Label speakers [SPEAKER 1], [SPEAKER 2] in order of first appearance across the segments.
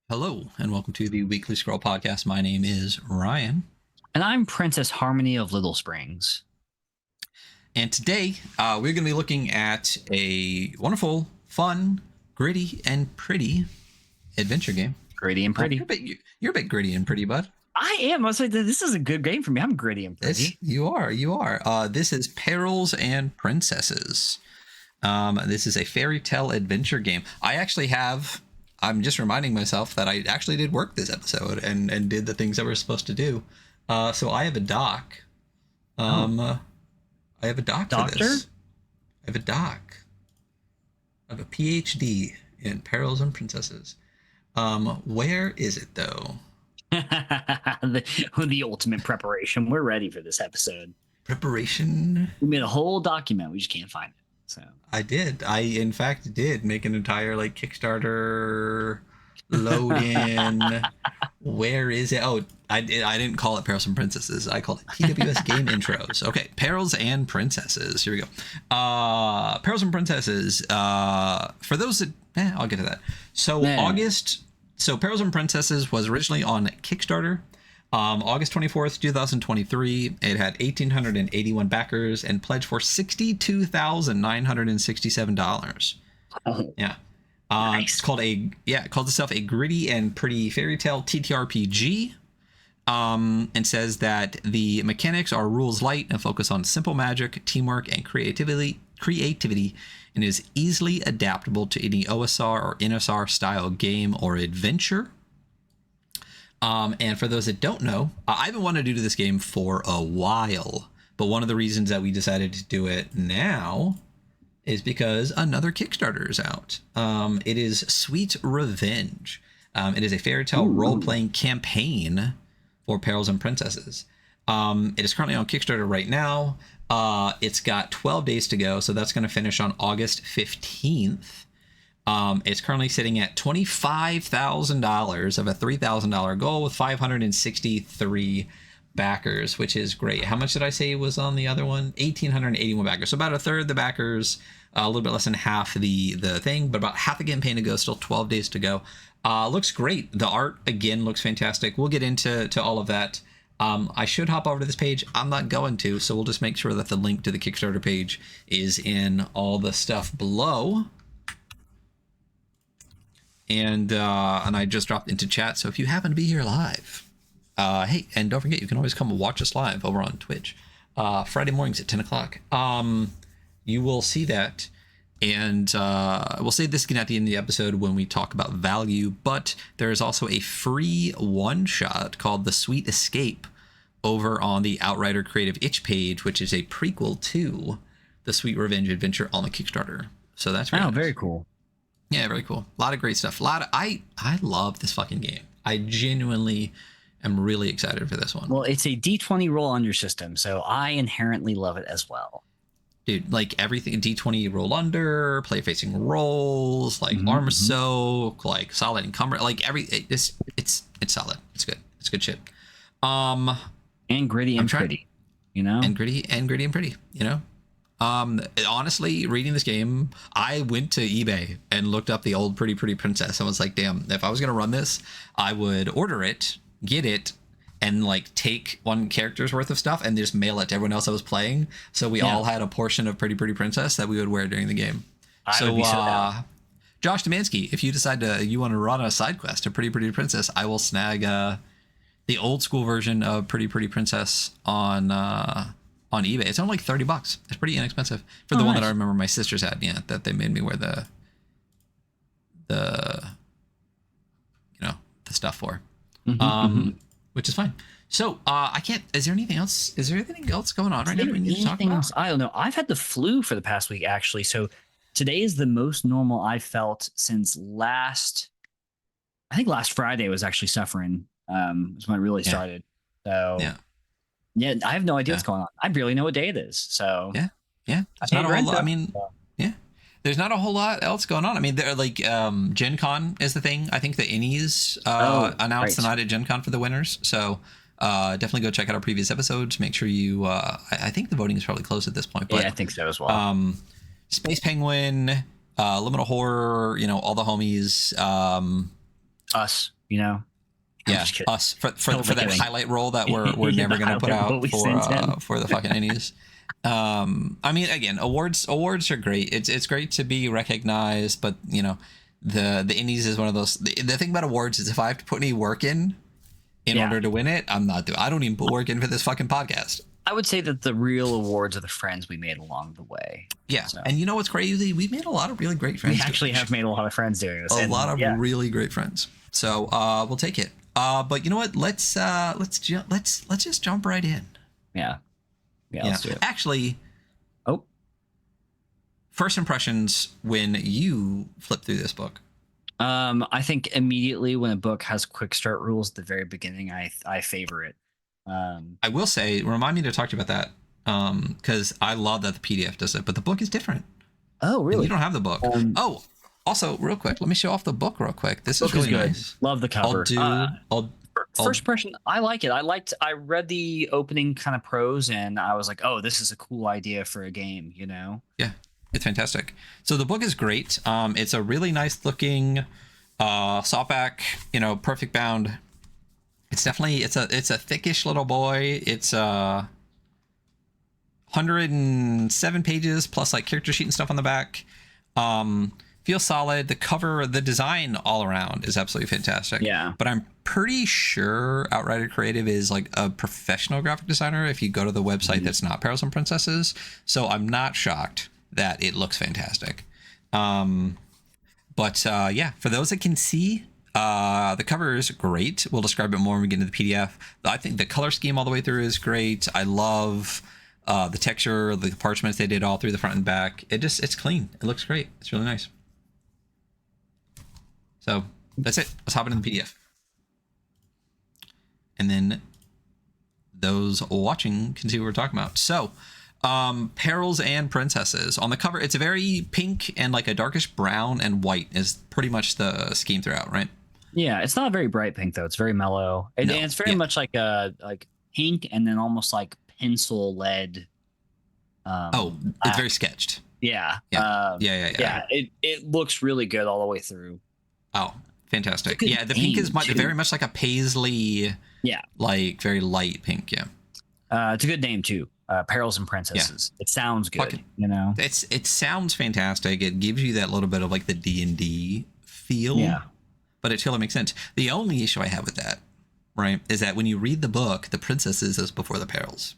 [SPEAKER 1] Hello, and welcome to the Weekly Scroll Podcast. My name is Ryan.
[SPEAKER 2] And I'm Princess Harmony of Little Springs.
[SPEAKER 1] And today, we're going to be looking at a wonderful, fun, gritty, and pretty adventure game.
[SPEAKER 2] Gritty and pretty.
[SPEAKER 1] You're a bit gritty and pretty, bud.
[SPEAKER 2] I am. I was like, this is a good game for me. I'm gritty and pretty.
[SPEAKER 1] You are. This is Perils and Princesses. This is a fairy tale adventure game. I'm just reminding myself that I actually did work this episode and did the things that we're supposed to do. So I have a doc. I have a doc for this. I have a doc. I have a PhD in Perils and Princesses. Where is it though?
[SPEAKER 2] the ultimate preparation. We're ready for this episode.
[SPEAKER 1] Preparation.
[SPEAKER 2] We made a whole document. We just can't find it. So
[SPEAKER 1] I did. I in fact did make an entire Kickstarter load in. Where is it? Oh, I didn't call it Perils and Princesses. I called it PWS Game Intros. Okay, Perils and Princesses. Here we go. Perils and Princesses. For those that, I'll get to that. So Perils and Princesses was originally on Kickstarter. August 24th, 2023. It had 1,881 backers and pledged for $62,967.
[SPEAKER 2] Oh,
[SPEAKER 1] yeah.
[SPEAKER 2] Nice.
[SPEAKER 1] It calls itself a gritty and pretty fairy tale TTRPG. And says that the mechanics are rules light and focus on simple magic, teamwork, and creativity, and is easily adaptable to any OSR or NSR style game or adventure. And for those that don't know, I've been wanting to do this game for a while, but one of the reasons that we decided to do it now is because another Kickstarter is out. It is Sweet Revenge. It is a fairy tale role-playing campaign for Perils and Princesses. It is currently on Kickstarter right now. It's got 12 days to go, so that's going to finish on August 15th. It's currently sitting at $25,000 of a $3,000 goal with 563 backers, which is great. How much did I say was on the other one? 1,881 backers. So about a third the backers, a little bit less than half the thing, but about half the campaign to go. Still 12 days to go. Looks great. The art again looks fantastic. We'll get into all of that. I should hop over to this page. I'm not going to, so we'll just make sure that the link to the Kickstarter page is in all the stuff below. And I just dropped into chat. So if you happen to be here live, hey, and don't forget, you can always come watch us live over on Twitch, Friday mornings at 10 o'clock. You will see that. And we'll say this again at the end of the episode when we talk about value, but there is also a free one-shot called The Sweet Escape over on the Outrider Creative Itch page, which is a prequel to the Sweet Revenge adventure on the Kickstarter. So that's really nice.
[SPEAKER 2] Very cool.
[SPEAKER 1] Yeah, very cool. A lot of great stuff. I love this fucking game. I genuinely am really excited for this one.
[SPEAKER 2] Well, it's a D20 roll on your system, so I inherently love it as well.
[SPEAKER 1] Dude, everything, D20 roll under, play facing rolls, armor soak, solid encumber, it's solid. It's good. It's good shit.
[SPEAKER 2] And gritty and pretty,
[SPEAKER 1] And gritty and pretty, honestly, reading this game, I went to eBay and looked up the old Pretty Princess and was like, damn, if I was going to run this, I would order it, get it, and take one character's worth of stuff and just mail it to everyone else that was playing. So we all had a portion of Pretty Princess that we would wear during the game. Josh Demansky, if you decide you want to run a side quest to Pretty Princess, I will snag the old school version of Pretty Princess on eBay. It's only $30. It's pretty inexpensive for the one that I remember my sisters had. Yeah, that they made me wear the stuff for, which is fine. So I can't. Is there anything else? Is there anything else going on right now? We need to talk about?
[SPEAKER 2] I don't know. I've had the flu for the past week actually. So today is the most normal I've felt since last Friday was actually suffering. Was when it really started. So yeah, I have no idea what's going on. I barely know what day it is. So
[SPEAKER 1] yeah. It's not a whole lot. There's not a whole lot else going on. I mean, Gen Con is the thing. I think the Innies announced tonight at Gen Con for the winners. So definitely go check out our previous episodes. Make sure you. I think the voting is probably closed at this point. But,
[SPEAKER 2] yeah, I think so as well.
[SPEAKER 1] Space Penguin, Liminal Horror. All the homies.
[SPEAKER 2] Us. you know. I'm
[SPEAKER 1] Yeah,
[SPEAKER 2] just kidding.
[SPEAKER 1] us for
[SPEAKER 2] Totally
[SPEAKER 1] that
[SPEAKER 2] kidding.
[SPEAKER 1] highlight roll that we're
[SPEAKER 2] Yeah,
[SPEAKER 1] never
[SPEAKER 2] the
[SPEAKER 1] gonna put
[SPEAKER 2] highlight roll
[SPEAKER 1] out
[SPEAKER 2] we sent in.
[SPEAKER 1] for the fucking Indies. I mean, again, awards are great. It's great to be recognized, but you know, the Indies is one of those. The thing about awards is if I have to put any work in
[SPEAKER 2] Yeah.
[SPEAKER 1] order to win it, I'm not doing. I don't even put work in for this fucking podcast.
[SPEAKER 2] I would say that the real awards are the friends we made along the way.
[SPEAKER 1] Yeah,
[SPEAKER 2] So
[SPEAKER 1] and you know what's crazy? We've made a lot of really great friends.
[SPEAKER 2] we actually have made a lot of friends doing this.
[SPEAKER 1] A lot of really great friends. So we'll take it. But you know what? Let's just jump right in.
[SPEAKER 2] Yeah. Let's do it.
[SPEAKER 1] Actually,
[SPEAKER 2] Oh,
[SPEAKER 1] first impressions when you flip through this book.
[SPEAKER 2] I think immediately when a book has quick start rules at the very beginning, I favor it.
[SPEAKER 1] I will say, remind me to talk to you about that, because I love that the PDF does it, but the book is different.
[SPEAKER 2] Oh,
[SPEAKER 1] And
[SPEAKER 2] really?
[SPEAKER 1] you don't have the book. Also, real quick, let me show off the book real quick. This
[SPEAKER 2] Book
[SPEAKER 1] is really
[SPEAKER 2] good.
[SPEAKER 1] nice.
[SPEAKER 2] Love the cover.
[SPEAKER 1] I'll
[SPEAKER 2] First impression, I like it. I read the opening kind of prose and I was like, oh, this is a cool idea for a game, you know?
[SPEAKER 1] Yeah, it's fantastic. So the book is great. It's a really nice looking softback, you know, perfect bound. It's definitely it's a thickish little boy. It's 107 pages plus like character sheet and stuff on the back. Feels solid. The cover, the design all around is absolutely fantastic.
[SPEAKER 2] Yeah.
[SPEAKER 1] But I'm pretty sure Outrider Creative is like a professional graphic designer if you go to the website that's not Perils and Princesses. So I'm not shocked that it looks fantastic. But yeah, for those that can see, the cover is great. We'll describe it more when we get into the PDF. I think the color scheme all the way through is great. I love the texture, the parchments they did all through the front and back. It's clean. It looks great. It's really nice. So that's it. Let's hop into the PDF. And then those watching can see what we're talking about. So Perils and Princesses. On the cover, it's a very pink and like a darkish brown and white is pretty much the scheme throughout, right?
[SPEAKER 2] Yeah, it's not a very bright pink though. It's very mellow. And it's very much like pink and then almost like pencil lead.
[SPEAKER 1] It's very sketched.
[SPEAKER 2] Yeah.
[SPEAKER 1] Yeah.
[SPEAKER 2] It looks really good all the way through.
[SPEAKER 1] Oh, fantastic. Yeah, the pink is very much like a paisley.
[SPEAKER 2] Yeah.
[SPEAKER 1] Like very light pink, yeah.
[SPEAKER 2] It's a good name too. Perils and Princesses. Yeah. It sounds good, you know.
[SPEAKER 1] It sounds fantastic. It gives you that little bit of like the D&D feel. Yeah. But it totally makes sense. The only issue I have with that, right, is that when you read the book, the Princesses is before the Perils.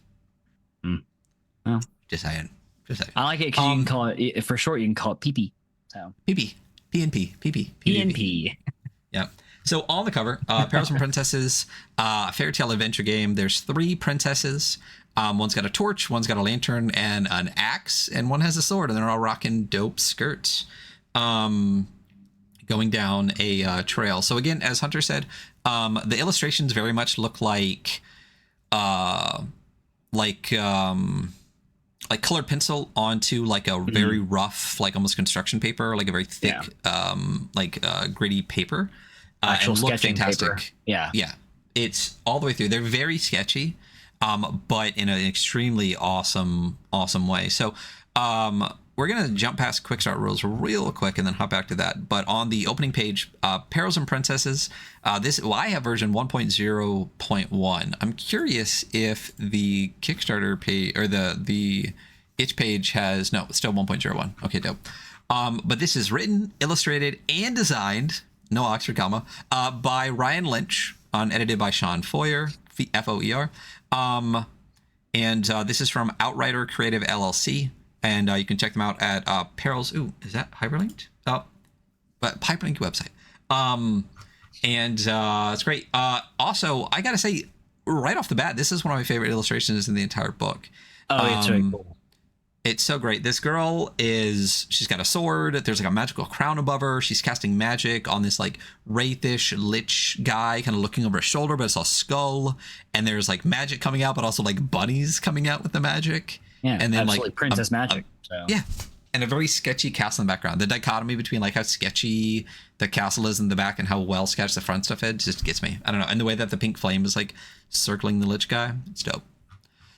[SPEAKER 2] Well,
[SPEAKER 1] just saying.
[SPEAKER 2] I like it because you can call it, for short, you can call it PP. So
[SPEAKER 1] PP. PNP. PP.
[SPEAKER 2] PNP.
[SPEAKER 1] Yeah. So on the cover, Perils and Princesses, fairy tale adventure game. There's 3 princesses. One's got a torch, one's got a lantern and an axe, and one has a sword, and they're all rocking dope skirts. Going down a trail. So again, as Hunter said, the illustrations very much look like colored pencil onto like a very rough, like almost construction paper, like a very thick, gritty paper.
[SPEAKER 2] Actual
[SPEAKER 1] and look
[SPEAKER 2] sketching
[SPEAKER 1] fantastic.
[SPEAKER 2] Paper. Yeah.
[SPEAKER 1] Yeah. It's all the way through. They're very sketchy, but in an extremely awesome way. So we're going to jump past quick start rules real quick and then hop back to that. But on the opening page, Perils and Princesses, I have version 1.0.1. I'm curious if the Kickstarter page or the itch page has, no, it's still 1.01. Okay, dope. But this is written, illustrated, and designed, no Oxford comma, by Ryan Lynch, edited by Sean Foyer, Foer. And this is from Outrider Creative LLC. And you can check them out at Perils. Ooh, is that hyperlinked? But hyperlink website. And it's great. Also, I gotta say, right off the bat, this is one of my favorite illustrations in the entire book.
[SPEAKER 2] Oh, it's very cool.
[SPEAKER 1] It's so great. This girl she's got a sword. There's like a magical crown above her. She's casting magic on this like wraithish lich guy kind of looking over his shoulder, but it's a skull. And there's like magic coming out, but also like bunnies coming out with the magic.
[SPEAKER 2] Yeah,
[SPEAKER 1] and then
[SPEAKER 2] absolutely.
[SPEAKER 1] like
[SPEAKER 2] princess magic. So.
[SPEAKER 1] Yeah. And a very sketchy castle in the background. The dichotomy between like how sketchy the castle is in the back and how well sketched the front stuff is just gets me. I don't know. And the way that the pink flame is like circling the lich guy, it's dope.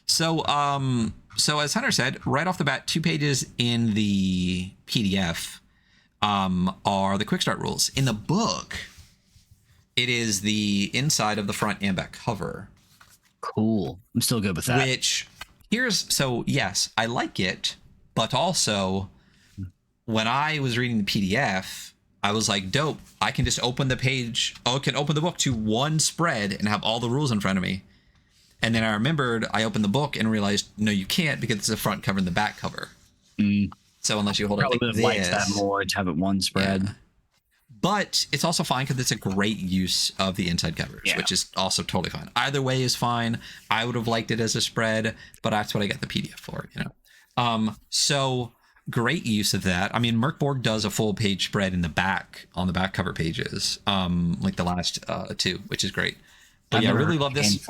[SPEAKER 1] So as Hunter said, right off the bat, 2 pages in the PDF are the quick start rules. In the book, It is the inside of the front and back cover.
[SPEAKER 2] Cool. I'm still good with that.
[SPEAKER 1] Yes, I like it, but also when I was reading the PDF, I was like, dope, I can just open the page, I can open the book to one spread and have all the rules in front of me. And then I remembered I opened the book and realized, no, you can't, because it's the front cover and the back cover. So unless you hold it like this.
[SPEAKER 2] Liked that more to have it one spread.
[SPEAKER 1] Yeah. But it's also fine because it's a great use of the inside covers, which is also totally fine. Either way is fine. I would have liked it as a spread, but that's what I got the PDF for, you know. So great use of that. I mean, Merkborg does a full page spread in the back, on the back cover pages, like the last two, which is great. But I really love this.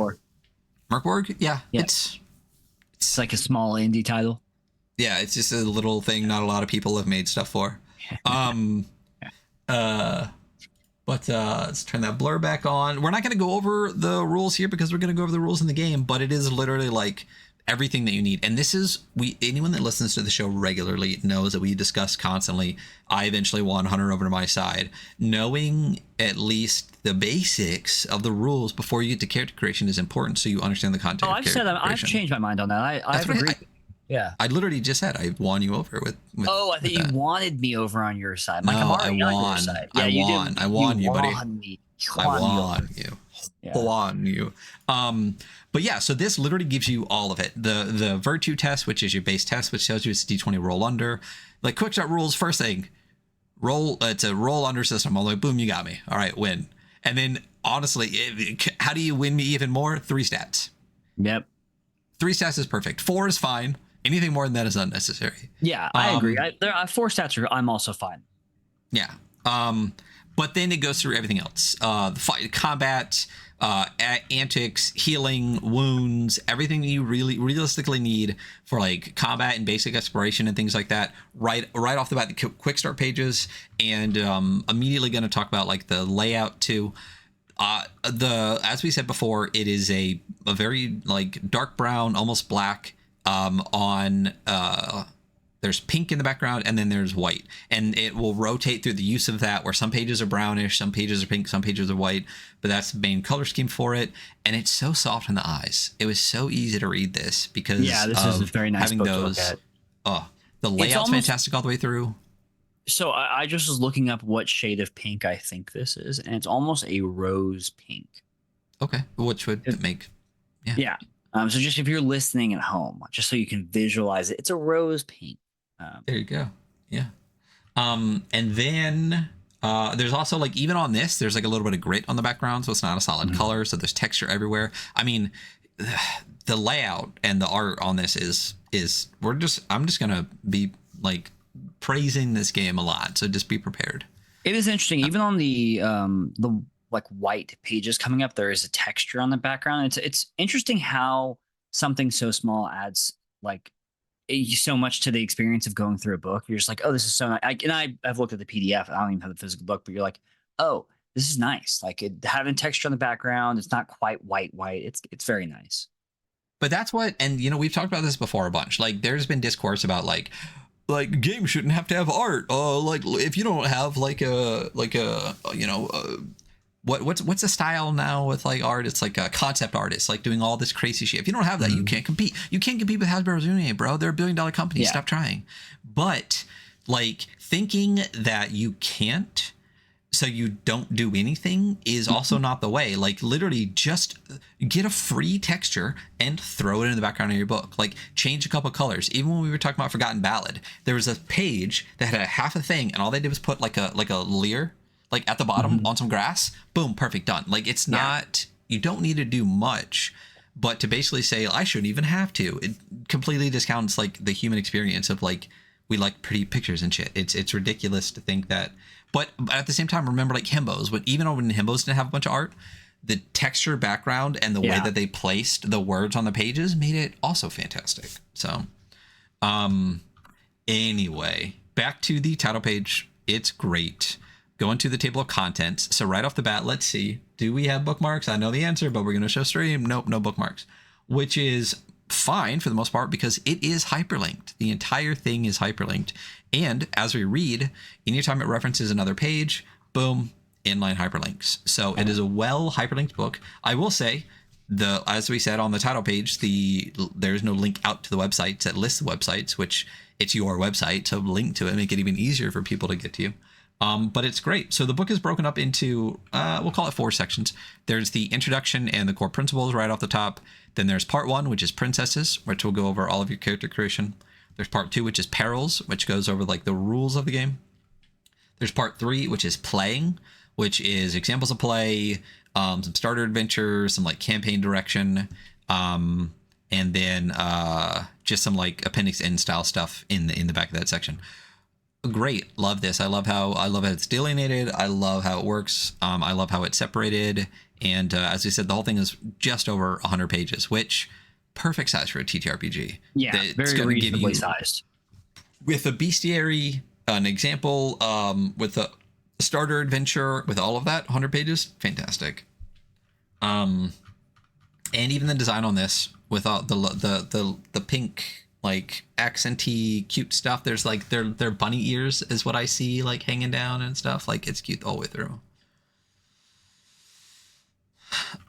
[SPEAKER 1] Merkborg, it's
[SPEAKER 2] like a small indie title.
[SPEAKER 1] Yeah, it's just a little thing not a lot of people have made stuff for. Let's turn that blur back on. We're not going to go over the rules here because we're going to go over the rules in the game, but it is literally like everything that you need. And this is, anyone that listens to the show regularly knows that we discuss constantly. I eventually won Hunter over to my side. Knowing at least the basics of the rules before you get to character creation is important, so you understand the content.
[SPEAKER 2] I've changed my mind on that. I've agreed. Yeah,
[SPEAKER 1] I literally just said I won you over with I thought
[SPEAKER 2] you wanted me over on your side. Like,
[SPEAKER 1] no,
[SPEAKER 2] I'm
[SPEAKER 1] I won.
[SPEAKER 2] On your side.
[SPEAKER 1] Yeah, I won you, buddy. I won you. But yeah, so this literally gives you all of it. The virtue test, which is your base test, which tells you it's D20 roll under. Like quick start rules, first thing, it's a roll under system. All the way, boom, you got me. All right, win. And then honestly, how do you win me even more? 3 stats.
[SPEAKER 2] Yep.
[SPEAKER 1] 3 stats is perfect. 4 is fine. Anything more than that is unnecessary.
[SPEAKER 2] Yeah, I agree. There are 4 stats. I'm also fine.
[SPEAKER 1] Yeah. But then it goes through everything else. The fight, combat, antics, healing, wounds, everything that you realistically need for like combat and basic exploration and things like that. Right off the bat, the quick start pages, and immediately going to talk about like the layout too. As we said before, it is a very like dark brown, almost black. There's pink in the background, and then there's white, and it will rotate through the use of that, where some pages are brownish, some pages are pink, some pages are white, but that's the main color scheme for it. And it's so soft in the eyes. It was so easy to read this because
[SPEAKER 2] this is a very nice book to look at.
[SPEAKER 1] The layout's fantastic all the way through.
[SPEAKER 2] So I just was looking up what shade of pink I think this is, and it's almost a rose pink.
[SPEAKER 1] Okay, which would make
[SPEAKER 2] yeah. So just if you're listening at home, just so you can visualize it, it's a rose pink.
[SPEAKER 1] There you go. Yeah. And then there's also like, even on this, there's like a little bit of grit on the background, so it's not a solid color. So there's texture everywhere. I mean, the layout and the art on this I'm just gonna be like praising this game a lot. So just be prepared.
[SPEAKER 2] It is interesting. Even on the like white pages coming up, there is a texture on the background. It's interesting how something so small adds like so much to the experience of going through a book. You're just like, oh, this is so nice. I've looked at the PDF. I don't even have the physical book, but you're like, oh, this is nice. Like having texture on the background. It's not quite white. It's very nice.
[SPEAKER 1] But that's what, and you know, we've talked about this before a bunch. Like there's been discourse about like games shouldn't have to have art. Like if you don't have like a you know, what's the style now with like art? It's like a concept artist, like doing all this crazy shit. If you don't have that, you can't compete. You can't compete with Hasbro's Uni, bro. They're $1 billion company. Stop trying. But like thinking that you can't, so you don't do anything, is also not the way. Like literally just get a free texture and throw it in the background of your book. Like change a couple colors. Even when we were talking about Forgotten Ballad, there was a page that had a half a thing, and all they did was put like a leer like at the bottom on some grass. Boom, perfect, done. Like it's not, you don't need to do much, but to basically say I shouldn't even have to, it completely discounts like the human experience of like, we like pretty pictures and shit. It's ridiculous to think that. But at the same time, remember like himbos, even when himbos didn't have a bunch of art, the texture background and the way that they placed the words on the pages made it also fantastic. So anyway, back to the title page. It's great. Go into the table of contents. So right off the bat, let's see. Do we have bookmarks? I know the answer, but we're going to show stream. Nope, no bookmarks. Which is fine for the most part because it is hyperlinked. The entire thing is hyperlinked. And as we read, anytime it references another page, boom, inline hyperlinks. So it is a well hyperlinked book. I will say, as we said on the title page, there's no link out to the websites that lists the websites, which it's your website, so link to it, make it even easier for people to get to you. But it's great. So the book is broken up into, we'll call it 4 sections. There's the introduction and the core principles right off the top. Then there's part 1, which is princesses, which will go over all of your character creation. There's part 2, which is perils, which goes over like the rules of the game. There's part 3, which is playing, which is examples of play, some starter adventure, some like campaign direction, and then just some like appendix N style stuff in the back of that section. Great, love this. I love how it's delineated. I love how it works. I love how it's separated. And as we said, the whole thing is just over 100 pages, which perfect size for a TTRPG.
[SPEAKER 2] Yeah, very reasonably sized.
[SPEAKER 1] With a bestiary, an example, with a starter adventure, with all of that, 100 pages, fantastic. And even the design on this, with all the pink, like accenty, cute stuff. There's like their bunny ears is what I see like hanging down and stuff. Like it's cute all the way through.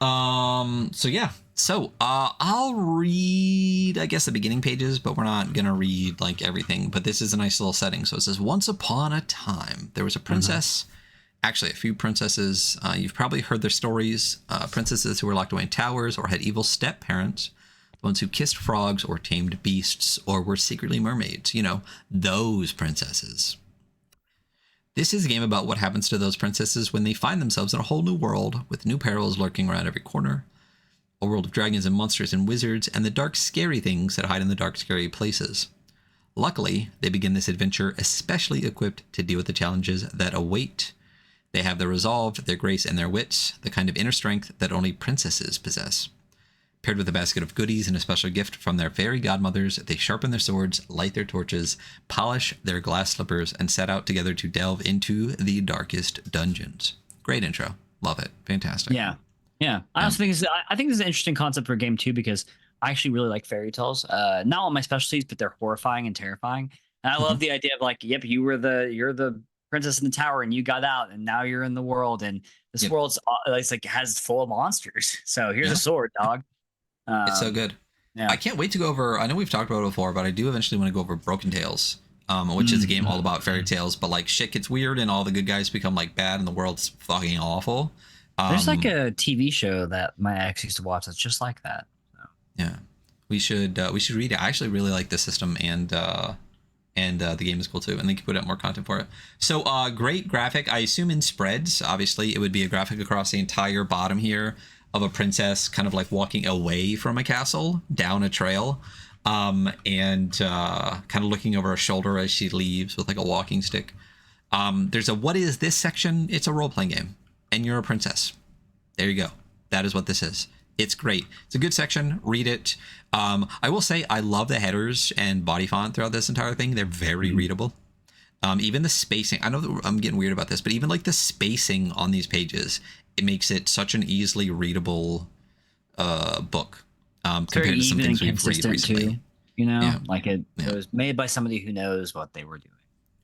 [SPEAKER 1] So yeah. So I'll read, I guess, the beginning pages, but we're not gonna read like everything. But this is a nice little setting. So it says, once upon a time, there was a princess. Actually, a few princesses. You've probably heard their stories. Princesses who were locked away in towers or had evil step-parents. Ones who kissed frogs or tamed beasts or were secretly mermaids. You know, those princesses. This is a game about what happens to those princesses when they find themselves in a whole new world with new perils lurking around every corner. A world of dragons and monsters and wizards and the dark, scary things that hide in the dark, scary places. Luckily, they begin this adventure especially equipped to deal with the challenges that await. They have their resolve, their grace, and their wits, the kind of inner strength that only princesses possess. Paired with a basket of goodies and a special gift from their fairy godmothers, they sharpen their swords, light their torches, polish their glass slippers, and set out together to delve into the darkest dungeons. Great intro. Love it. Fantastic.
[SPEAKER 2] Yeah. Yeah. I also think I think this is an interesting concept for a game too, because I actually really like fairy tales. Not all my specialties, but they're horrifying and terrifying. And I love the idea of like, yep, you're the princess in the tower and you got out and now you're in the world and this world's it's like has full of monsters. So here's a sword, dog.
[SPEAKER 1] It's so good. Yeah. I can't wait to go over. I know we've talked about it before, but I do eventually want to go over Broken Tales, which is a game all about fairy tales. But like shit gets weird and all the good guys become like bad and the world's fucking awful.
[SPEAKER 2] There's like a TV show that my ex used to watch that's just like that. So.
[SPEAKER 1] Yeah, we should read it. I actually really like the system and the game is cool too. And they can put out more content for it. So great graphic. I assume in spreads. Obviously, it would be a graphic across the entire bottom here. Of a princess kind of like walking away from a castle down a trail and kind of looking over her shoulder as she leaves with like a walking stick. There's a what is this section? It's a role-playing game and you're a princess. There you go. That is what this is. It's great. It's a good section. Read it. I will say I love the headers and body font throughout this entire thing. They're very readable. Even the spacing. I know that I'm getting weird about this, but even like the spacing on these pages, it makes it such an easily readable book compared to some things we've read recently.
[SPEAKER 2] Too, you know, like it was made by somebody who knows what they were doing.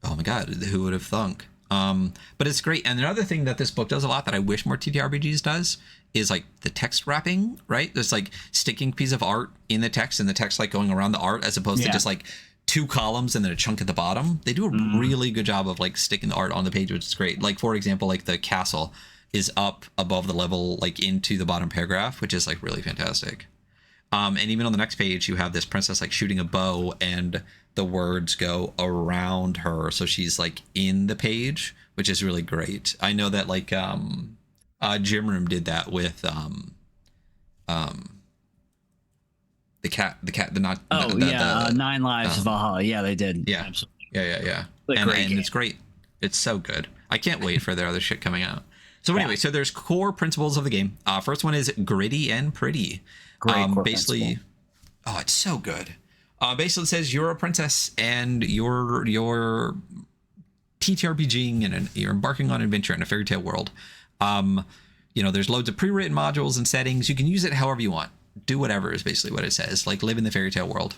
[SPEAKER 1] Oh my God, who would have thunk? But it's great. And another thing that this book does a lot that I wish more TTRPGs does is like the text wrapping, right? There's like sticking a piece of art in the text and the text like going around the art as opposed to just like 2 columns and then a chunk at the bottom. They do a really good job of like sticking the art on the page, which is great. Like for example, like the castle is up above the level, like into the bottom paragraph, which is like really fantastic. And even on the next page, you have this princess like shooting a bow and the words go around her. So she's like in the page, which is really great. I know that like Gym Room did that with the
[SPEAKER 2] Nine Lives of Valhalla. Yeah, they did.
[SPEAKER 1] Yeah. Absolutely. Yeah. And it's great. It's so good. I can't wait for their other shit coming out. So anyway, so there's core principles of the game. First one is gritty and pretty. Basically, principle. Oh, it's so good. Basically it says you're a princess and you're TTRPGing and you're embarking on an adventure in a fairy tale world. You know, there's loads of pre-written modules and settings. You can use it however you want. Do whatever is basically what it says. Like live in the fairy tale world.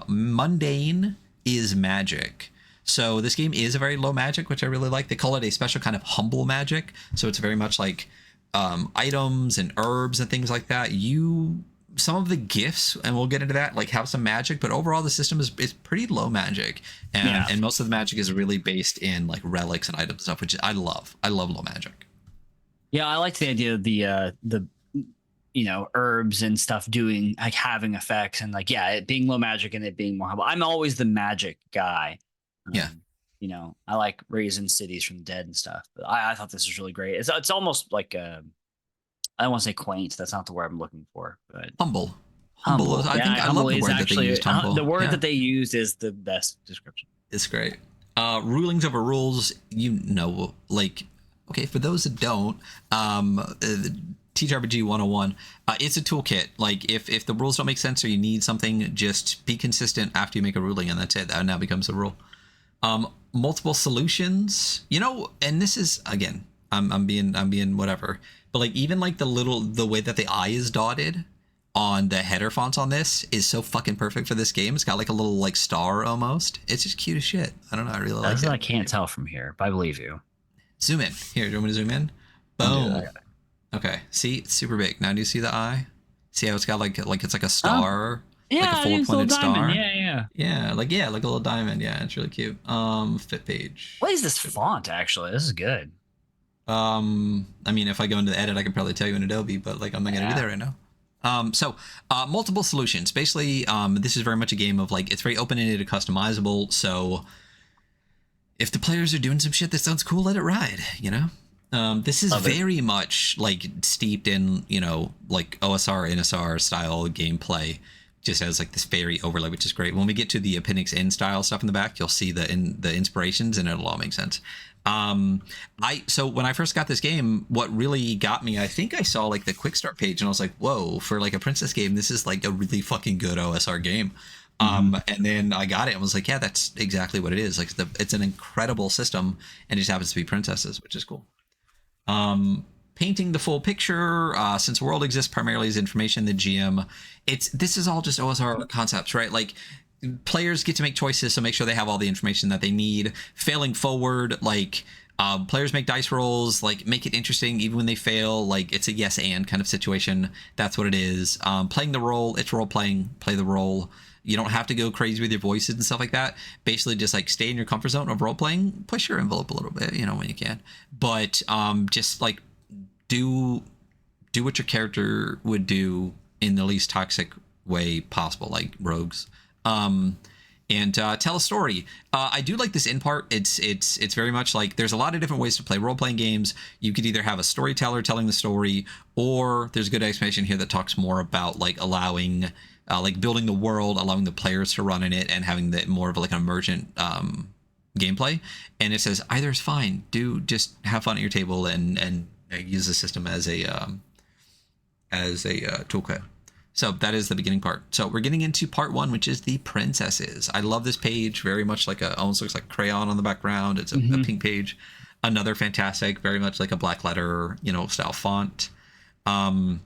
[SPEAKER 1] Mundane is magic. So this game is a very low magic, which I really like. They call it a special kind of humble magic. So it's very much like items and herbs and things like that. Some of the gifts, and we'll get into that, like have some magic, but overall the system is pretty low magic, and most of the magic is really based in like relics and items and stuff, which I love. I love low magic.
[SPEAKER 2] Yeah, I liked the idea of the herbs and stuff doing like having effects, and like it being low magic and it being more humble. I'm always the magic guy. I like raising cities from the dead and stuff, but I thought this was really great. It's almost like I don't want to say quaint. That's not the word I'm looking for, but
[SPEAKER 1] humble. I think I
[SPEAKER 2] humble
[SPEAKER 1] love the word that they used. Humble.
[SPEAKER 2] The word that they used is the best description.
[SPEAKER 1] It's great. Rulings over rules. Okay, for those that don't, TTRPG 101, it's a toolkit. Like if the rules don't make sense or you need something, just be consistent after you make a ruling, and that's it. That now becomes a rule. Multiple solutions, and this is, again, I'm being whatever, but like even like the way that the I is dotted on the header fonts on this is so fucking perfect for this game. It's got like a little like star almost. It's just cute as shit. I don't know. I really like it.
[SPEAKER 2] I can't tell from here, but I believe you.
[SPEAKER 1] Zoom in. Here, do you want me to zoom in? Boom. Okay. See, it's super big. Now do you see the eye? See how it's got like it's like a star?
[SPEAKER 2] Yeah,
[SPEAKER 1] like a 4-pointed star.
[SPEAKER 2] Yeah.
[SPEAKER 1] Like a little diamond. Yeah, it's really cute. Fit page.
[SPEAKER 2] What is this font actually? This is good.
[SPEAKER 1] I mean, if I go into the edit, I could probably tell you in Adobe, but like I'm not gonna do that right now. So multiple solutions. Basically, this is very much a game of like, it's very open-ended and customizable. So if the players are doing some shit that sounds cool, let it ride, This is very much like steeped in, like OSR, NSR style gameplay. Just has like this fairy overlay, which is great. When we get to the Appendix N style stuff in the back, you'll see the inspirations, and it'll all make sense. So when I first got this game, what really got me, I think I saw like the quick start page, and I was like, whoa, for like a princess game, this is like a really fucking good OSR game. And then I got it and was like, yeah, that's exactly what it is. Like it's an incredible system, and it just happens to be princesses, which is cool. Painting the full picture, since world exists primarily as information, the GM, this is all just OSR concepts, right? Like players get to make choices, so make sure they have all the information that they need. Failing forward, like players make dice rolls, like make it interesting even when they fail. Like it's a yes and kind of situation. That's what it is. Playing the role, it's role playing. Play the role. You don't have to go crazy with your voices and stuff like that. Basically, just like stay in your comfort zone of role playing. Push your envelope a little bit, when you can. But just like do what your character would do in the least toxic way possible, like rogues. And tell a story. I do like this in part. It's very much like there's a lot of different ways to play role-playing games. You could either have a storyteller telling the story, or there's a good explanation here that talks more about like allowing, like building the world, allowing the players to run in it, and having the more of like an emergent gameplay. And it says either is fine. Just have fun at your table and use the system as a toolkit. So that is the beginning part. So we're getting into part one, which is the princesses. I love this page very much. Like almost looks like crayon on the background. It's a pink page. Another fantastic, very much like a black letter, style font. And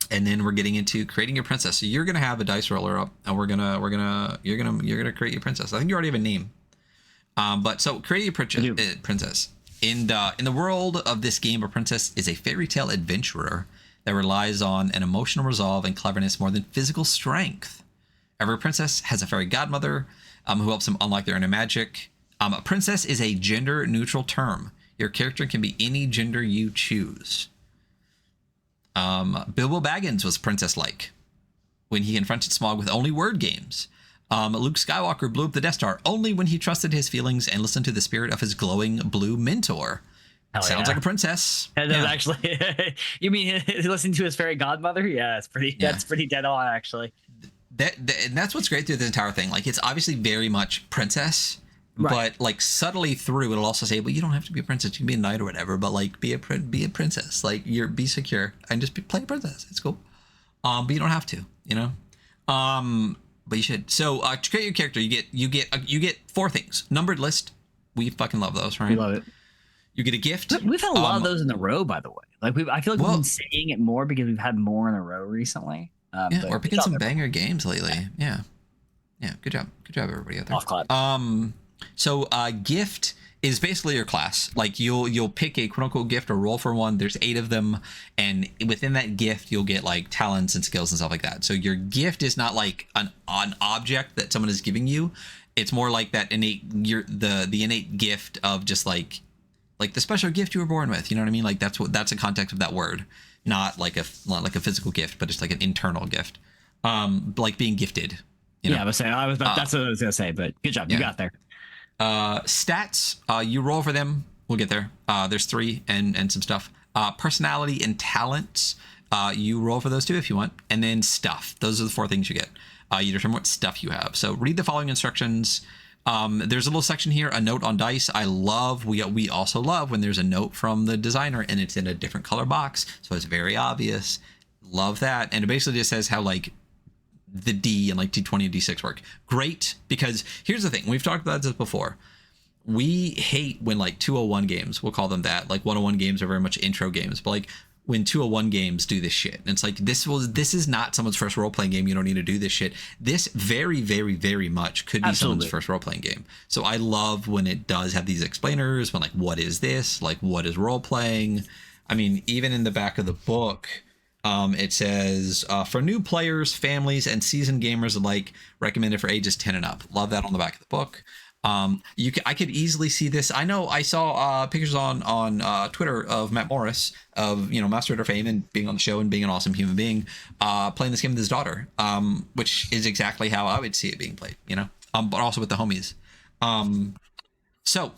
[SPEAKER 1] then we're getting into creating your princess. So you're gonna have a dice roller up, and you're gonna create your princess. I think you already have a name. But so create your princess. In the world of this game, a princess is a fairy tale adventurer that relies on an emotional resolve and cleverness more than physical strength. Every princess has a fairy godmother who helps them unlock their inner magic. A princess is a gender-neutral term. Your character can be any gender you choose. Bilbo Baggins was princess-like when he confronted Smaug with only word games. Luke Skywalker blew up the Death Star only when he trusted his feelings and listened to the spirit of his glowing blue mentor. Sounds like a princess.
[SPEAKER 2] And actually, you mean listening to his fairy godmother? Yeah, that's pretty dead on, actually.
[SPEAKER 1] And that's what's great through the entire thing. Like, it's obviously very much princess, right, but like subtly through, it'll also say, well, you don't have to be a princess. You can be a knight or whatever, but like be a princess. Like be secure and just play a princess. It's cool. But you don't have to, but you should. So to create your character, you get 4 things. Numbered list. We fucking love those, right?
[SPEAKER 2] We love it.
[SPEAKER 1] You get a gift.
[SPEAKER 2] We've had a lot of those in a row, by the way. Like I feel like we've been saying it more because we've had more in a row recently.
[SPEAKER 1] We're picking some banger games lately. Yeah. Good job, everybody out there.
[SPEAKER 2] Off clap.
[SPEAKER 1] So gift is basically your class. Like you'll pick a quote unquote gift or roll for one. There's 8 of them, and within that gift you'll get like talents and skills and stuff like that. So your gift is not like an object that someone is giving you. It's more like that innate the innate gift of just like the special gift you were born with. You know what I mean? Like that's the context of that word. Not like a physical gift, but it's like an internal gift. Like being gifted. You know?
[SPEAKER 2] Yeah, that's what I was gonna say, but good job, you got there.
[SPEAKER 1] Stats, you roll for them. We'll get there. There's 3 and some stuff. Personality and talents, you roll for those too if you want. And then stuff. Those are the 4 things you get. You determine what stuff you have. So read the following instructions. There's a little section here, a note on dice. We also love when there's a note from the designer and it's in a different color box, so it's very obvious. Love that. And it basically just says how like the D and like D20 and D6 work. Great, because here's the thing. We've talked about this before. We hate when like 201 games, we'll call them that. Like 101 games are very much intro games, but like when 201 games do this shit. And it's like, this is not someone's first role-playing game. You don't need to do this shit. This very, very, very much could be someone's first role-playing game. So I love when it does have these explainers, when like, what is this? Like, what is role-playing? I mean, even in the back of the book, it says, for new players, families, and seasoned gamers alike, recommended for ages 10 and up. Love that on the back of the book. I could easily see this. I know I saw pictures on Twitter of Matt Morris of, Master Trader fame and being on the show and being an awesome human being, playing this game with his daughter, which is exactly how I would see it being played, but also with the homies. So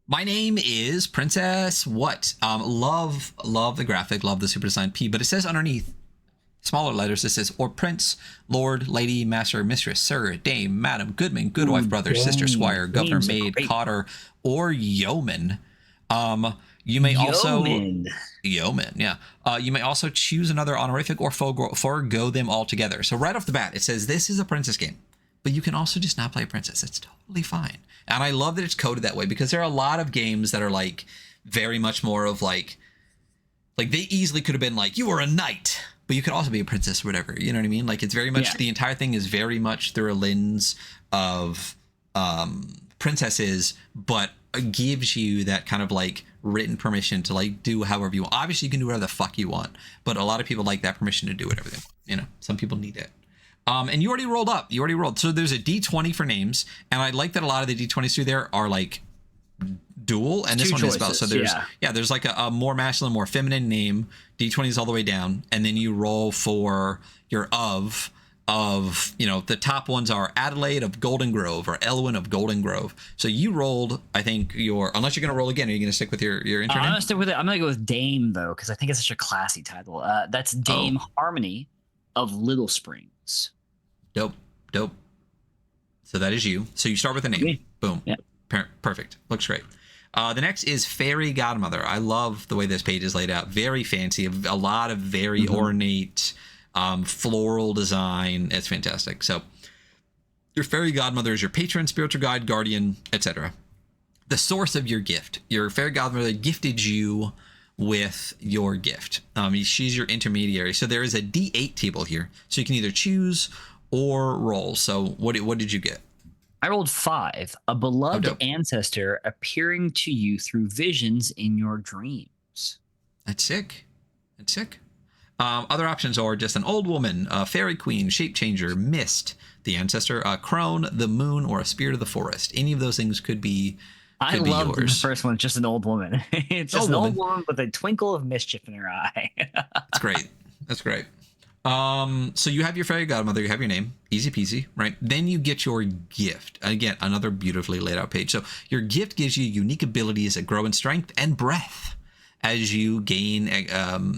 [SPEAKER 1] my name is Princess what? Love the graphic, love the super designed P, but it says underneath, smaller letters, it says, or prince, lord, lady, master, mistress, sir, dame, madam, goodman, goodwife, brother, sister, squire, governor, maid, cotter, or yeoman. You may also yeoman, yeah. You may also choose another honorific or forego them altogether. So right off the bat, it says this is a princess game, but you can also just not play a princess. It's totally fine. And I love that it's coded that way, because there are a lot of games that are like very much more of like they easily could have been like, you are a knight, but you could also be a princess or whatever. You know what I mean? Like, it's very much, the entire thing is very much through a lens of princesses, but gives you that kind of like written permission to like do however you want. Obviously, you can do whatever the fuck you want, but a lot of people like that permission to do whatever they want. Some people need it. And you already rolled up. So there's a D20 for names, and I like that a lot of the D20s through there are like dual, and this one is about, so there's like a more masculine, more feminine name. D20s all the way down, and then you roll for your of the top ones are Adelaide of Golden Grove or Elwyn of Golden Grove. So you rolled, I think, unless you're gonna roll again, are you gonna stick with your intro name?
[SPEAKER 2] I'm gonna stick with it. I'm gonna go with Dame though, because I think it's such a classy title. That's Dame Harmony of Little Springs.
[SPEAKER 1] Dope. So that is you. So you start with a name. Boom. Yeah. Perfect. Looks great. The next is Fairy Godmother. I love the way this page is laid out. Very fancy. A lot of very ornate floral design. It's fantastic. So your Fairy Godmother is your patron, spiritual guide, guardian, etc. The source of your gift. Your Fairy Godmother gifted you with your gift. She's your intermediary. So there is a D8 table here. So you can either choose or roll. So what did you get?
[SPEAKER 2] I rolled 5. A beloved ancestor appearing to you through visions in your dreams.
[SPEAKER 1] That's sick. Other options are just an old woman, a fairy queen, shape changer, mist, the ancestor, a crone, the moon, or a spirit of the forest. Any of those things could be
[SPEAKER 2] I love the first one, just an old woman. It's just an old woman with a twinkle of mischief in her eye.
[SPEAKER 1] That's great. So you have your Fairy Godmother, you have your name, easy peasy, right? Then you get your gift. Again, another beautifully laid out page. So your gift gives you unique abilities that grow in strength and breadth as you gain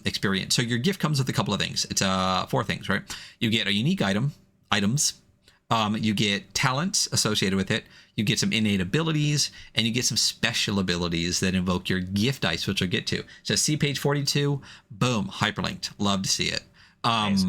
[SPEAKER 1] experience. So your gift comes with a couple of things. It's 4 things, right? You get a unique items. You get talents associated with it. You get some innate abilities, and you get some special abilities that invoke your gift dice, which we'll get to. So see page 42, boom, hyperlinked. Love to see it. Nice.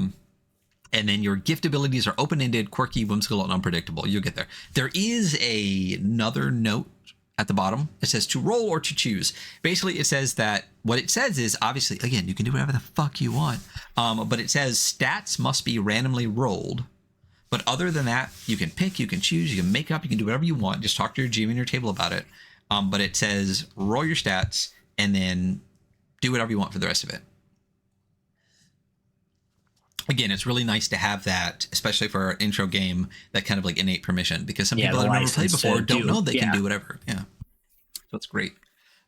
[SPEAKER 1] And then your gift abilities are open-ended, quirky, whimsical, and unpredictable. You'll get there. There is another note at the bottom. It says to roll or to choose. Basically, it says that what it says is, obviously, again, you can do whatever the fuck you want. But it says stats must be randomly rolled, But other than that, you can pick, you can choose, you can make up, you can do whatever you want. Just talk to your GM and your table about it. But it says roll your stats and then do whatever you want for the rest of it. Again, it's really nice to have that, especially for our intro game, that kind of like innate permission, because some people that have never played before don't know they can do whatever. Yeah. So it's great.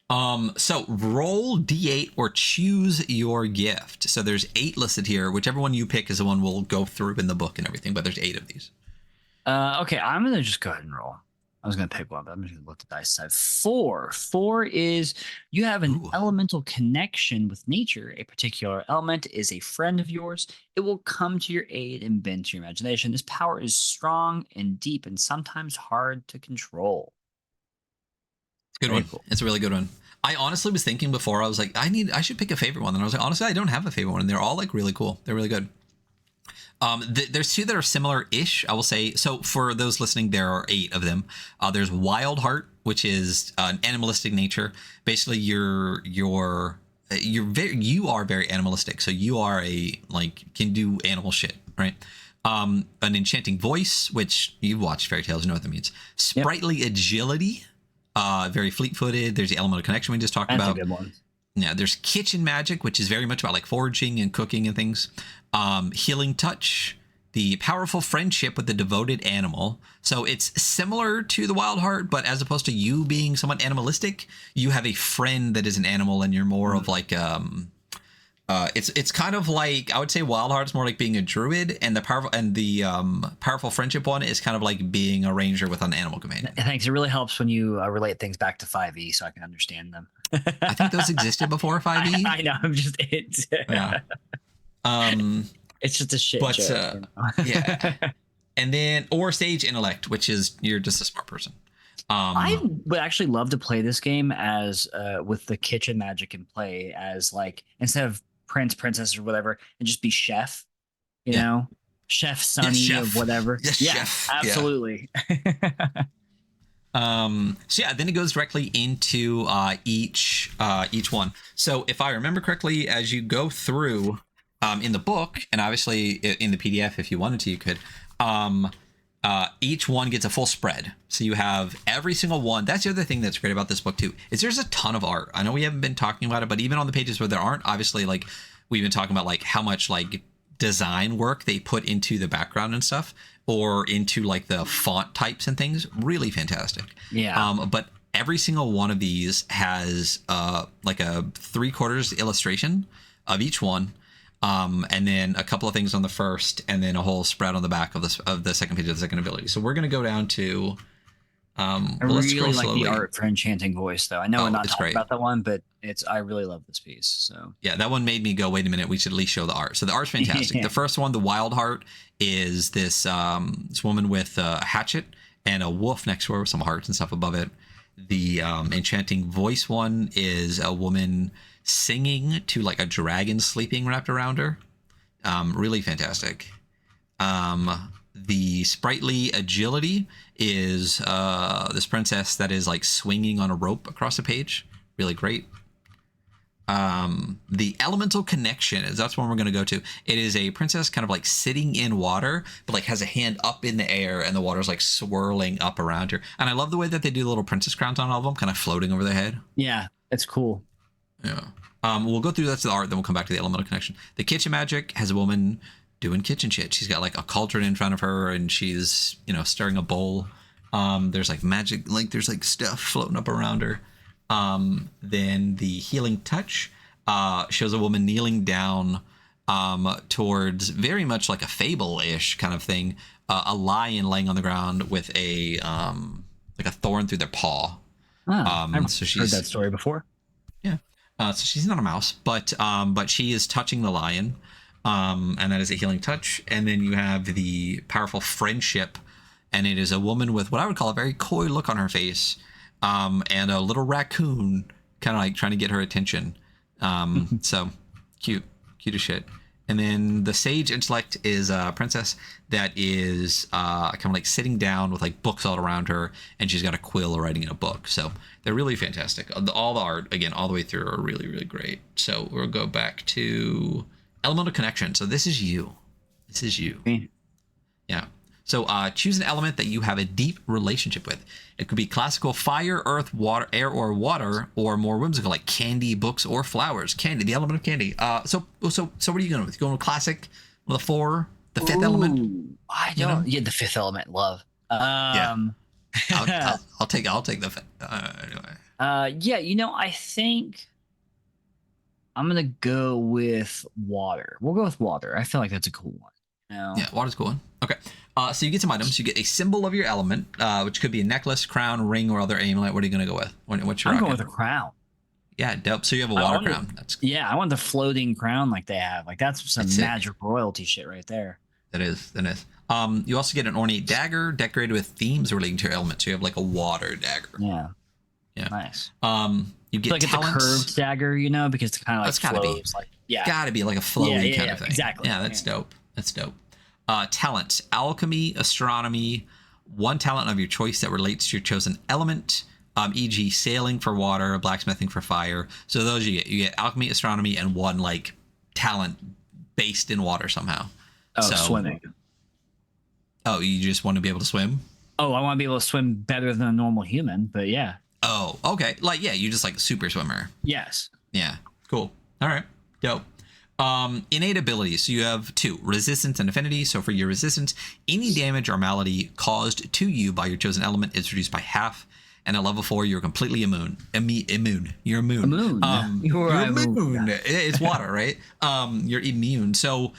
[SPEAKER 1] So roll D8 or choose your gift. So there's 8 listed here. Whichever one you pick is the one we'll go through in the book and everything, but there's 8 of these.
[SPEAKER 2] Okay, I'm going to just go ahead and roll. I was going to pick one, but I'm just going to look at the dice. I have 4. 4 is you have an elemental connection with nature. A particular element is a friend of yours. It will come to your aid and bend to your imagination. This power is strong and deep and sometimes hard to control.
[SPEAKER 1] Good one. Cool. It's a really good one. I honestly was thinking before, I was like, I should pick a favorite one. And I was like, honestly, I don't have a favorite one. And they're all like really cool. They're really good. There's 2 that are similar-ish, I will say. So for those listening, there are 8 of them. There's Wild Heart, which is an animalistic nature. Basically, you are very animalistic. So you are can do animal shit, right? An enchanting voice, which you've watched fairy tales, you know what that means. Sprightly agility, very fleet-footed. There's the elemental connection we just talked about.
[SPEAKER 2] That's a good one.
[SPEAKER 1] Yeah, there's kitchen magic, which is very much about like foraging and cooking and things. Healing touch, the powerful friendship with the devoted animal. So it's similar to the Wild Heart, but as opposed to you being somewhat animalistic, you have a friend that is an animal, and you're more of like it's kind of like, I would say Wild Heart is more like being a druid, and the powerful friendship one is kind of like being a ranger with an animal companion.
[SPEAKER 2] Thanks. It really helps when you relate things back to 5e, so I can understand them.
[SPEAKER 1] I think those existed before 5e.
[SPEAKER 2] I know. I'm just
[SPEAKER 1] yeah.
[SPEAKER 2] It's just a shit joke.
[SPEAKER 1] Yeah. And then or sage intellect, which is you're just a smart person.
[SPEAKER 2] I would actually love to play this game as with the kitchen magic in play, as like instead of prince, princess, or whatever, and just be chef. You know, Chef Sonny or whatever.
[SPEAKER 1] Yes, chef.
[SPEAKER 2] Absolutely.
[SPEAKER 1] So yeah, then it goes directly into each one. So if I remember correctly, as you go through in the book, and obviously in the PDF, if you wanted to, you could. Each one gets a full spread. So you have every single one. That's the other thing that's great about this book too, is there's a ton of art. I know we haven't been talking about it, but even on the pages where there aren't, obviously, like we've been talking about like how much like design work they put into the background and stuff, or into like the font types and things. Really fantastic.
[SPEAKER 2] Yeah.
[SPEAKER 1] But every single one of these has like a 3/4 illustration of each one. And then a couple of things on the first, and then a whole spread on the back of the second page of the second ability. So we're going to go down to
[SPEAKER 2] I really like the art for Enchanting Voice, though. I know we're not talking about that one, but I really love this piece. So
[SPEAKER 1] yeah, that one made me go, wait a minute, we should at least show the art. So the art's fantastic. The first one, the Wild Heart, is this woman with a hatchet and a wolf next to her with some hearts and stuff above it. The Enchanting Voice one is a woman singing to like a dragon sleeping wrapped around her. Really fantastic. The Sprightly Agility is this princess that is like swinging on a rope across a page. Really great. The Elemental Connection that's one we're going to go to. It is a princess kind of like sitting in water, but like has a hand up in the air, and the water's like swirling up around her. And I love the way that they do the little princess crowns on all of them, kind of floating over their head.
[SPEAKER 2] Yeah, it's cool.
[SPEAKER 1] Yeah. We'll go through that to the art, then we'll come back to the Elemental Connection. The Kitchen Magic has a woman doing kitchen shit. She's got like a cauldron in front of her, and she's, stirring a bowl. There's like magic, like there's like stuff floating up around her. Then the Healing Touch shows a woman kneeling down towards very much like a fable-ish kind of thing. A lion laying on the ground with a like a thorn through their paw.
[SPEAKER 2] I've heard that story before.
[SPEAKER 1] Yeah. So she's not a mouse, but she is touching the lion, and that is a Healing Touch. And then you have the Powerful Friendship, and it is a woman with what I would call a very coy look on her face, and a little raccoon kind of like trying to get her attention. So cute as shit. And then the Sage Intellect is a princess that is kind of like sitting down with like books all around her, and she's got a quill writing in a book. So they're really fantastic. All the art, again, all the way through are really, really great. So we'll go back to Elemental Connection. So this is you.
[SPEAKER 2] Me.
[SPEAKER 1] Yeah. So choose an element that you have a deep relationship with. It could be classical fire, earth, water, air, or water, or more whimsical like candy, books, or flowers. Candy, the element of candy. So what are you going with? You going with classic with a 4, the fifth element?
[SPEAKER 2] I don't. Yeah, the fifth element, love.
[SPEAKER 1] Yeah. I'll take the fifth. Anyway.
[SPEAKER 2] Yeah, I think I'm gonna go with water. We'll go with water. I feel like that's a cool one.
[SPEAKER 1] Yeah, water's cool one. Okay. So you get some items. You get a symbol of your element, which could be a necklace, crown, ring, or other amulet. What are you going to go with? What's your
[SPEAKER 2] I'm going with a crown.
[SPEAKER 1] Yeah, dope. So you have a water crown.
[SPEAKER 2] I want the floating crown like they have. Like that's some magic royalty shit right there.
[SPEAKER 1] That is. You also get an ornate dagger decorated with themes relating to your element. So you have like a water dagger.
[SPEAKER 2] Yeah.
[SPEAKER 1] Nice.
[SPEAKER 2] You get like it's a curved dagger, because it's kind of like
[SPEAKER 1] that's gotta
[SPEAKER 2] flows.
[SPEAKER 1] Gotta be like a flowy kind of thing.
[SPEAKER 2] Exactly.
[SPEAKER 1] Yeah, that's dope. Talent: alchemy, astronomy, one talent of your choice that relates to your chosen element, e.g. sailing for water, blacksmithing for fire. So those you get alchemy, astronomy, and one like talent based in water somehow.
[SPEAKER 2] Swimming.
[SPEAKER 1] Oh, you just want to be able to swim?
[SPEAKER 2] Oh, I want to be able to swim better than a normal human, but yeah.
[SPEAKER 1] Oh, okay. You just like a super swimmer.
[SPEAKER 2] Yes.
[SPEAKER 1] Yeah. Cool. All right. Dope. Innate abilities. So you have 2, resistance and affinity. So for your resistance, any damage or malady caused to you by your chosen element is reduced by half. And at level 4, you're completely immune. You're immune. You're immune. It's water, right? You're immune. So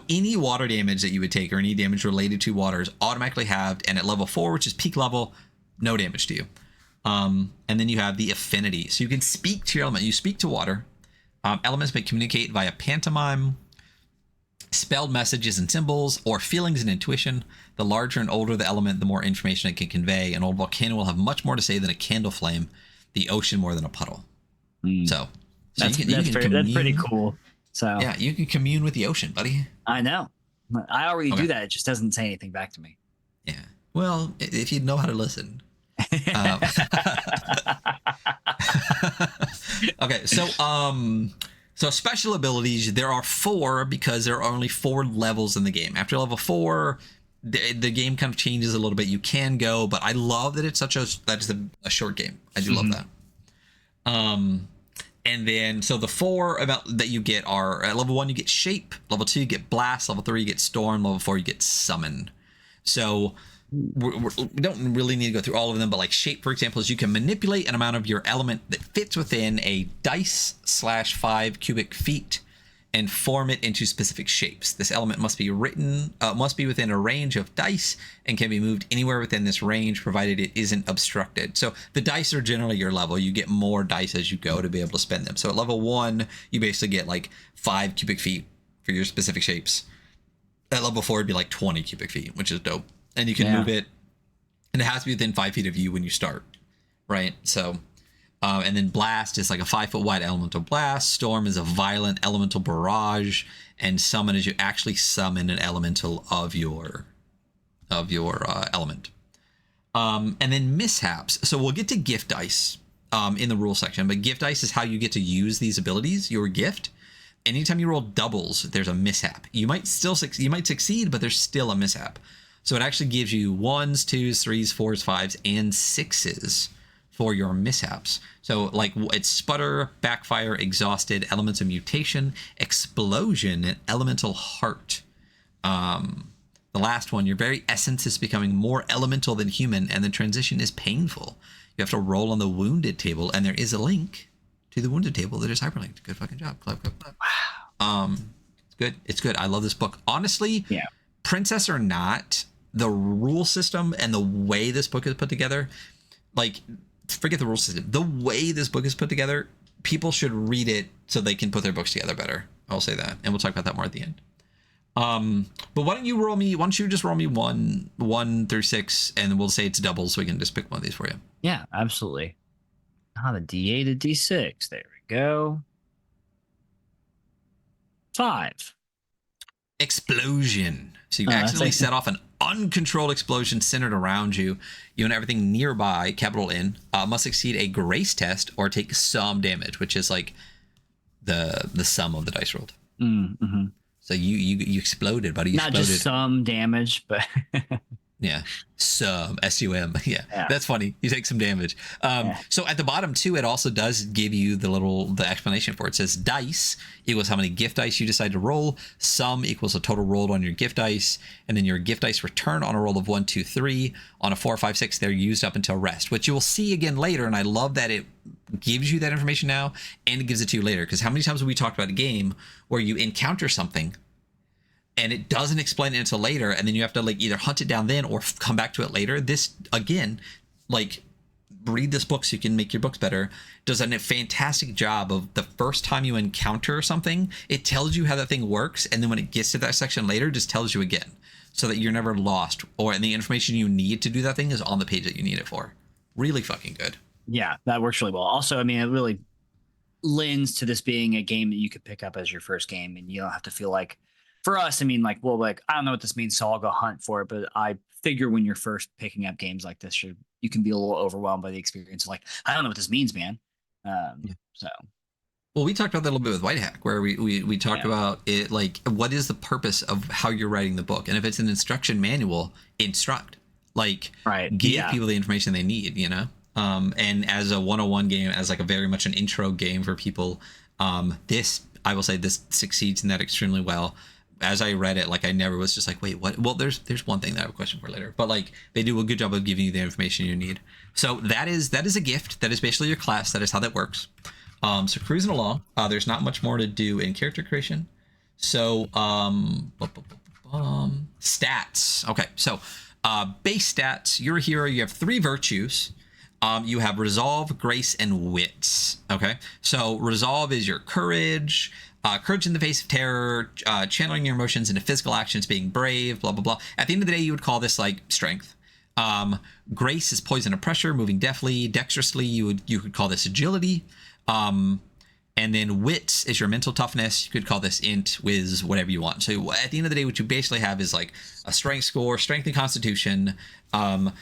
[SPEAKER 1] any water damage that you would take or any damage related to water is automatically halved. And at level 4, which is peak level, no damage to you. And then you have the affinity. So you can speak to your element. You speak to water. Elements may communicate via pantomime, spelled messages and symbols, or feelings and intuition. The larger and older the element, the more information it can convey. An old volcano will have much more to say than a candle flame, the ocean more than a puddle. So
[SPEAKER 2] that's pretty cool. So
[SPEAKER 1] yeah, you can commune with the ocean, buddy.
[SPEAKER 2] I know. I already do that. It just doesn't say anything back to me.
[SPEAKER 1] Yeah. Well, if you know how to listen. Okay, so special abilities, there are 4 because there are only 4 levels in the game. After level 4, the game kind of changes a little bit. You can go, but I love that it's a short game. I do love that. And then so the 4 that you get are at level 1 you get shape, level 2 you get blast, level 3 you get storm, level 4 you get summon. So we don't really need to go through all of them, but like shape, for example, is you can manipulate an amount of your element that fits within a dice/5 cubic feet and form it into specific shapes. This element must be within a range of dice and can be moved anywhere within this range, provided it isn't obstructed. So the dice are generally your level. You get more dice as you go to be able to spend them. So at level 1, you basically get like 5 cubic feet for your specific shapes. At level 4, it'd be like 20 cubic feet, which is dope. And you can move it, and it has to be within 5 feet of you when you start, right? So, and then blast is like a 5-foot wide elemental blast. Storm is a violent elemental barrage, and summon is you actually summon an elemental of your element. And then mishaps. So we'll get to gift dice in the rule section, but gift dice is how you get to use these abilities. Your gift. Anytime you roll doubles, there's a mishap. You might succeed, but there's still a mishap. So it actually gives you 1s, 2s, 3s, 4s, 5s, and 6s for your mishaps. So like it's sputter, backfire, exhausted, elements of mutation, explosion, and elemental heart. The last one, your very essence is becoming more elemental than human, and the transition is painful. You have to roll on the wounded table, and there is a link to the wounded table that is hyperlinked. Good fucking job. Clap, clap, clap. Wow. It's good. It's good. I love this book. Honestly, princess or not, the rule system and the way this book is put together, like, forget the rule system. The way this book is put together, people should read it so they can put their books together better. I'll say that. And we'll talk about that more at the end. But why don't you just roll me 1 through 6, and we'll say it's doubles so we can just pick one of these for you.
[SPEAKER 2] Yeah, absolutely. The D8 to D6. There we go. 5.
[SPEAKER 1] Explosion. So you accidentally set off an uncontrolled explosion centered around you. You and everything nearby, capital N, must exceed a grace test or take some damage, which is like the sum of the dice rolled.
[SPEAKER 2] Mm-hmm.
[SPEAKER 1] So you exploded, buddy. You
[SPEAKER 2] Not
[SPEAKER 1] exploded.
[SPEAKER 2] just some damage, but
[SPEAKER 1] Yeah. Some SUM. Yeah.
[SPEAKER 2] Yeah.
[SPEAKER 1] That's funny. You take some damage. So at the bottom too, it also does give you the explanation for it. It says dice equals how many gift dice you decide to roll. Sum equals the total rolled on your gift dice. And then your gift dice return on a roll of 1, 2, 3. On a 4, 5, 6, they're used up until rest, which you will see again later. And I love that it gives you that information now and it gives it to you later. Because how many times have we talked about a game where you encounter something and it doesn't explain it until later, and then you have to like either hunt it down then or come back to it later? This, again, like, read this book so you can make your books better, does a fantastic job of the first time you encounter something, it tells you how that thing works, and then when it gets to that section later, just tells you again, so that you're never lost, and the information you need to do that thing is on the page that you need it for. Really fucking good.
[SPEAKER 2] Yeah, that works really well. Also, I mean, it really lends to this being a game that you could pick up as your first game, and you don't have to feel like, for us, I mean, like, well, like, I don't know what this means, so I'll go hunt for it. But I figure when you're first picking up games like this, you can be a little overwhelmed by the experience. Like, I don't know what this means, man. So.
[SPEAKER 1] Well, we talked about that a little bit with White Hack, where we talked about it, like, what is the purpose of how you're writing the book? And if it's an instruction manual, instruct. Like, give people the information they need, you know? And as a 101 game, as like a very much an intro game for people, this, I will say, this succeeds in that extremely well. As I read it, like, I never was just like, wait, what? Well, there's one thing that I have a question for later, but like, they do a good job of giving you the information you need. So that is a gift. That is basically your class. That is how that works. So cruising along, there's not much more to do in character creation. So stats. Okay, so base stats. You're a hero. You have 3 virtues. You have resolve, grace, and wits. Okay, so resolve is your courage. Courage in the face of terror, channeling your emotions into physical actions, being brave, blah, blah, blah. At the end of the day, you would call this like strength. Grace is poison and pressure, moving deftly, dexterously. You could call this agility. And then wits is your mental toughness. You could call this int, whiz, whatever you want. So at the end of the day, what you basically have is like a strength score, strength and constitution,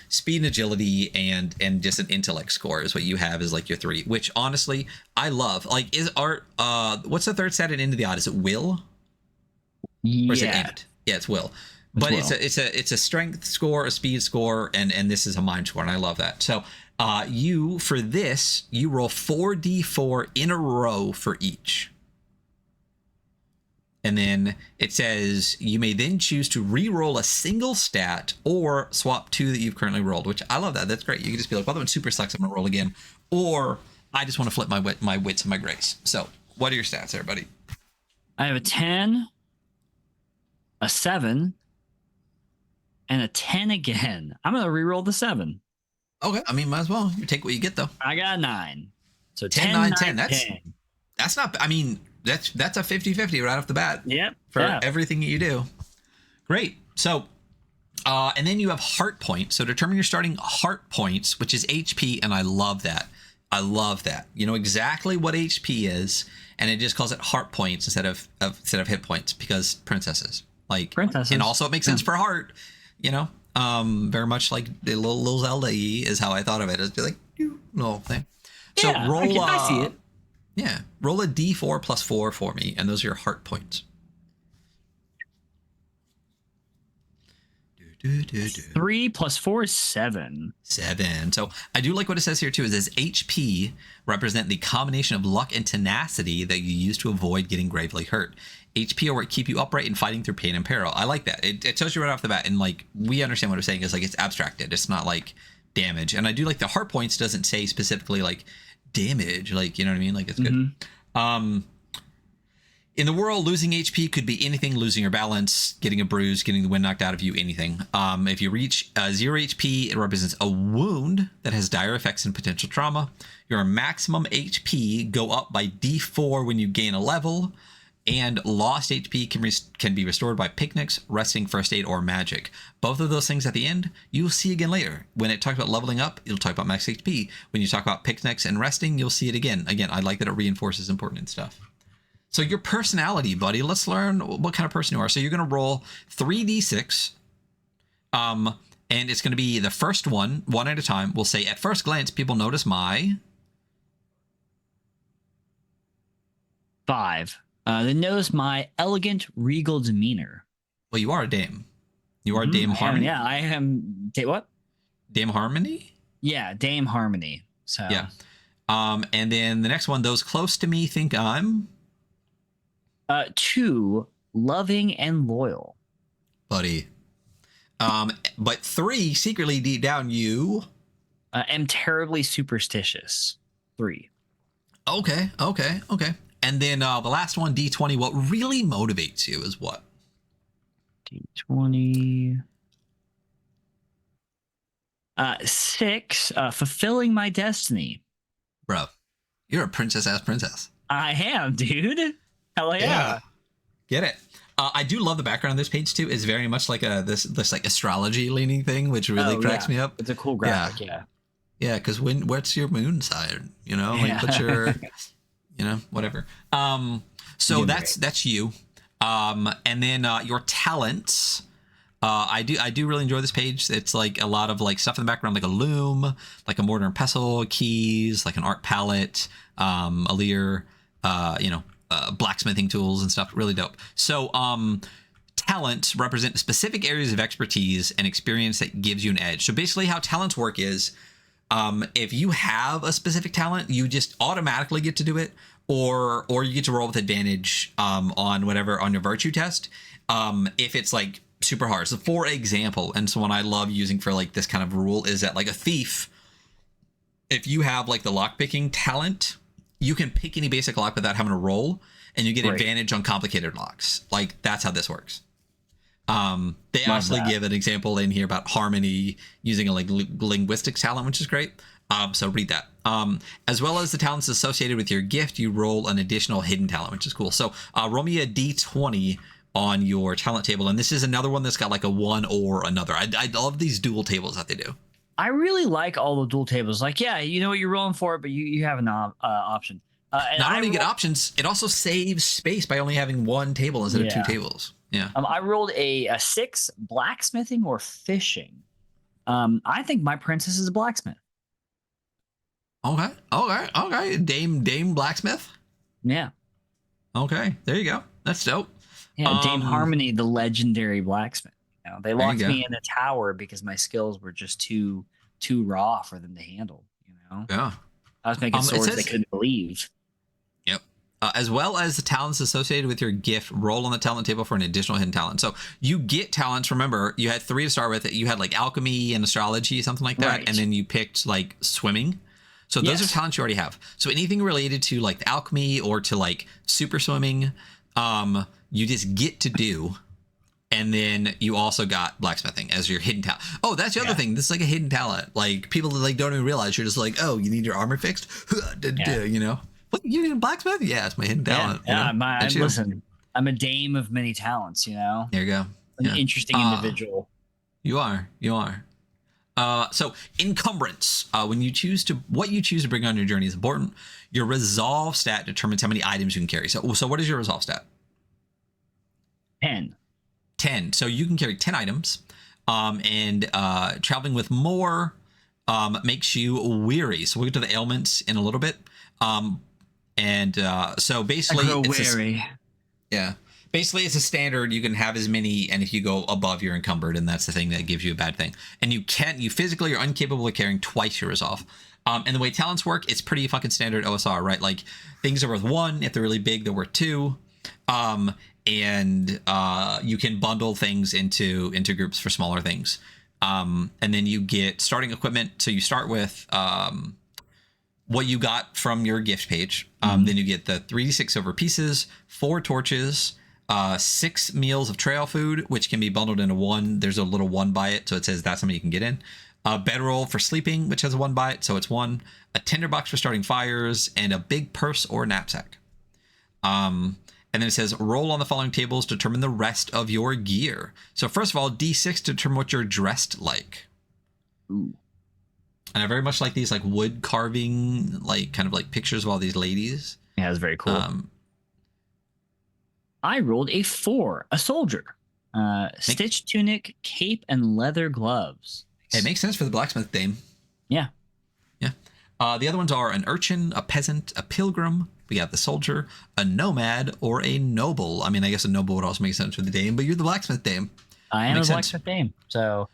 [SPEAKER 1] speed and agility, and just an intellect score is what you have, is like your 3, which honestly I love. Like, is art what's the third stat in Into the Odd? Is it will? Or is it int? Yeah, it's will. But it's a strength score, a speed score, and this is a mind score, and I love that. So you, for this, you roll 4d4 in a row for each. And then it says you may then choose to re-roll a single stat or swap 2 that you've currently rolled, which I love that. That's great. You can just be like, well, that one super sucks, I'm going to roll again. Or I just want to flip my wits and my grace. So what are your stats there, buddy?
[SPEAKER 2] I have a 10, a 7, and a 10 again. I'm going to re-roll the 7.
[SPEAKER 1] Okay, I mean, might as well. You take what you get, though.
[SPEAKER 2] I got a 9. So
[SPEAKER 1] 10, 9, 10. That's not, I mean, that's a 50-50 right off the bat.
[SPEAKER 2] Yep.
[SPEAKER 1] For everything that you do. Great. So, and then you have heart points. So determine your starting heart points, which is HP, and I love that. I love that. You know exactly what HP is, and it just calls it heart points instead of hit points, because princesses. Like, princesses. And also it makes sense for heart, you know. Very much like the little Zelda is how I thought of it. It's like little thing. So
[SPEAKER 2] yeah,
[SPEAKER 1] roll.
[SPEAKER 2] I see it.
[SPEAKER 1] Yeah, roll a d4 plus 4 for me, and those are your heart points.
[SPEAKER 2] 3 plus 4 is 7.
[SPEAKER 1] 7. So I do like what it says here too. It says HP represent the combination of luck and tenacity that you use to avoid getting gravely hurt. HP are what keep you upright and fighting through pain and peril. I like that. It tells you right off the bat, and like, we understand what it's saying is like, it's abstracted. It's not like damage. And I do like the heart points doesn't say specifically like damage, like, you know what I mean? Like, it's good. In the world, losing HP could be anything: losing your balance, getting a bruise, getting the wind knocked out of you, anything. If you reach 0 HP, it represents a wound that has dire effects and potential trauma. Your maximum HP go up by D4 when you gain a level, and lost HP can be restored by picnics, resting, first aid, or magic. Both of those things at the end, you'll see again later. When it talks about leveling up, it'll talk about max HP. When you talk about picnics and resting, you'll see it again. Again, I like that it reinforces important stuff. So your personality, buddy, let's learn what kind of person you are. So you're going to roll 3d6, and it's going to be the first one at a time. We'll say, at first glance, people notice my...
[SPEAKER 2] 5. That knows my elegant, regal demeanor.
[SPEAKER 1] Well, you are a dame. You are
[SPEAKER 2] Mhm,
[SPEAKER 1] Dame
[SPEAKER 2] I am,
[SPEAKER 1] Harmony.
[SPEAKER 2] yeah, I am. What?
[SPEAKER 1] Dame Harmony.
[SPEAKER 2] Yeah, Dame Harmony. So,
[SPEAKER 1] Yeah. And then the next one, those close to me think I'm
[SPEAKER 2] 2, loving and loyal.
[SPEAKER 1] buddy. But 3, secretly deep down, you.
[SPEAKER 2] Am terribly superstitious. 3.
[SPEAKER 1] Okay. And then the last one, D20. What really motivates you is what?
[SPEAKER 2] D20. 6, fulfilling my destiny.
[SPEAKER 1] Bro, you're a princess princess.
[SPEAKER 2] I am, dude. Hell yeah.
[SPEAKER 1] Get it. I do love the background of this page too. It's very much like this like astrology leaning thing, which really cracks me up.
[SPEAKER 2] It's a cool graphic.
[SPEAKER 1] Yeah, because what's your moon sign? You know, like what's your, whatever. So that's you. And then your talents. I do really enjoy this page. It's like a lot of like stuff in the background, like a loom, like a mortar and pestle, keys, like an art palette, a lyre, blacksmithing tools and stuff. Really dope. So talents represent specific areas of expertise and experience that gives you an edge. So basically how talents work is if you have a specific talent, you just automatically get to do it, or you get to roll with advantage on your virtue test. If it's like super hard. So for example, and so one I love using for like this kind of rule is that like a thief, if you have like the lockpicking talent, you can pick any basic lock without having to roll, and you get advantage on complicated locks. Like that's how this works. They actually give an example in here about Harmony using a like linguistics talent, which is great. So read that. As well as the talents associated with your gift, you roll an additional hidden talent, which is cool. So roll me a D20 on your talent table, and this is another one that's got like a one or another. I love these dual tables that they do.
[SPEAKER 2] I really like all the dual tables. Like, yeah, you know what you're rolling for, but you have an option.
[SPEAKER 1] Not only get options, it also saves space by only having one table instead of two tables. Yeah.
[SPEAKER 2] I rolled a 6, blacksmithing or fishing. I think my princess is a blacksmith.
[SPEAKER 1] Okay. Dame blacksmith.
[SPEAKER 2] Yeah.
[SPEAKER 1] Okay, there you go. That's dope.
[SPEAKER 2] Yeah, Dame Harmony, the legendary blacksmith. You know, they locked me in the tower because my skills were just too raw for them to handle. You know.
[SPEAKER 1] Yeah.
[SPEAKER 2] I was making swords they couldn't believe.
[SPEAKER 1] Yep. As well as the talents associated with your gift, roll on the talent table for an additional hidden talent. So you get talents. Remember, you had 3 to start with. You had like alchemy and astrology, something like that, right. And then you picked like swimming. So those are talents you already have. So anything related to like the alchemy or to like super swimming, you just get to do. And then you also got blacksmithing as your hidden talent. Oh, that's the other thing. This is like a hidden talent. Like people like don't even realize you're just like, oh, you need your armor fixed. You know, what, you need a blacksmith? Yeah, it's my hidden talent.
[SPEAKER 2] Listen, I'm a dame of many talents. You know,
[SPEAKER 1] there you go.
[SPEAKER 2] An interesting individual.
[SPEAKER 1] You are. So encumbrance, what you choose to bring on your journey is important. Your resolve stat determines how many items you can carry. So what is your resolve stat? 10. So you can carry 10 items, and traveling with more makes you weary. So we'll get to the ailments in a little bit. So basically,
[SPEAKER 2] I grow weary.
[SPEAKER 1] Basically, it's a standard. You can have as many, and if you go above, you're encumbered, and that's the thing that gives you a bad thing. And you physically are incapable of carrying twice your resolve. And the way talents work, it's pretty fucking standard OSR, right? Like things are worth 1. If they're really big, they're worth 2. And you can bundle things into groups for smaller things. And then you get starting equipment. So you start with what you got from your gift page. Then you get the 3d6 silver pieces, 4 torches, 6 meals of trail food, which can be bundled into 1. There's a little 1 by it, so it says that's how many you can get in. A bedroll for sleeping, which has a 1 by it, so it's 1. A tinderbox for starting fires, and a big purse or knapsack. And then it says roll on the following tables to determine the rest of your gear. So first of all, D6 to determine what you're dressed like.
[SPEAKER 2] Ooh.
[SPEAKER 1] And I very much like these like wood carving, like kind of like pictures of all these ladies.
[SPEAKER 2] Yeah, it's very cool. I rolled a 4, a soldier. Stitched tunic, cape, and leather gloves.
[SPEAKER 1] It makes sense for the blacksmith dame.
[SPEAKER 2] Yeah.
[SPEAKER 1] The other ones are an urchin, a peasant, a pilgrim, We got the soldier, a nomad, or a noble. I mean, I guess a noble would also make sense for the dame, but you're the blacksmith dame.
[SPEAKER 2] I am a blacksmith dame. So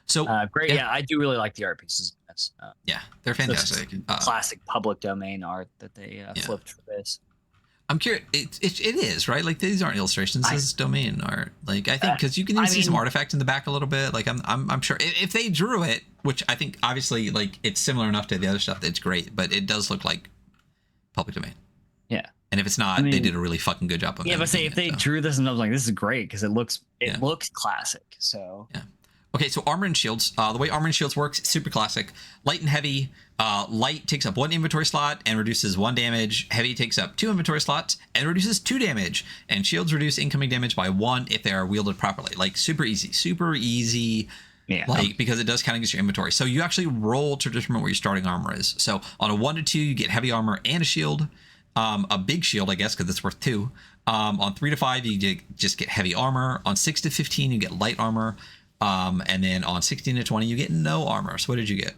[SPEAKER 2] great. Yeah, I do really like the art pieces. That's
[SPEAKER 1] yeah, they're fantastic.
[SPEAKER 2] Classic public domain art that they flipped for this.
[SPEAKER 1] I'm curious. It is right. Like these aren't illustrations. This is domain art. Like I think because you can even see some artifacts in the back a little bit. Like I'm sure if they drew it, which I think obviously like it's similar enough to the other stuff that's great, but it does look like public domain.
[SPEAKER 2] Yeah.
[SPEAKER 1] And if it's not, they did a really fucking good job of it.
[SPEAKER 2] Yeah, but say if they drew this and I was like, this is great because it looks classic. So
[SPEAKER 1] yeah. Okay, so armor and shields. The way armor and shields works, super classic. Light and heavy. Light takes up 1 inventory slot and reduces 1 damage. Heavy takes up 2 inventory slots and reduces 2 damage. And shields reduce incoming damage by 1 if they are wielded properly. Like super easy. Yeah. Like because it does count against your inventory. So you actually roll to determine what your starting armor is. So on a 1 to 2, you get heavy armor and a shield. A big shield, I guess, because it's worth 2. On 3 to 5, you just get heavy armor. On 6 to 15, you get light armor. And then on 16 to 20, you get no armor. So what did you get?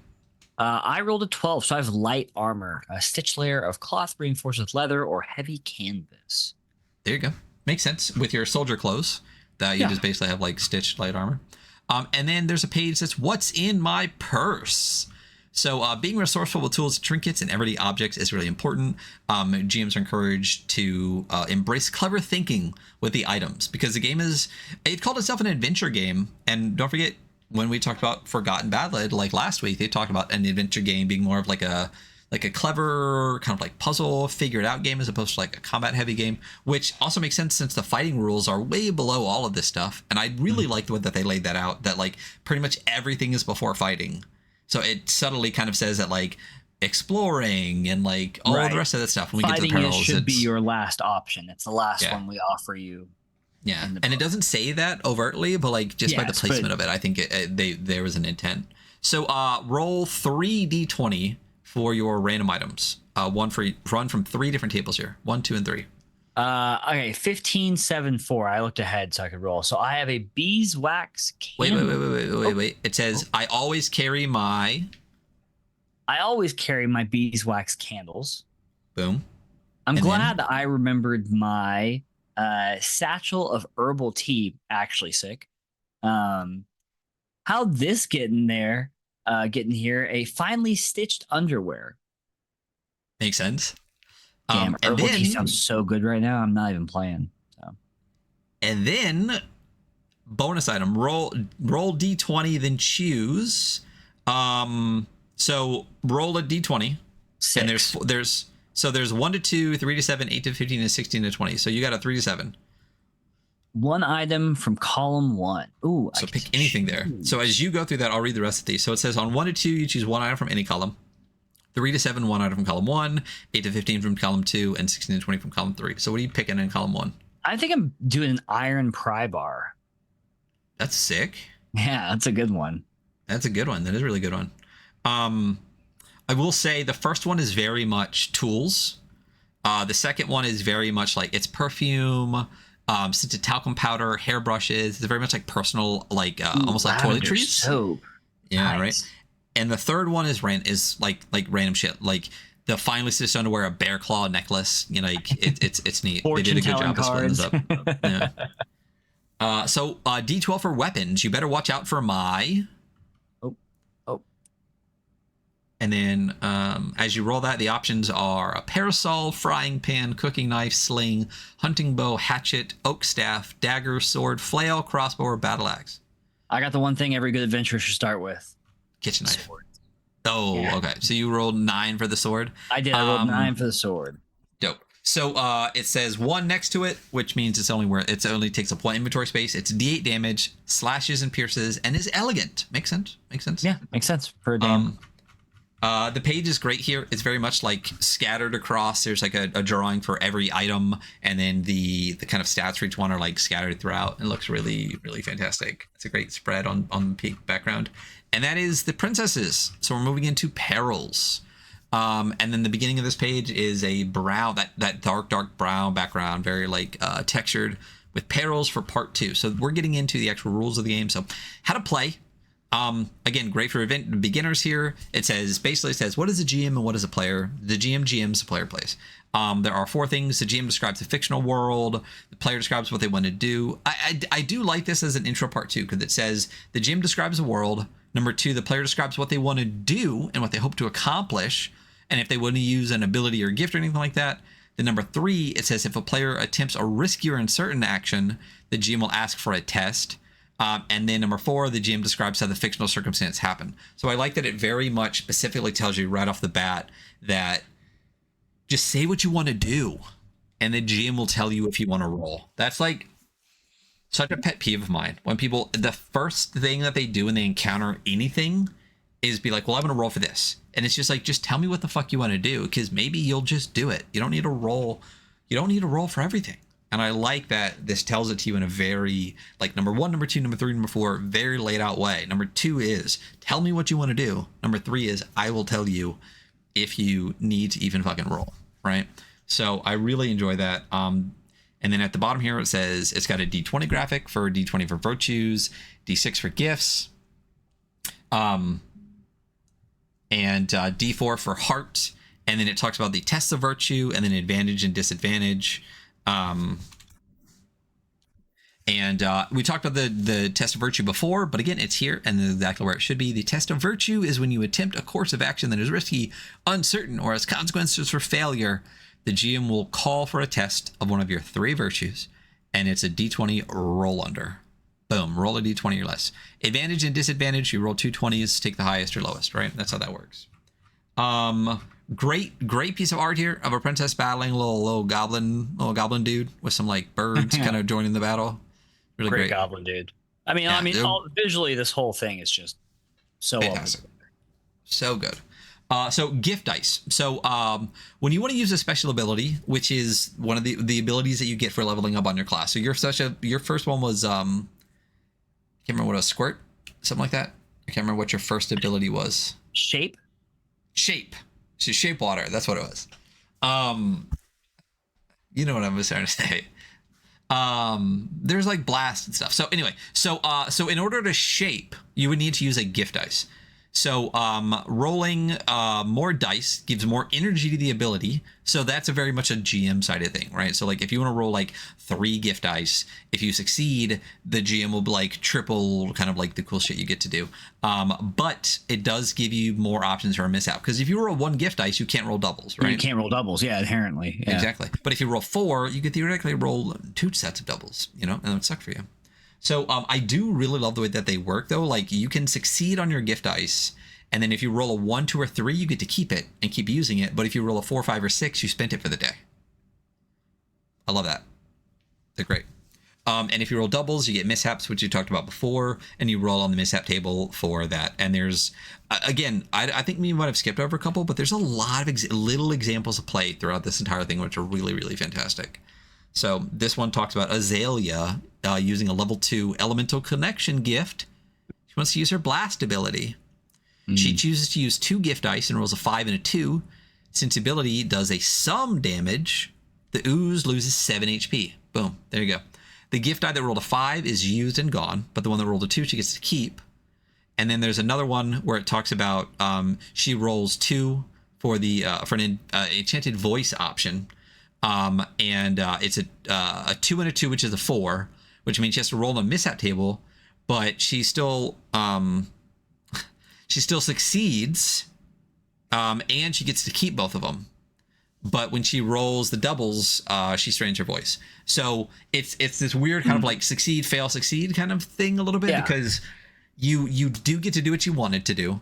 [SPEAKER 2] I rolled a 12, so I have light armor, a stitch layer of cloth reinforced with leather or heavy canvas.
[SPEAKER 1] There you go. Makes sense with your soldier clothes that you just basically have like stitched light armor. And then there's a page that's what's in my purse. So being resourceful with tools, trinkets, and everyday objects is really important. GMs are encouraged to embrace clever thinking with the items because the game it called itself an adventure game. And don't forget, when we talked about Forgotten Ballad, like last week, they talked about an adventure game being more of like a clever kind of like puzzle figured out game as opposed to like a combat heavy game, which also makes sense since the fighting rules are way below all of this stuff. And I really like the way that they laid that out, that like pretty much everything is before fighting. So it subtly kind of says that like exploring and like all the rest of that stuff. When we
[SPEAKER 2] fighting
[SPEAKER 1] get to the perils,
[SPEAKER 2] should be your last option. It's the last one we offer you.
[SPEAKER 1] Yeah, and it doesn't say that overtly, but like just by the placement of it, I think there was an intent. So roll 3d20 for your random items. Run from 3 different tables here. 1, 2, and 3.
[SPEAKER 2] Okay, 15, 7, 4. I looked ahead so I could roll. So I have a beeswax candle.
[SPEAKER 1] Wait. It says I always carry my
[SPEAKER 2] beeswax candles.
[SPEAKER 1] Boom.
[SPEAKER 2] I'm glad that I remembered my satchel of herbal tea. Actually, sick. How'd this get in there? Getting here, a finely stitched underwear.
[SPEAKER 1] Makes sense.
[SPEAKER 2] Damn, herbal tea sounds so good right now. I'm not even playing. So. And
[SPEAKER 1] then bonus item, roll d20, then choose. So roll a d20.
[SPEAKER 2] 6.
[SPEAKER 1] And there's 1 to 2, 3 to 7, 8 to 15, and 16 to 20. So you got a 3 to 7.
[SPEAKER 2] One item from column 1. Ooh,
[SPEAKER 1] so pick anything there. So as you go through that, I'll read the rest of these. So it says on 1 to 2, you choose 1 item from any column. 3 to 7, 1 item from column 1. 8 to 15 from column 2, and 16 to 20 from column 3. So what are you picking in column 1?
[SPEAKER 2] I think I'm doing an iron pry bar.
[SPEAKER 1] That's sick.
[SPEAKER 2] Yeah, that's a good one.
[SPEAKER 1] That's a good one. That is a really good one. I will say the first one is very much tools. The second one is very much like it's perfume, scented talcum powder, hairbrushes. It's very much like personal, like almost like toiletries.
[SPEAKER 2] Soap.
[SPEAKER 1] Yeah,
[SPEAKER 2] nice.
[SPEAKER 1] Right. And the third one is like random shit, like the finely stitched underwear, a bear claw necklace. You know, like it's neat. They did a good job of splitting this up. Yeah. So D12 for weapons. You better watch out for my.
[SPEAKER 2] Oh.
[SPEAKER 1] And then as you roll that, the options are a parasol, frying pan, cooking knife, sling, hunting bow, hatchet, oak staff, dagger, sword, flail, crossbow, or battle axe.
[SPEAKER 2] I got the one thing every good adventurer should start with.
[SPEAKER 1] Kitchen knife.
[SPEAKER 2] Sword.
[SPEAKER 1] Oh, yeah. Okay. So you rolled 9 for the sword?
[SPEAKER 2] I did. I rolled 9 for the sword.
[SPEAKER 1] Dope. So it says 1 next to it, which means it only takes up 1 inventory space. It's D8 damage, slashes and pierces, and is elegant. Makes sense?
[SPEAKER 2] Yeah, makes sense for a damn.
[SPEAKER 1] The page is great here. It's very much like scattered across. There's like a drawing for every item, and then the kind of stats for each one are like scattered throughout. It looks really, really fantastic. It's a great spread on the peak background. And that is the princesses. So we're moving into perils. And then the beginning of this page is a brown, that dark brown background, very like textured, with perils for part 2. So we're getting into the actual rules of the game. So how to play. Again, great for beginners here. It says, what is a GM and what is a player? The GM GMs, the player plays. There are 4 things. The GM describes a fictional world. The player describes what they want to do. I do like this as an intro part too, because it says the GM describes a world. Number 2, the player describes what they want to do and what they hope to accomplish, and if they want to use an ability or gift or anything like that. Then number 3, it says if a player attempts a riskier and certain action, the GM will ask for a test. And then number 4, the GM describes how the fictional circumstance happened. So I like that it very much specifically tells you right off the bat that just say what you want to do, and the GM will tell you if you want to roll. That's like such a pet peeve of mine. When people, the first thing that they do when they encounter anything is be like, well, I'm going to roll for this. And it's just like, just tell me what the fuck you want to do, because maybe you'll just do it. You don't need to roll. You don't need to roll for everything. And I like that this tells it to you in a very, like, number 1, number 2, number 3, number 4, very laid out way. Number 2 is tell me what you want to do. Number 3 is I will tell you if you need to even fucking roll, right? So I really enjoy that. And then at the bottom here, it says it's got a D20 graphic for D20 for virtues, D6 for gifts, and D4 for heart. And then it talks about the tests of virtue and then advantage and disadvantage. We talked about the test of virtue before, but again, it's here and exactly where it should be. The test of virtue is when you attempt a course of action that is risky, uncertain, or has consequences for failure. The GM will call for a test of one of your 3 virtues, and it's a D20 roll under. Boom, roll a D20 or less. Advantage and disadvantage, you roll 2 20s, take the highest or lowest, right? That's how that works. Great piece of art here of a princess battling a little goblin dude with some like birds kind of joining the battle. Really great
[SPEAKER 2] goblin dude. Visually, this whole thing is just so fantastic.
[SPEAKER 1] So good. So gift dice. So when you want to use a special ability, which is one of the abilities that you get for leveling up on your class. So your first one was I can't remember what it was, squirt, something like that. I can't remember what your first ability was.
[SPEAKER 2] Shape.
[SPEAKER 1] So shape water. That's what it was. You know what I'm trying to say. There's like blast and stuff. So anyway, so in order to shape, you would need to use a gift dice. So rolling more dice gives more energy to the ability. So that's a very much a GM side of thing, right? So like if you want to roll like 3 gift dice, if you succeed, the GM will be like triple kind of like the cool shit you get to do. But it does give you more options for a mishap, because if you roll 1 gift dice, you can't roll doubles, right?
[SPEAKER 2] You can't roll doubles, yeah, inherently. Yeah.
[SPEAKER 1] Exactly. But if you roll 4, you could theoretically roll 2 sets of doubles, and it would suck for you. So I do really love the way that they work, though. Like you can succeed on your gift dice, and then if you roll a 1, 2, or 3, you get to keep it and keep using it. But if you roll a 4, 5, or 6, you spent it for the day. I love that. They're great. And if you roll doubles, you get mishaps, which you talked about before, and you roll on the mishap table for that. And there's, again, I think we might have skipped over a couple, but there's a lot of little examples of play throughout this entire thing, which are really, really fantastic. So this one talks about Azalea using a level 2 elemental connection gift. She wants to use her blast ability. She chooses to use 2 gift dice and rolls a 5 and a 2. Since the ability does a sum damage, the ooze loses 7 HP. Boom. There you go. The gift die that rolled a 5 is used and gone, but the one that rolled a 2 she gets to keep. And then there's another one where it talks about she rolls 2 for the for an enchanted voice option. It's a 2 and a 2, which is a 4, which means she has to roll on a mishap table, but she still succeeds, and she gets to keep both of them. But when she rolls the doubles, she strains her voice. So it's this weird kind of like succeed, fail, succeed kind of thing a little bit, because you do get to do what you wanted to do,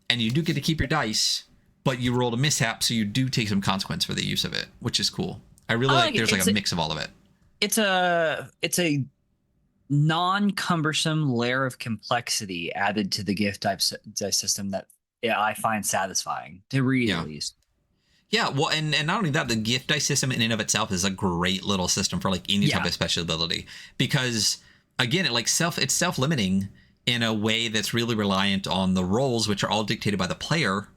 [SPEAKER 1] and you do get to keep your dice, but you rolled a mishap, so you do take some consequence for the use of it, which is cool. I really like there's like a mix of all of it. It's
[SPEAKER 2] a non-cumbersome layer of complexity added to the gift dice system that I find satisfying to read, at least.
[SPEAKER 1] Yeah, well, and not only that, the gift dice system in and of itself is a great little system for like any type of special ability, because again, it's self-limiting in a way that's really reliant on the rolls, which are all dictated by the player.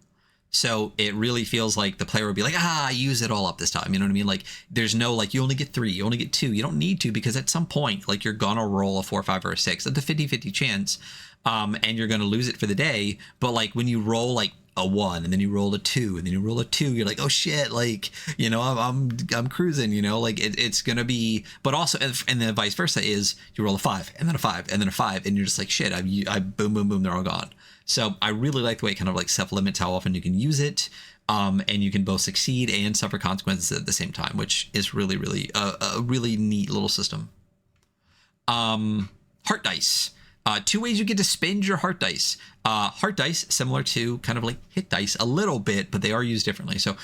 [SPEAKER 1] So it really feels like the player would be like, use it all up this time. You know what I mean? Like there's no, like, you only get 3, you only get 2. You don't need to, because at some point, like, you're going to roll a 4, 5, or a 6 at the 50-50 chance. And you're going to lose it for the day. But like when you roll like a 1, and then you roll a 2, and then you roll a 2. You're like, oh shit, like, you know, I'm cruising, you know, like it's gonna be. But also, and then vice versa is you roll a 5, and then a 5, and then a 5, and you're just like, shit, I boom boom boom, they're all gone. So I really like the way it kind of like self limits how often you can use it. And you can both succeed and suffer consequences at the same time, which is really, really a really neat little system. Heart dice. 2 ways you get to spend your heart dice. Heart dice, similar to kind of like hit dice a little bit, but they are used differently. So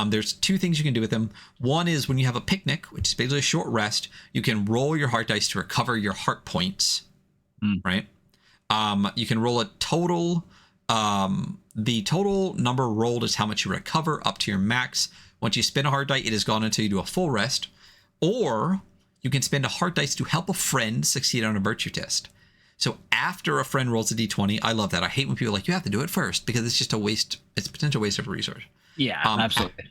[SPEAKER 1] there's 2 things you can do with them. One is when you have a picnic, which is basically a short rest, you can roll your heart dice to recover your heart points, right? You can roll a total. The total number rolled is how much you recover up to your max. Once you spend a heart die, it is gone until you do a full rest. Or you can spend a heart dice to help a friend succeed on a virtue test. So after a friend rolls a d20, I love that. I hate when people are like, you have to do it first, because it's just a waste. It's a potential waste of a resource.
[SPEAKER 2] Yeah, absolutely.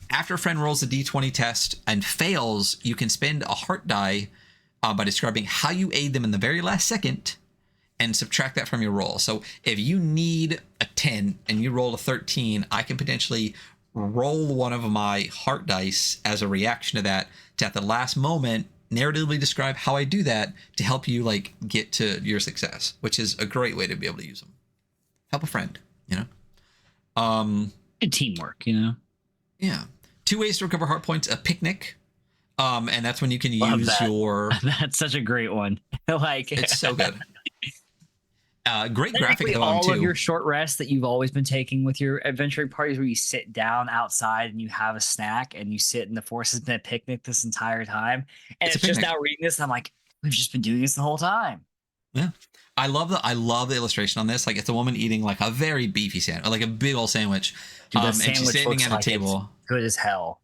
[SPEAKER 1] After a friend rolls a d20 test and fails, you can spend a heart die by describing how you aid them in the very last second and subtract that from your roll. So if you need a 10 and you roll a 13, I can potentially roll one of my heart dice as a reaction to that, to at the last moment narratively describe how I do that to help you like get to your success, which is a great way to be able to use them. Help a friend, you know?
[SPEAKER 2] And teamwork, you know?
[SPEAKER 1] Yeah. 2 ways to recover heart points: a picnic. And that's when you can use your...
[SPEAKER 2] That's such a great one. Like,
[SPEAKER 1] it's so good. Great graphic though,
[SPEAKER 2] all
[SPEAKER 1] too.
[SPEAKER 2] of your short rests that you've always been taking with your adventuring parties, where you sit down outside and you have a snack and you sit in the forest. Has been a picnic this entire time, and it's just now reading this, and I'm like, we've just been doing this the whole time.
[SPEAKER 1] Yeah, I love the illustration on this. Like, it's a woman eating like a very beefy sandwich, like a big old sandwich.
[SPEAKER 2] Dude,
[SPEAKER 1] and she's standing at a table.
[SPEAKER 2] Good as hell.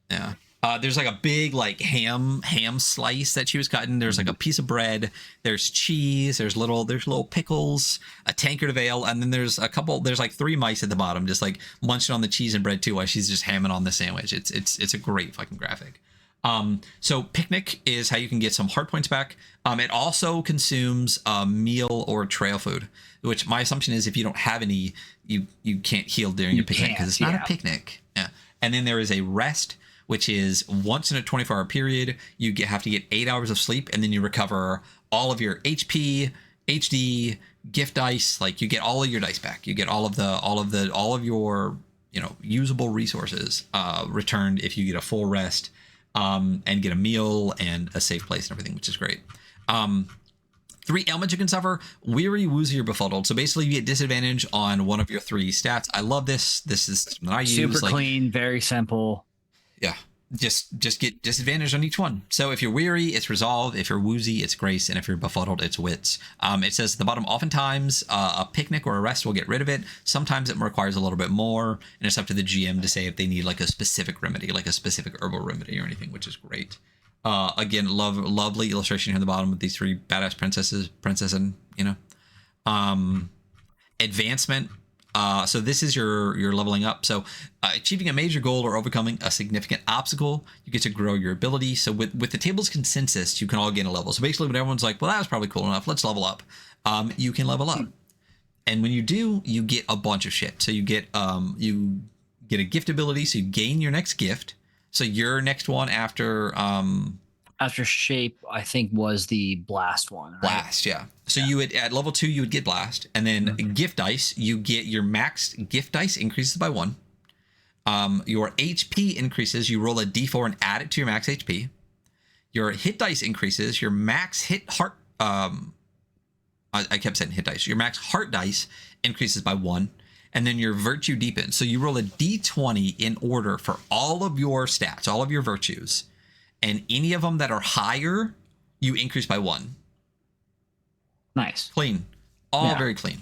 [SPEAKER 1] Yeah. There's like a big like ham slice that she was cutting. There's like a piece of bread. There's cheese. There's little pickles, a tankard of ale, and then there's like 3 mice at the bottom, just like munching on the cheese and bread too, while she's just hamming on the sandwich. It's a great fucking graphic. So picnic is how you can get some heart points back. It also consumes a meal or trail food, which my assumption is if you don't have any, you can't heal during your picnic, because it's not a picnic. Yeah. And then there is a rest, which is once in a 24-hour period, you have to get 8 hours of sleep, and then you recover all of your HP, HD, gift dice. Like, you get all of your dice back. You get all of your, you know, usable resources returned if you get a full rest, and get a meal and a safe place and everything, which is great. 3 ailments you can suffer: weary, woozy, or befuddled. So basically, you get disadvantage on one of your 3 stats. I love this. This is something I use.
[SPEAKER 2] Super clean, very simple.
[SPEAKER 1] Yeah, just get disadvantage on each one. So if you're weary, it's resolve. If you're woozy, it's grace. And if you're befuddled, it's wits. It says at the bottom, oftentimes a picnic or a rest will get rid of it. Sometimes it requires a little bit more, and it's up to the GM to say if they need like a specific remedy, like a specific herbal remedy or anything, which is great. Again, lovely illustration here at the bottom with these 3 badass princess, and you know, advancement. So this is your leveling up. So achieving a major goal or overcoming a significant obstacle, you get to grow your ability. So with the table's consensus, you can all gain a level. So basically when everyone's like, well, that was probably cool enough, let's level up, you can level up. And when you do, you get a bunch of shit. So you get a gift ability, so you gain your next gift. So your next one after
[SPEAKER 2] shape, I think, was the blast one. Right?
[SPEAKER 1] Blast, yeah. So you would, at level 2, you would get blast, and then gift dice, you get your max gift dice increases by 1. Your HP increases. You roll a d4 and add it to your max HP. Your hit dice increases. Your max hit heart. I kept saying hit dice. Your max heart dice increases by 1. And then your virtue deepens. So you roll a d20 in order for all of your stats, all of your virtues. And any of them that are higher, you increase by 1.
[SPEAKER 2] Nice.
[SPEAKER 1] Clean. All very clean.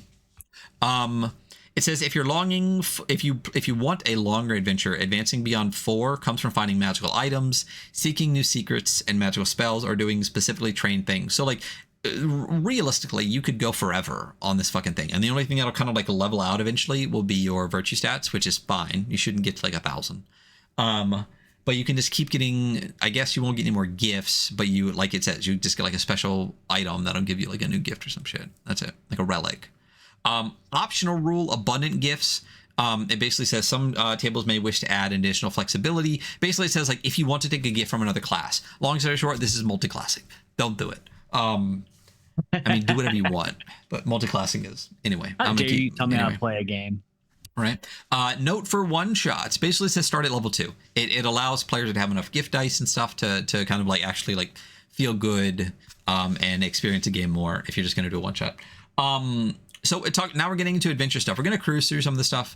[SPEAKER 1] It says if you're longing, if you want a longer adventure, advancing beyond 4 comes from finding magical items, seeking new secrets and magical spells, or doing specifically trained things. So like, realistically, you could go forever on this fucking thing, and the only thing that'll kind of like level out eventually will be your virtue stats, which is fine. You shouldn't get to like 1,000. But you can just keep getting, I guess you won't get any more gifts, but you, like it says, you just get like a special item that'll give you like a new gift or some shit. That's it. Like a relic. Optional rule: abundant gifts It basically says some tables may wish to add additional flexibility. Basically, it says like if you want to take a gift from another class. Long story short, this is multi-classing. Don't do it. I mean, do whatever you want, but multi-classing is anyway.
[SPEAKER 2] How dare you tell me how to play a game?
[SPEAKER 1] Right. Note for one shots. Basically, it says start at level 2. It allows players to have enough gift dice and stuff to kind of like actually like feel good and experience a game more if you're just going to do a one shot. So now we're getting into adventure stuff. We're going to cruise through some of the stuff.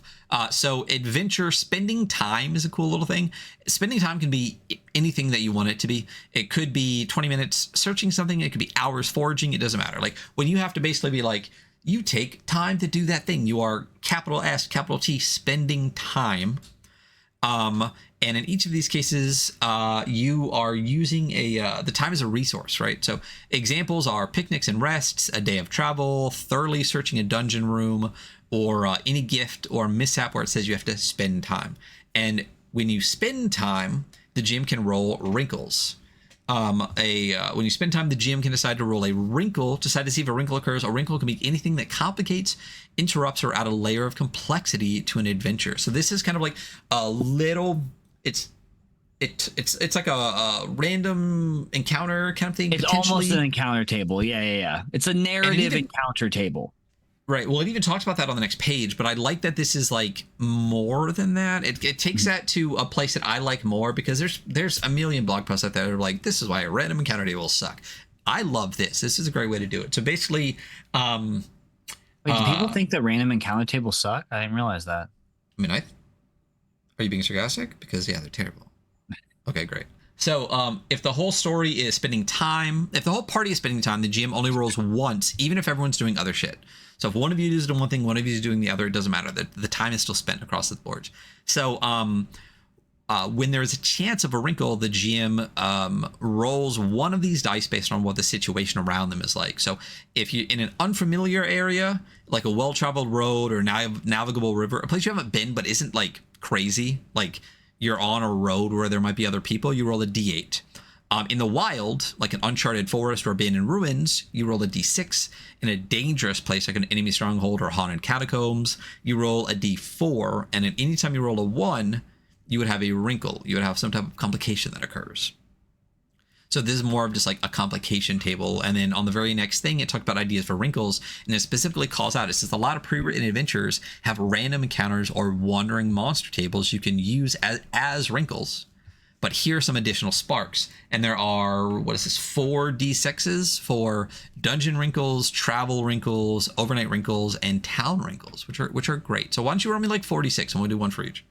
[SPEAKER 1] So adventure, spending time is a cool little thing. Spending time can be anything that you want it to be. It could be 20 minutes searching something. It could be hours foraging. It doesn't matter. Like when you have to basically be like, you take time to do that thing. You are capital S, capital T, spending time. And in each of these cases, you are using the time as a resource, right? So examples are picnics and rests, a day of travel, thoroughly searching a dungeon room, or any gift or mishap where it says you have to spend time. And when you spend time, the GM can roll wrinkles. When you spend time, the GM can decide to roll a wrinkle, decide to see if a wrinkle occurs. A wrinkle can be anything that complicates, interrupts, or adds a layer of complexity to an adventure. So this is kind of like a little, it's like a random encounter kind of thing.
[SPEAKER 2] It's almost an encounter table. Yeah. It's a narrative encounter table.
[SPEAKER 1] Right. Well, it even talks about that on the next page, but I like that this is like more than that. It takes that to a place that I like more, because there's a million blog posts out there that are like, this is why a random encounter table suck. I love this. This is a great way to do it. So basically,
[SPEAKER 2] wait, do people think that random encounter tables suck? I didn't realize that.
[SPEAKER 1] I mean, are you being sarcastic? Because yeah, they're terrible. Okay, great. So if the whole story is spending time, if the whole party is spending time, the GM only rolls once, even if everyone's doing other shit. So if one of you is doing one thing, one of you is doing the other, it doesn't matter. The time is still spent across the board. So when there is a chance of a wrinkle, the GM rolls one of these dice based on what the situation around them is like. So if you're in an unfamiliar area, like a well-traveled road or navigable river, a place you haven't been but isn't like crazy, like you're on a road where there might be other people, you roll a d8. In the wild, like an uncharted forest or abandoned ruins, you roll a d6. In a dangerous place, like an enemy stronghold or haunted catacombs, you roll a d4. And at any time you roll a 1, you would have a wrinkle. You would have some type of complication that occurs. So this is more of just like a complication table. And then on the very next thing, it talked about ideas for wrinkles. And it specifically calls out, it says a lot of pre-written adventures have random encounters or wandering monster tables you can use as wrinkles. But here are some additional sparks. And there are, 4 d6s for dungeon wrinkles, travel wrinkles, overnight wrinkles, and town wrinkles, which are great. So why don't you roll me like 46 and we'll do one for each.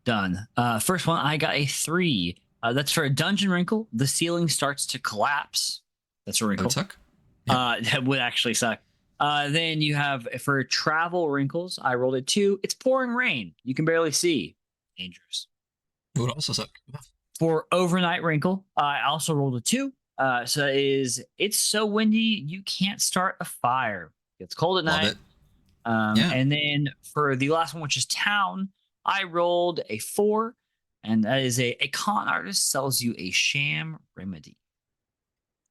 [SPEAKER 2] Done. First one, I got a 3. That's for a dungeon wrinkle. The ceiling starts to collapse. That's a wrinkle.
[SPEAKER 1] That would suck. Yeah.
[SPEAKER 2] That would actually suck. Then you have, for travel wrinkles, I rolled a 2. It's pouring rain. You can barely see. Dangerous.
[SPEAKER 1] It would also suck.
[SPEAKER 2] For overnight wrinkle, I also rolled a 2. So that is, it's so windy you can't start a fire. It's cold at night.
[SPEAKER 1] Love it.
[SPEAKER 2] And then for the last one, which is town, I rolled a 4. And that is a con artist sells you a sham remedy.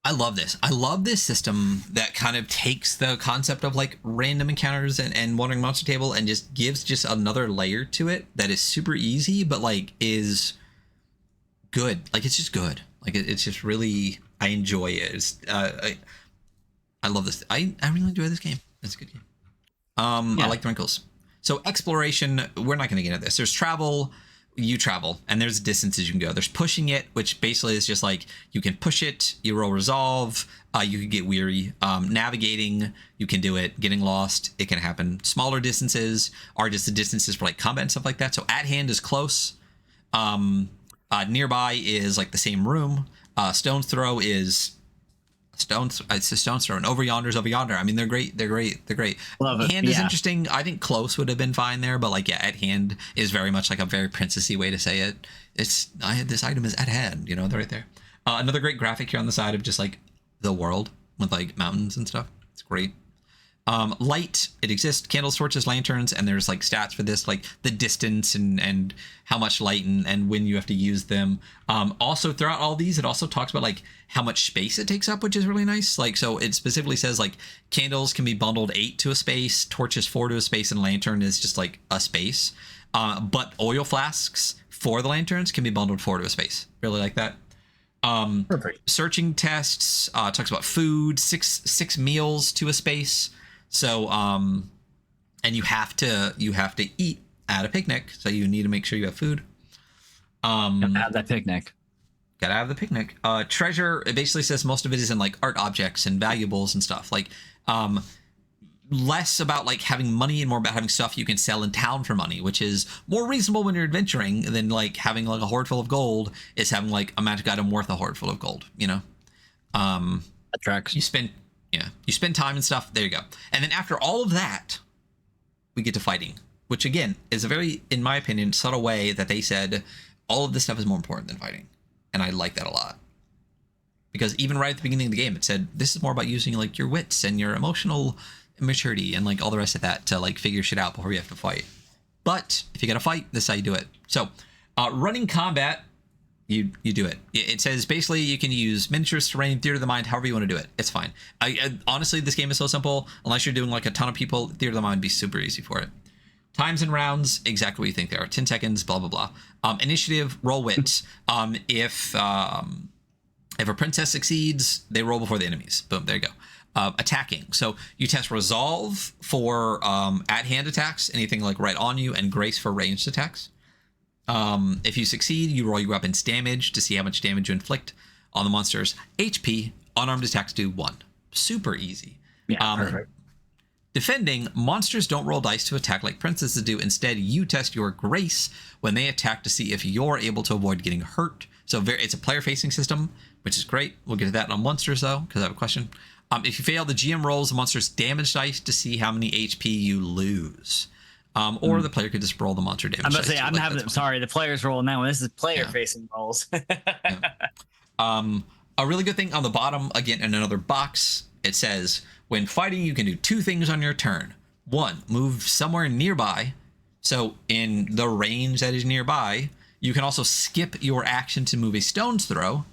[SPEAKER 1] I love this. I love this system that kind of takes the concept of like random encounters and wandering monster table and just gives just another layer to it that is super easy, but like is good. Like it's just good. Like it's just really, I enjoy it. It's, I love this. I really enjoy this game. It's a good game. I like the wrinkles. So exploration, we're not going to get into this. There's travel. You travel and there's distances you can go. There's pushing it, which basically is just like you can push it, you roll resolve, you can get weary. Navigating, you can do it. Getting lost, it can happen. Smaller distances are just the distances for like combat and stuff like that. So at hand is close. Nearby is like the same room. Stone's throw is it's a stone's throw, and over yonder is over yonder. I mean, they're great.
[SPEAKER 2] Love it.
[SPEAKER 1] Hand is interesting. I think close would have been fine there, but like, yeah, at hand is very much like a very princessy way to say it. This item is at hand, they're right there. Another great graphic here on the side of just like the world with like mountains and stuff. It's great. Light, it exists, candles, torches, lanterns, and there's like stats for this, like the distance and how much light and when you have to use them. Also throughout all these, it also talks about like how much space it takes up, which is really nice. Like, so it specifically says like candles can be bundled 8 to a space, torches 4 to a space, and lantern is just like a space. But oil flasks for the lanterns can be bundled 4 to a space. Really like that.
[SPEAKER 2] Perfect.
[SPEAKER 1] Searching tests, talks about food, six meals to a space. So, and you have to eat at a picnic, so you need to make sure you have food.
[SPEAKER 2] Gotta have that picnic.
[SPEAKER 1] Gotta have the picnic. Treasure, it basically says most of it is in like art objects and valuables and stuff. Like, less about like having money and more about having stuff you can sell in town for money, which is more reasonable when you're adventuring than like having like a hoard full of gold is having like a magic item worth a hoard full of gold, you know?
[SPEAKER 2] That tracks.
[SPEAKER 1] You spend time and stuff. There you go. And then after all of that, we get to fighting, which again is a very, in my opinion, subtle way that they said all of this stuff is more important than fighting. And I like that a lot. Because even right at the beginning of the game, it said this is more about using like your wits and your emotional maturity and like all the rest of that to like figure shit out before you have to fight. But if you gotta fight, this is how you do it. So running combat, you do it. It says basically you can use miniatures, terrain, theater of the mind, however you want to do it. It's fine. I honestly, this game is so simple. Unless you're doing like a ton of people, theater of the mind would be super easy for it. Times and rounds, exactly what you think they are. 10 seconds, blah blah blah. Initiative, roll wits. If a princess succeeds, they roll before the enemies. Boom, there you go. Attacking. So you test resolve for at-hand attacks, anything like right on you, and grace for ranged attacks. If you succeed, you roll your weapon's damage to see how much damage you inflict on the monster's HP. Unarmed attacks do 1. Super easy.
[SPEAKER 2] Yeah, perfect.
[SPEAKER 1] Defending, monsters don't roll dice to attack like princesses do. Instead, you test your grace when they attack to see if you're able to avoid getting hurt. So it's a player-facing system, which is great. We'll get to that on monsters, though, because I have a question. If you fail, the GM rolls the monster's damage dice to see how many HP you lose. Or the player could just roll the monster damage.
[SPEAKER 2] I'm about to say,
[SPEAKER 1] dice.
[SPEAKER 2] sorry, the players roll now. This is player-facing rolls.
[SPEAKER 1] A really good thing on the bottom, again, in another box, it says, when fighting, you can do 2 things on your turn. 1, move somewhere nearby. So in the range that is nearby, you can also skip your action to move a stone's throw.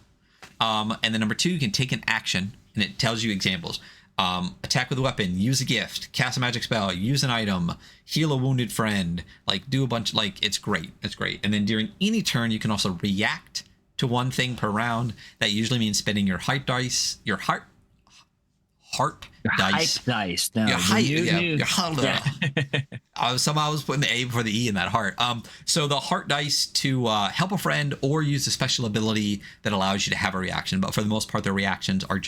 [SPEAKER 1] And then number 2, you can take an action, and it tells you examples. Attack with a weapon, use a gift, cast a magic spell, use an item, heal a wounded friend, like do a bunch, like it's great. It's great. And then during any turn, you can also react to 1 thing per round. That usually means spending your heart dice, your heart dice.
[SPEAKER 2] Hype dice. No,
[SPEAKER 1] Your heart.
[SPEAKER 2] Yeah.
[SPEAKER 1] I was putting the A before the E in that heart. So the heart dice to help a friend or use a special ability that allows you to have a reaction. But for the most part, the reactions are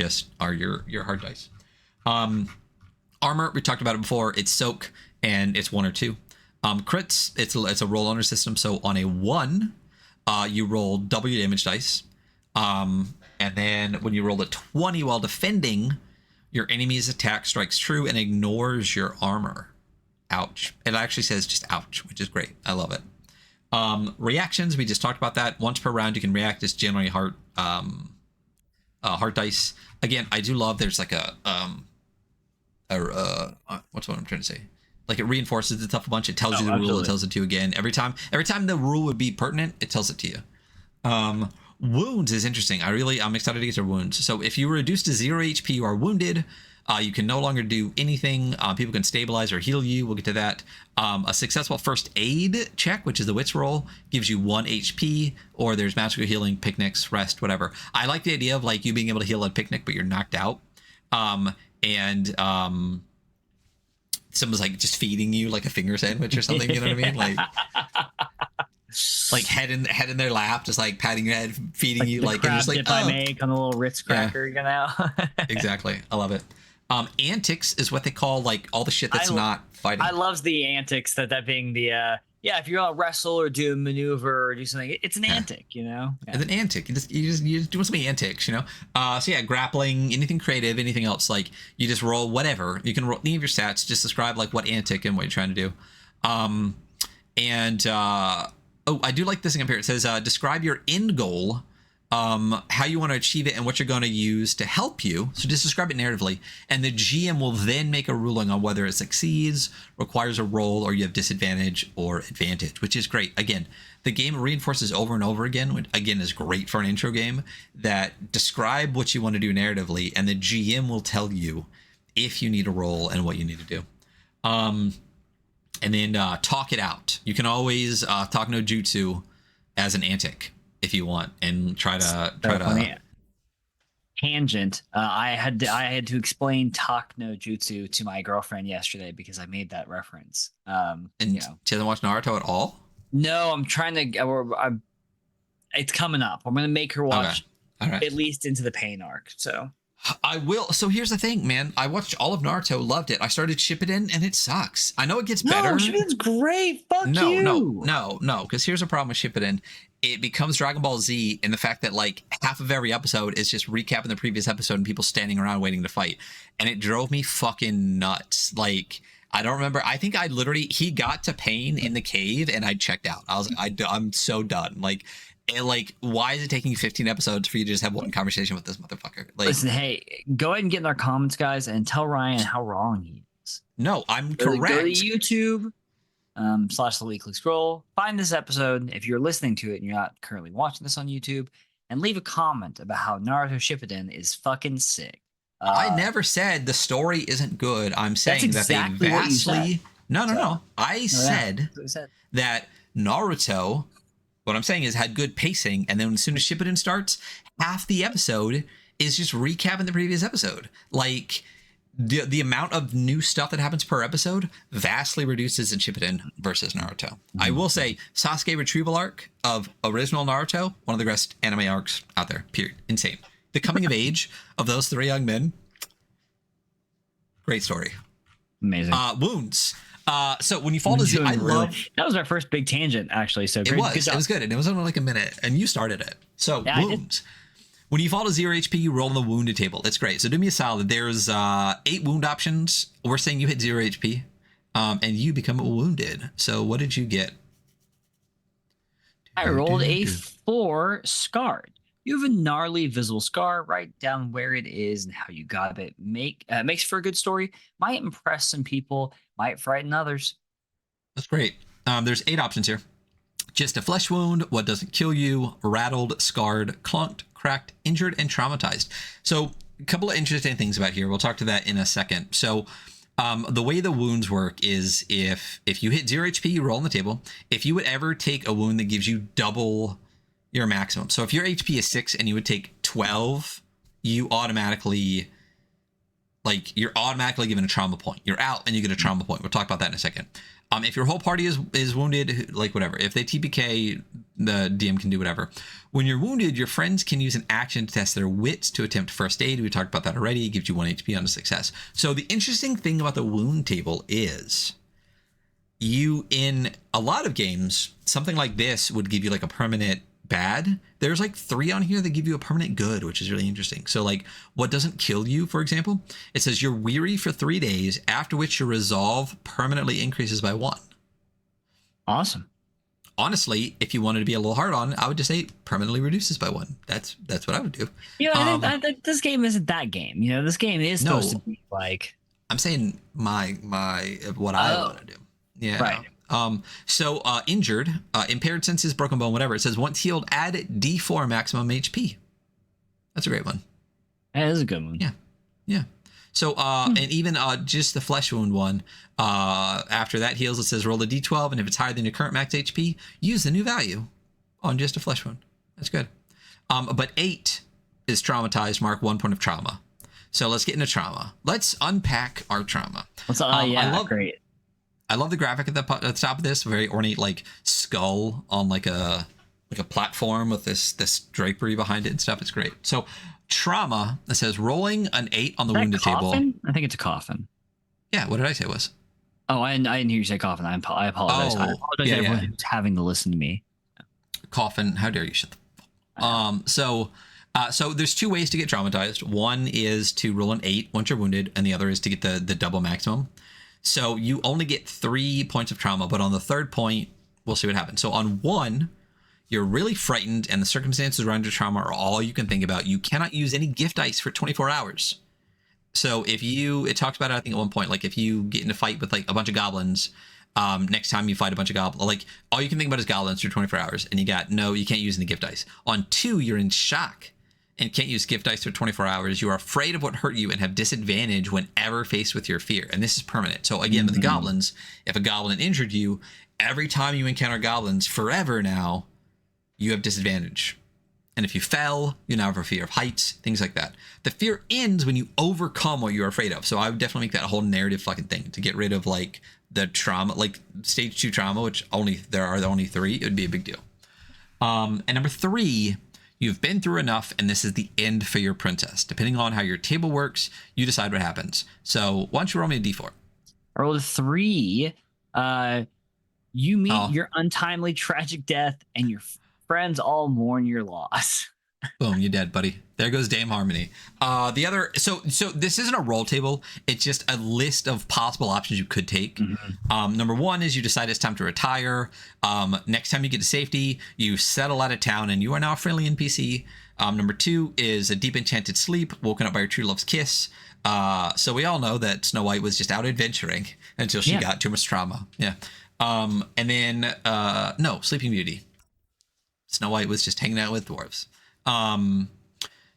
[SPEAKER 1] your heart dice. Armor, we talked about it before. It's soak and it's 1 or 2. Crits, it's a roll under system. So on a 1, you roll double your damage dice. And then when you roll a 20 while defending, your enemy's attack strikes true and ignores your armor. Ouch. It actually says just ouch, which is great. I love it. Reactions, we just talked about that. Once per round, you can react. It's generally heart dice. Again, I do love there's like what's what I'm trying to say? Like it reinforces the stuff a bunch. It tells you the rule. It tells it to you again. Every time the rule would be pertinent, it tells it to you. Wounds is interesting. I'm excited to get to wounds. So if you were reduced to 0 HP or wounded, you can no longer do anything. People can stabilize or heal you. We'll get to that. A successful first aid check, which is the wits roll, gives you 1 HP, or there's magical healing, picnics, rest, whatever. I like the idea of like you being able to heal at a picnic, but you're knocked out. Someone's like just feeding you like a finger sandwich or something, you know what I mean? Like head in their lap, just like patting your head, feeding you, like, and just like,
[SPEAKER 2] dip I make on the little Ritz cracker, you know?
[SPEAKER 1] Exactly. I love it. Antics is what they call like all the shit that's not fighting.
[SPEAKER 2] I love the antics, that being the if you're gonna wrestle or do a maneuver or do something, it's an antic, you know? Yeah.
[SPEAKER 1] It's an antic. You're just doing something antics, you know? So yeah, grappling, anything creative, anything else, like you just roll whatever. You can roll any of your stats, just describe like what antic and what you're trying to do. I do like this thing up here. It says, describe your end goal how you want to achieve it, and what you're going to use to help you. So just describe it narratively, and the GM will then make a ruling on whether it succeeds, requires a roll, or you have disadvantage or advantage, which is great. Again, the game reinforces over and over again, which again is great for an intro game, that describe what you want to do narratively, and the GM will tell you if you need a roll and what you need to do. And then talk it out. You can always talk no jutsu as an antic if you want, and try to
[SPEAKER 2] tangent. I had to explain talk no jutsu to my girlfriend yesterday because I made that reference.
[SPEAKER 1] And she hasn't watched Naruto at all.
[SPEAKER 2] No, I'm trying to. It's coming up. I'm gonna make her watch at least into the pain arc. So
[SPEAKER 1] I will. So here's the thing, man. I watched all of Naruto, loved it. I started Shippuden, and it sucks. I know it gets better.
[SPEAKER 2] No, Shippuden's great. Fuck you.
[SPEAKER 1] No. Because here's a problem with Shippuden. It becomes Dragon Ball Z in the fact that like half of every episode is just recapping the previous episode and people standing around waiting to fight, and it drove me fucking nuts. Like, I don't remember. I think he got to Pain in the cave, and I checked out. I'm so done. Like, why is it taking 15 episodes for you to just have one conversation with this motherfucker? Like,
[SPEAKER 2] listen, hey, go ahead and get in our comments, guys, and tell Ryan how wrong he is.
[SPEAKER 1] No, I'm correct.
[SPEAKER 2] Go to YouTube / The Weekly Scroll. Find this episode if you're listening to it and you're not currently watching this on YouTube, and leave a comment about how Naruto Shippuden is fucking sick.
[SPEAKER 1] I never said the story isn't good. I'm saying that they vastly. No. I said that Naruto. What I'm saying is had good pacing, and then as soon as Shippuden starts, half the episode is just recapping the previous episode. Like, the amount of new stuff that happens per episode vastly reduces in Shippuden versus Naruto. Mm-hmm. I will say, Sasuke retrieval arc of original Naruto, one of the best anime arcs out there, period. Insane. The coming of age of those three young men, great story.
[SPEAKER 2] Amazing.
[SPEAKER 1] Wounds. So when you fall to zero,
[SPEAKER 2] that was our first big tangent, actually. So
[SPEAKER 1] it was good, and it was only like a minute, and you started it. So wounds. When you fall to 0 HP, you roll on the wounded table. It's great. So do me a solid. There's 8 wound options. We're saying you hit 0 HP, and you become wounded. So what did you get?
[SPEAKER 2] I rolled a 4 scarred. You have a gnarly visible scar. Write down where it is and how you got it. Makes for a good story. Might impress some people. Might frighten others.
[SPEAKER 1] That's great. There's 8 options here. Just a flesh wound, what doesn't kill you, rattled, scarred, clunked, cracked, injured, and traumatized. So a couple of interesting things about here. We'll talk to that in a second. So the way the wounds work is if you hit 0 HP, you roll on the table. If you would ever take a wound that gives you double your maximum. So if your HP is 6 and you would take 12, you're automatically given a trauma point. You're out and you get a trauma point. We'll talk about that in a second. If your whole party is wounded, like whatever. If they TPK, the DM can do whatever. When you're wounded, your friends can use an action to test their wits to attempt first aid. We talked about that already. It gives you 1 HP on a success. So the interesting thing about the wound table is in a lot of games, something like this would give you like a permanent bad. There's like 3 on here that give you a permanent good, which is really interesting. So like what doesn't kill you, for example, it says you're weary for 3 days, after which your resolve permanently increases by 1.
[SPEAKER 2] Awesome.
[SPEAKER 1] Honestly, if you wanted to be a little hard on, I would just say permanently reduces by 1. That's what I would do.
[SPEAKER 2] I think this game isn't that game. This game is supposed to be like.
[SPEAKER 1] I'm saying my what I want to do. Yeah.
[SPEAKER 2] Right.
[SPEAKER 1] So injured, impaired senses, broken bone, whatever. It says once healed, add D4 maximum HP. That's a great one.
[SPEAKER 2] That is a good one.
[SPEAKER 1] Yeah. So and even just the flesh wound one, after that heals, it says roll a D12, and if it's higher than your current max HP, use the new value on just a flesh wound. That's good. But 8 is traumatized. Mark 1 point of trauma. So let's get into trauma. Let's unpack our trauma.
[SPEAKER 2] Great.
[SPEAKER 1] I love the graphic at the top of this, very ornate, like skull on like a platform with this drapery behind it and stuff. It's great. So trauma, it says rolling an 8 on the wounded table.
[SPEAKER 2] I think it's a coffin.
[SPEAKER 1] Yeah, what did I say it was?
[SPEAKER 2] Oh, I didn't hear you say coffin. I apologize. I apologize to everyone who's having to listen to me.
[SPEAKER 1] Coffin, how dare you? Shut the fuck up. So there's 2 ways to get traumatized. One is to roll an 8 once you're wounded, and the other is to get the double maximum. So you only get 3 points of trauma, but on the 3rd point, we'll see what happens. So on 1, You're really frightened, and the circumstances around your trauma are all you can think about. You cannot use any gift dice for 24 hours. So if you, it talks about it, I think at one point, like if you get in a fight with like a bunch of goblins, next time you fight a bunch of goblins, like all you can think about is goblins for 24 hours, and you can't use any gift dice. On 2, you're in shock and can't use gift dice for 24 hours. You are afraid of what hurt you and have disadvantage whenever faced with your fear. And this is permanent. So again, with the goblins, if a goblin injured you, every time you encounter goblins forever now, you have disadvantage. And if you fell, you now have a fear of heights, things like that. The fear ends when you overcome what you're afraid of. So I would definitely make that a whole narrative fucking thing to get rid of like the trauma, like stage 2 trauma, which there are only 3. It would be a big deal. And number 3, you've been through enough, and this is the end for your princess. Depending on how your table works, you decide what happens. So why don't you roll me a d4?
[SPEAKER 2] I rolled a 3. You meet your untimely tragic death, and your friends all mourn your loss.
[SPEAKER 1] Boom, you're dead, buddy. There goes Dame Harmony. The other, so this isn't a roll table. It's just a list of possible options you could take. Number 1 is you decide it's time to retire. Next time you get to safety, you settle out of town and you are now a friendly NPC. Number 2 is a deep enchanted sleep, woken up by your true love's kiss. So we all know that Snow White was just out adventuring until she got too much trauma. Yeah. And then, no, Sleeping Beauty. Snow White was just hanging out with dwarves.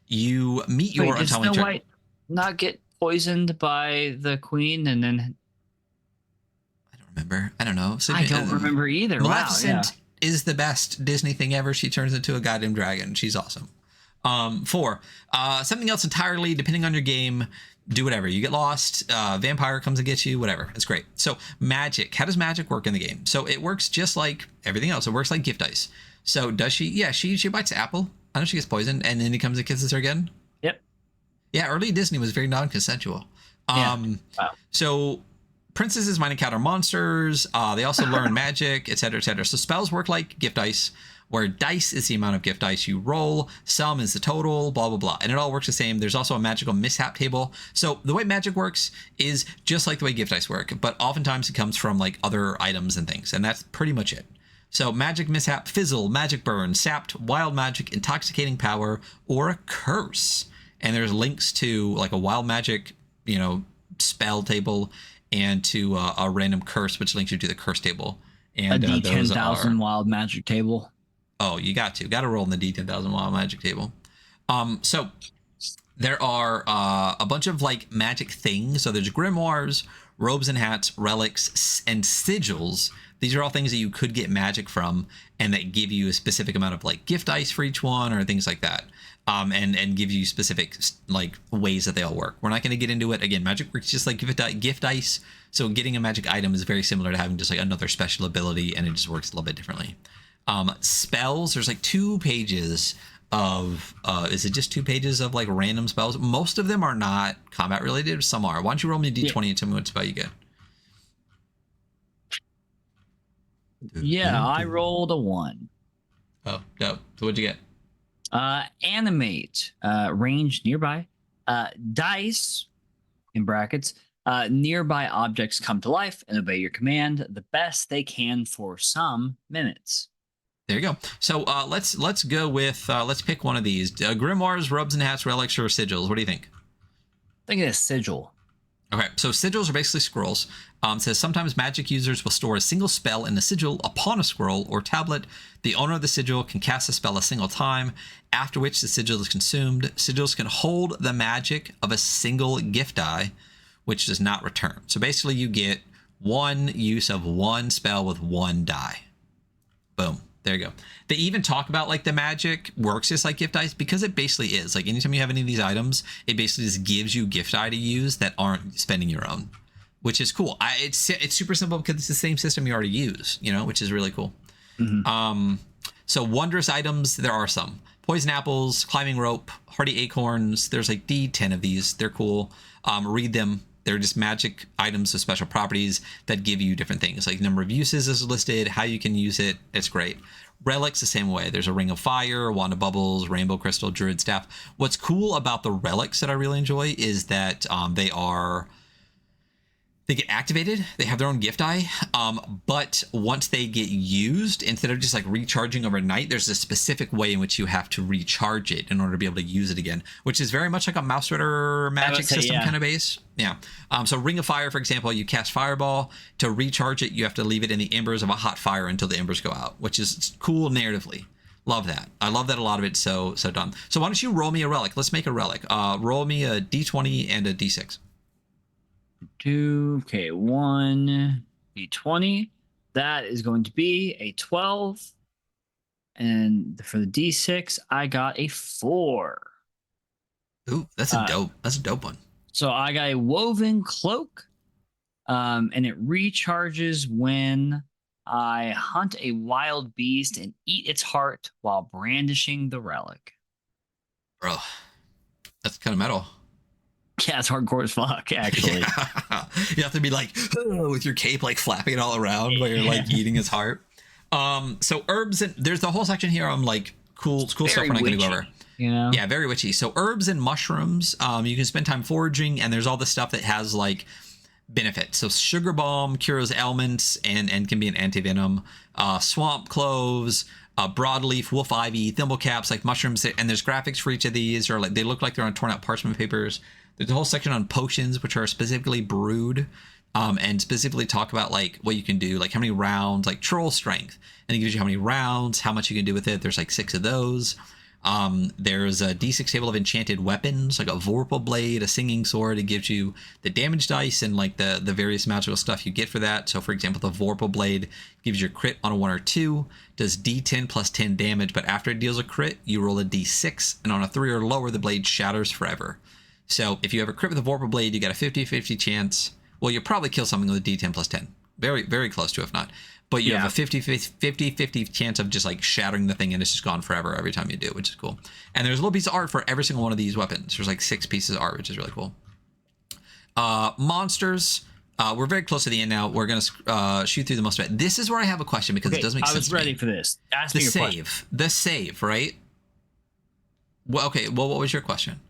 [SPEAKER 1] You meet your untimely...
[SPEAKER 2] Did Snow White not get poisoned by the queen and then...
[SPEAKER 1] I don't remember. I don't know.
[SPEAKER 2] I don't remember either.
[SPEAKER 1] Maleficent is the best Disney thing ever. She turns into a goddamn dragon. She's awesome. 4, something else entirely, depending on your game, do whatever. You get lost, vampire comes and gets you, whatever. It's great. So magic. How does magic work in the game? So it works just like everything else. It works like gift dice. So does she? Yeah, she bites the apple. I know she gets poisoned, and then he comes and kisses her again.
[SPEAKER 2] Yep.
[SPEAKER 1] Yeah, early Disney was very non-consensual.
[SPEAKER 2] Wow.
[SPEAKER 1] So princesses might encounter monsters. They also learn magic, etc., etc. So spells work like gift dice, where dice is the amount of gift dice you roll, sum is the total, blah, blah, blah. And it all works the same. There's also a magical mishap table. So the way magic works is just like the way gift dice work, but oftentimes it comes from like other items and things, and that's pretty much it. So magic mishap, fizzle, magic burn, sapped, wild magic, intoxicating power, or a curse. And there's links to like a wild magic, spell table and to a random curse, which links you to the curse table. And
[SPEAKER 2] a D10,000 wild magic table.
[SPEAKER 1] Oh, you got to roll in the D10,000 wild magic table. So there are a bunch of like magic things. So there's grimoires, robes and hats, relics, and sigils. These are all things that you could get magic from, and that give you a specific amount of like gift dice for each one, or things like that. And give you specific like ways that they all work. We're not going to get into it. Again, magic works just like gift dice. So getting a magic item is very similar to having just like another special ability, and it just works a little bit differently. Spells, there's like 2 pages of is it just 2 pages of like random spells? Most of them are not combat related, some are. Why don't you roll me a d20 and tell me what spell you get?
[SPEAKER 2] Yeah, I rolled a 1.
[SPEAKER 1] Oh, dope. So what'd you get?
[SPEAKER 2] Animate, range nearby, dice, in brackets, nearby objects come to life and obey your command the best they can for some minutes.
[SPEAKER 1] There you go. So let's go with let's pick one of these. Grimoires, robes and hats, relics, or sigils. What do you think?
[SPEAKER 2] I think it's sigil.
[SPEAKER 1] Okay, so sigils are basically scrolls. It says sometimes magic users will store a single spell in the sigil upon a scroll or tablet. The owner of the sigil can cast a spell a single time, after which the sigil is consumed. Sigils can hold the magic of a single gift die, which does not return. So basically you get one use of one spell with one die. Boom. There you go. They even talk about like the magic works just like gift dice, because it basically is. Like anytime you have any of these items, it basically just gives you gift die to use that aren't spending your own, which is cool. It's super simple because it's the same system you already use, which is really cool. Mm-hmm. So wondrous items, there are some. Poison apples, climbing rope, hardy acorns. There's like 10 of these. They're cool. Read them. They're just magic items with special properties that give you different things. Like number of uses is listed, how you can use it. It's great. Relics the same way. There's a ring of fire, a wand of bubbles, rainbow crystal, druid staff. What's cool about the relics that I really enjoy is that They get activated. They have their own gift eye. But once they get used, instead of just like recharging overnight, there's a specific way in which you have to recharge it in order to be able to use it again, which is very much like a Mouse Ritter magic system kind of base. Yeah. So Ring of Fire, for example, you cast Fireball. To recharge it, you have to leave it in the embers of a hot fire until the embers go out, which is cool narratively. Love that. I love that a lot of it's so done. So why don't you roll me a relic? Let's make a relic. Roll me a D20 and a D6.
[SPEAKER 2] Okay, 1 D20. That is going to be a 12. And for the D6, I got a 4.
[SPEAKER 1] Ooh, that's a dope one.
[SPEAKER 2] So I got a woven cloak. And it recharges when I hunt a wild beast and eat its heart while brandishing the relic.
[SPEAKER 1] Bro, that's kind of metal.
[SPEAKER 2] Yeah, it's hardcore as fuck, actually.
[SPEAKER 1] Yeah. You have to be like with your cape like flapping it all around while you're like eating his heart. So herbs, and there's the whole section here on like cool stuff we're not going to go over.
[SPEAKER 2] You know?
[SPEAKER 1] Yeah, very witchy. So herbs and mushrooms, you can spend time foraging, and there's all the stuff that has like benefits. So sugar balm cures ailments and can be an anti-venom. Swamp cloves, broadleaf, wolf ivy, thimble caps, like mushrooms, and there's graphics for each of these, or like they look like they're on torn out parchment papers. There's a whole section on potions, which are specifically brewed, and specifically talk about like what you can do, like how many rounds, like troll strength, and it gives you how many rounds, how much you can do with it. There's like 6 of those. There's a D6 table of enchanted weapons, like a Vorpal blade, a singing sword. It gives you the damage dice and like the various magical stuff you get for that. So for example, the Vorpal blade gives you a crit on a 1 or 2, does D10 plus 10 damage, but after it deals a crit, you roll a D6, and on a 3 or lower, the blade shatters forever. So if you have a crit with a Vorpal blade, you got a 50-50 chance. Well, you'll probably kill something with a D10 plus 10. Very, very close to, if not. But you have a 50-50 chance of just like shattering the thing, and it's just gone forever every time you do, which is cool. And there's a little piece of art for every single one of these weapons. There's like 6 pieces of art, which is really cool. Monsters. We're very close to the end now. We're going to shoot through the most of it. This is where I have a question because it does make sense. I
[SPEAKER 2] was ready for this. Ask me your question.
[SPEAKER 1] The save, right? Well, okay. Well, what was your question?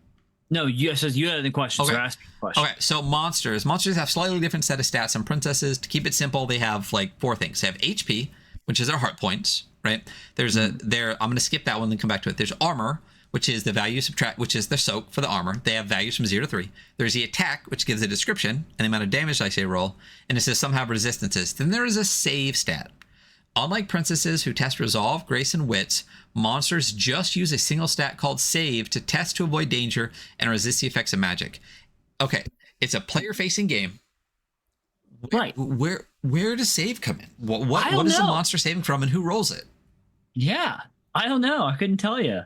[SPEAKER 2] No, you had the question,
[SPEAKER 1] okay.
[SPEAKER 2] So ask me the question.
[SPEAKER 1] Okay, so monsters. Monsters have slightly different set of stats than princesses. To keep it simple, they have like 4 things. They have HP, which is their heart points, right? There's I'm going to skip that one and come back to it. There's armor, which is the value subtract, which is the soak for the armor. They have values from 0 to 3. There's the attack, which gives a description and the amount of damage I say roll, and it says some have resistances. Then there is a save stat. Unlike princesses who test resolve, grace, and wits, monsters just use a single stat called save to test to avoid danger and resist the effects of magic. Okay, it's a player-facing game.
[SPEAKER 2] Right.
[SPEAKER 1] Where does save come in? What is the monster saving from, and who rolls it?
[SPEAKER 2] Yeah, I don't know. I couldn't tell you.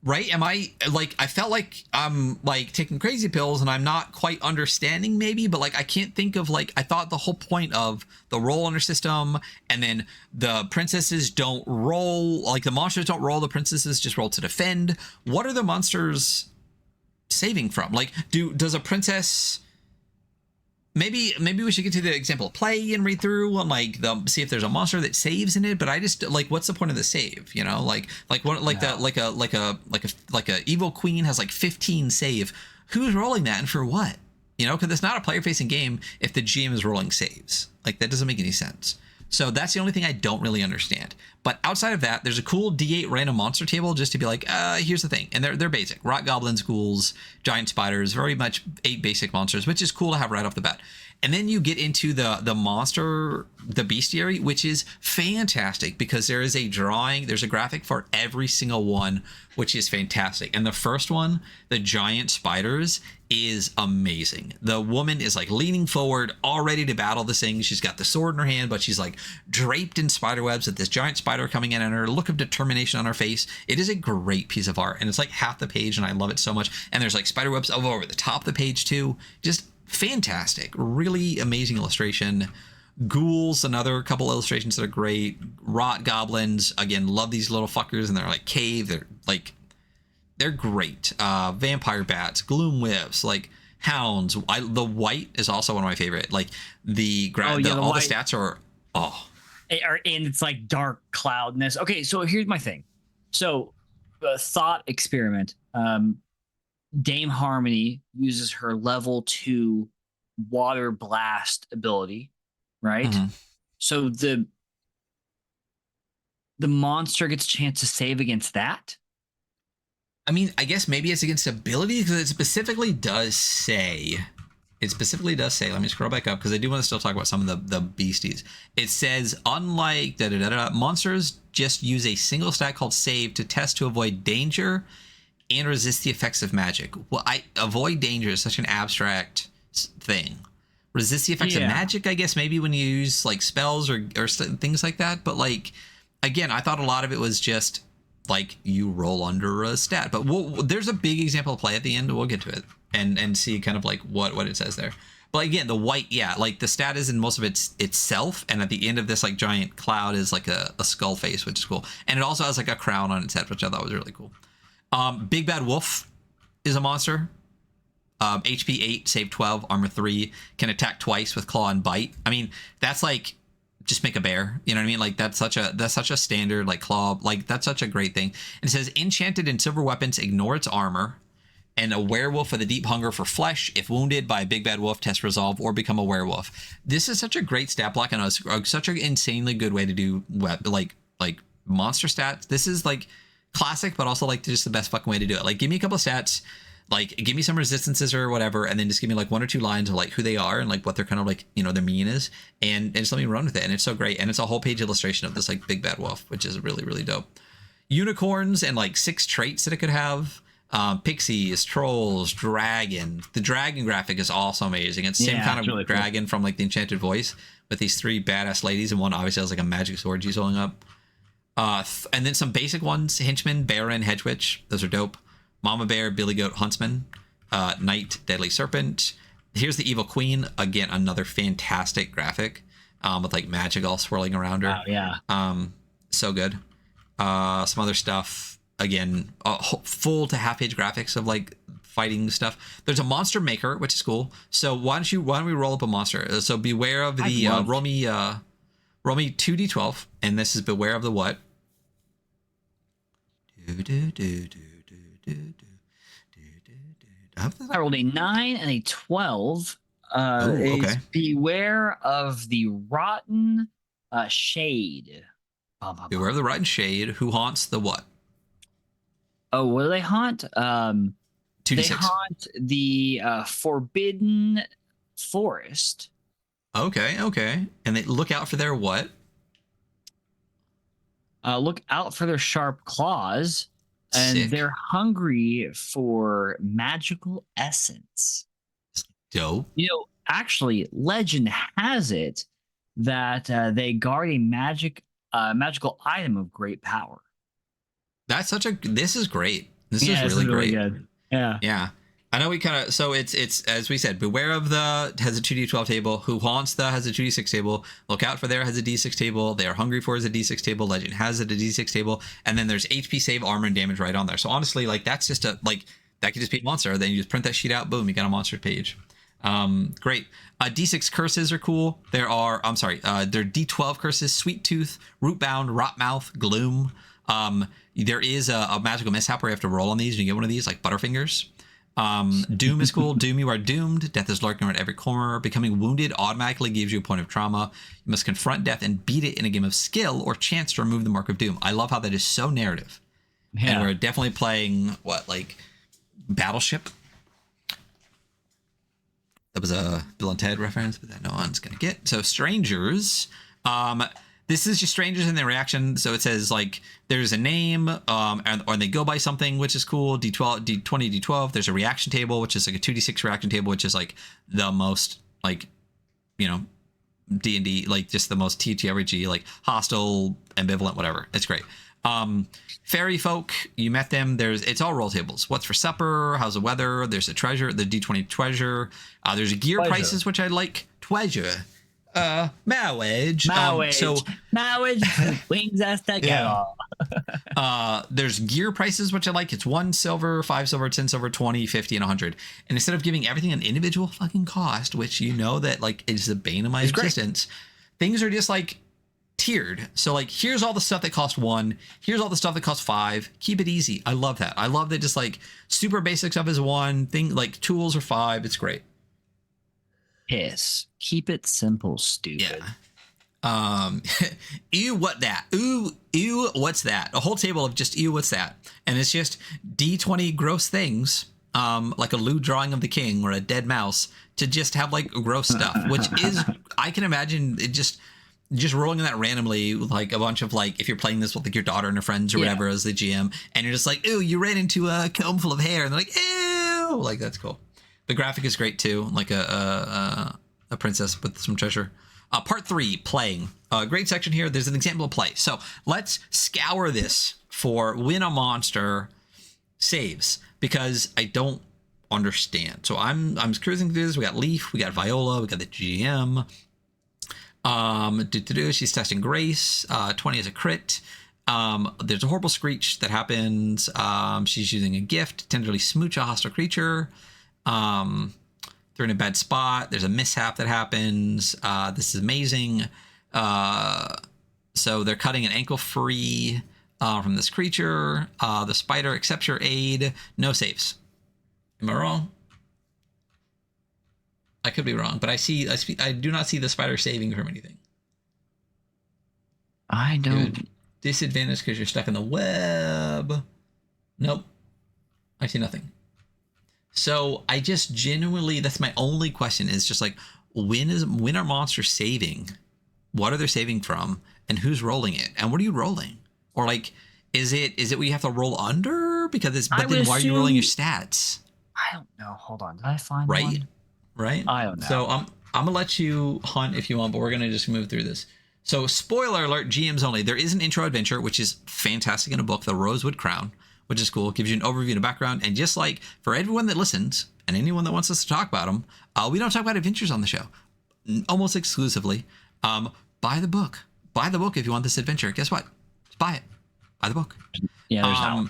[SPEAKER 1] Right? Am I like, I felt like I'm like taking crazy pills and I'm not quite understanding maybe, but like I can't think of like, I thought the whole point of the roll under system, and then the princesses don't roll, like the monsters don't roll, the princesses just roll to defend. What are the monsters saving from? Like does a princess, maybe we should get to the example of play and read through and like see if there's a monster that saves in it. But I just like, what's the point of the save? You know, like what, like no. like a evil queen has like 15 save. Who's rolling that and for what? You know, because it's not a player facing game if the GM is rolling saves. Like that doesn't make any sense. So that's the only thing I don't really understand. But outside of that, there's a cool D8 random monster table just to be like, here's the thing. And they're basic. Rock goblins, ghouls, giant spiders, very much 8 basic monsters, which is cool to have right off the bat. And then you get into the monster, the bestiary, which is fantastic because there is a drawing, there's a graphic for every single one, which is fantastic. And the first one, the giant spiders, is amazing. The woman is like leaning forward, all ready to battle this thing. She's got the sword in her hand, but she's like draped in spider webs with this giant spider coming in and her look of determination on her face. It is a great piece of art, and it's like half the page, and I love it so much. And there's like spider webs over the top of the page too. Just fantastic, really amazing illustration. Ghouls, another couple illustrations that are great. Rot goblins, again, love these little fuckers, and they're like cave. They're great. Vampire bats, gloom whiffs, like hounds. The white is also one of my favorite. Like all the stats are
[SPEAKER 2] and it's like dark cloudness. Okay, so here's my thing. So thought experiment. Dame Harmony uses her level 2 water blast ability, right?
[SPEAKER 1] Mhm.
[SPEAKER 2] So the monster gets a chance to save against that.
[SPEAKER 1] I mean, I guess maybe it's against ability because it specifically does say. Let me scroll back up because I do want to still talk about some of the beasties. It says, unlike monsters just use a single stat called save to test to avoid danger and resist the effects of magic. Well, avoid danger is such an abstract thing. Resist the effects of magic, I guess, maybe when you use like spells or things like that. But like, again, I thought a lot of it was just like you roll under a stat. But there's a big example of play at the end. We'll get to it and see kind of like what it says there. But again, the white, yeah, like the stat is in most of itself, and at the end of this like giant cloud is like a skull face, which is cool, and it also has like a crown on its head, which I thought was really cool. Big Bad Wolf is a monster. HP 8, save 12, armor 3, can attack twice with claw and bite. I mean, that's like just make a bear. You know what I mean? Like that's such a standard like claw. Like that's such a great thing. And it says enchanted and silver weapons ignore its armor. And a werewolf with a deep hunger for flesh. If wounded by a big bad wolf, test resolve or become a werewolf. This is such a great stat block and such an insanely good way to do like monster stats. This is like classic, but also like just the best fucking way to do it. Like give me a couple of stats, like give me some resistances or whatever, and then just give me like 1 or 2 lines of like who they are and like what they're kind of like, you know, their mean is, and just let me run with it. And it's so great. And it's a whole page illustration of this like big bad wolf, which is really, really dope. Unicorns and like 6 traits that it could have. Pixies, trolls, dragon. The dragon graphic is also amazing. It's the same kind of really dragon cool. From like the Enchanted Voice with these 3 badass ladies, and one obviously has like a magic sword she's holding up. And then some basic ones: Henchman, Baron, Hedge Witch. Those are dope. Mama Bear, Billy Goat, Huntsman, Knight, Deadly Serpent. Here's the Evil Queen. Again, another fantastic graphic with like magic all swirling around her.
[SPEAKER 2] Oh, yeah.
[SPEAKER 1] So good. Some other stuff. Again, full to half page graphics of like fighting stuff. There's a monster maker, which is cool. So why don't we roll up a monster? So beware of the roll me 2d12, and this is beware of the what?
[SPEAKER 2] I rolled a 9 and a 12.
[SPEAKER 1] Okay.
[SPEAKER 2] Beware of the rotten shade.
[SPEAKER 1] Beware of the rotten shade. Who haunts the what?
[SPEAKER 2] Oh, what do they haunt?
[SPEAKER 1] 2d6.
[SPEAKER 2] They haunt the forbidden forest.
[SPEAKER 1] Okay. And they look out for their what?
[SPEAKER 2] Look out for their sharp claws. And
[SPEAKER 1] Sick.
[SPEAKER 2] They're hungry for magical essence.
[SPEAKER 1] Dope.
[SPEAKER 2] You know, actually, legend has it that they guard a magical item of great power.
[SPEAKER 1] This is great. This is really great.
[SPEAKER 2] Good. Yeah.
[SPEAKER 1] I know we kind of, so it's as we said, beware of the has a 2d12 table. Who haunts the has a 2d6 table. Look out for there has a d6 table. They are hungry for is a d6 table. Legend has it a d6 table. And then there's HP, save, armor, and damage right on there. So honestly, like that's just that could just be a monster. Then you just print that sheet out. Boom, you got a monster page. Great. D6 curses are cool. There are D12 curses: Sweet Tooth, Rootbound, Rotmouth, Gloom. There is a magical mishap where you have to roll on these and you get one of these like Butterfingers. Doom is cool. Doom, you are doomed. Death is lurking around every corner. Becoming wounded automatically gives you a point of trauma. You must confront death and beat it in a game of skill or chance to remove the mark of doom. I love how that is so narrative. Yeah. And we're definitely playing like Battleship. That was a Bill and Ted reference, but that no one's gonna get. So strangers. This is just strangers and their reaction. So it says like there's a name, or they go by something, which is cool. D12, D20, D12. There's a reaction table, which is like a 2d6 reaction table, which is like the most like, you know, D&D, like just the most TTRPG, like hostile, ambivalent, whatever. It's great. Fairy folk, you met them. It's all roll tables. What's for supper? How's the weather? There's a treasure, the D20 treasure. There's a gear prices, which I like. Treasure. Marriage.
[SPEAKER 2] Wings us together.
[SPEAKER 1] There's gear prices, which I like. It's 1 silver, 5 silver, 10 silver, 20, 50, and 100. And instead of giving everything an individual fucking cost, which you know that like is the bane of my existence, things are just like tiered. So like here's all the stuff that costs 1, here's all the stuff that costs 5. Keep it easy. I love that. I love that just like super basic stuff is 1 thing, like tools are 5. It's great.
[SPEAKER 2] Piss. Keep it simple, stupid.
[SPEAKER 1] Yeah. Ew, what that? Ew, what's that? A whole table of just ew, what's that? And it's just D20 gross things, like a lewd drawing of the king or a dead mouse, to just have like gross stuff, which is, I can imagine it just rolling that randomly, like a bunch of like, if you're playing this with like your daughter and her friends or whatever as the GM, and you're just like, ew, you ran into a comb full of hair, and they're like, ew, like that's cool. The graphic is great too, like a princess with some treasure. Part 3, playing. Great section here. There's an example of play. So let's scour this for when a monster saves, because I don't understand. So I'm cruising through this. We got Leaf, we got Viola, we got the GM. She's testing Grace. 20 is a crit. There's a horrible screech that happens. She's using a gift, tenderly smooch a hostile creature. They're in a bad spot. There's a mishap that happens. This is amazing. So they're cutting an ankle free from this creature. The spider accepts your aid. No saves. Am I wrong? I could be wrong, but I do not see the spider saving from anything.
[SPEAKER 2] I don't.
[SPEAKER 1] Disadvantage because you're stuck in the web. Nope. I see nothing. So I just genuinely, that's my only question, is just like, when are monsters saving? What are they saving from? And who's rolling it? And what are you rolling? Or like, is it where you have to roll under? Because it's, but then why are you rolling your stats?
[SPEAKER 2] I don't know. Hold on. Did I find
[SPEAKER 1] right?
[SPEAKER 2] one?
[SPEAKER 1] Right?
[SPEAKER 2] I don't know.
[SPEAKER 1] So I'm gonna let you hunt if you want, but we're gonna just move through this. So spoiler alert, GMs only. There is an intro adventure, which is fantastic in a book, The Rosewood Crown, which is cool. It gives you an overview and a background. And just like for everyone that listens and anyone that wants us to talk about them, we don't talk about adventures on the show, almost exclusively. Buy the book. Buy the book if you want this adventure. Guess what? Just buy it. Buy the book.
[SPEAKER 2] Yeah, there's that one.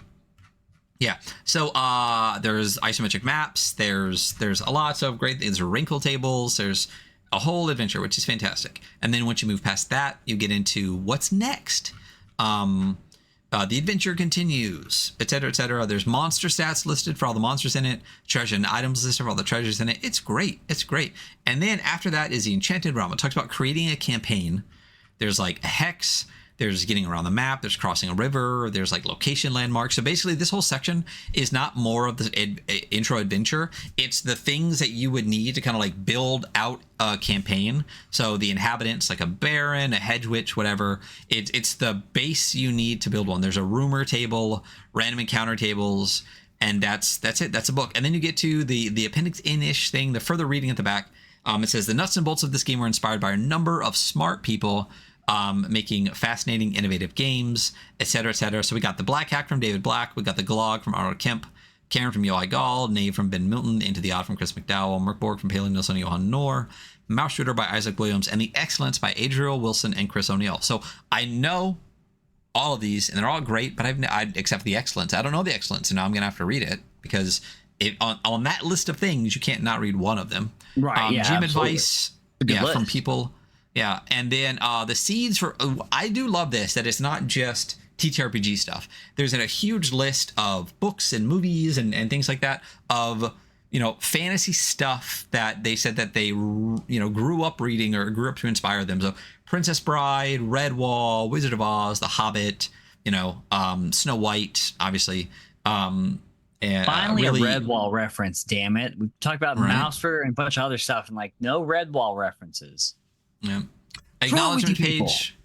[SPEAKER 1] Yeah. So there's isometric maps. There's a lot of great things. There's wrinkle tables. There's a whole adventure, which is fantastic. And then once you move past that, you get into what's next. The adventure continues, etc., etc. There's monster stats listed for all the monsters in it, treasure and items listed for all the treasures in it. It's great. It's great. And then after that is the Enchanted Realm. It talks about creating a campaign. There's like a hex. There's getting around the map. There's crossing a river. There's like location landmarks. So basically this whole section is not more of the intro adventure. It's the things that you would need to kind of like build out a campaign. So the inhabitants, like a baron, a hedge witch, whatever. It's the base you need to build one. There's a rumor table, random encounter tables, and that's it. That's a book. And then you get to the appendix in-ish thing, the further reading at the back. It says the nuts and bolts of this game were inspired by a number of smart people making fascinating, innovative games, etc., etc. So we got the Black Hack from David Black, we got the Glog from Arnold Kemp, Karen from Yoai Gall, Nave from Ben Milton, Into the Odd from Chris McDowell, Merkborg from Palin Nilsson and Johan Noor, Mouse Shooter by Isaac Williams, and The Excellence by Adriel Wilson and Chris O'Neill. So I know all of these, and they're all great, but except for The Excellence. I don't know The Excellence, and now I'm going to have to read it, because on that list of things, you can't not read one of them.
[SPEAKER 2] Right, yeah,
[SPEAKER 1] GM
[SPEAKER 2] absolutely.
[SPEAKER 1] advice,
[SPEAKER 2] list.
[SPEAKER 1] From people. Yeah, and then the seeds for... I do love this, that it's not just TTRPG stuff. There's a huge list of books and movies and things like that of, fantasy stuff that they said that they, grew up reading or grew up to inspire them. So Princess Bride, Redwall, Wizard of Oz, The Hobbit, Snow White, obviously. And,
[SPEAKER 2] Finally,
[SPEAKER 1] really,
[SPEAKER 2] a Redwall reference, damn it. We talked about Mouser and a bunch of other stuff, and no Redwall references.
[SPEAKER 1] Yeah. Acknowledgement page,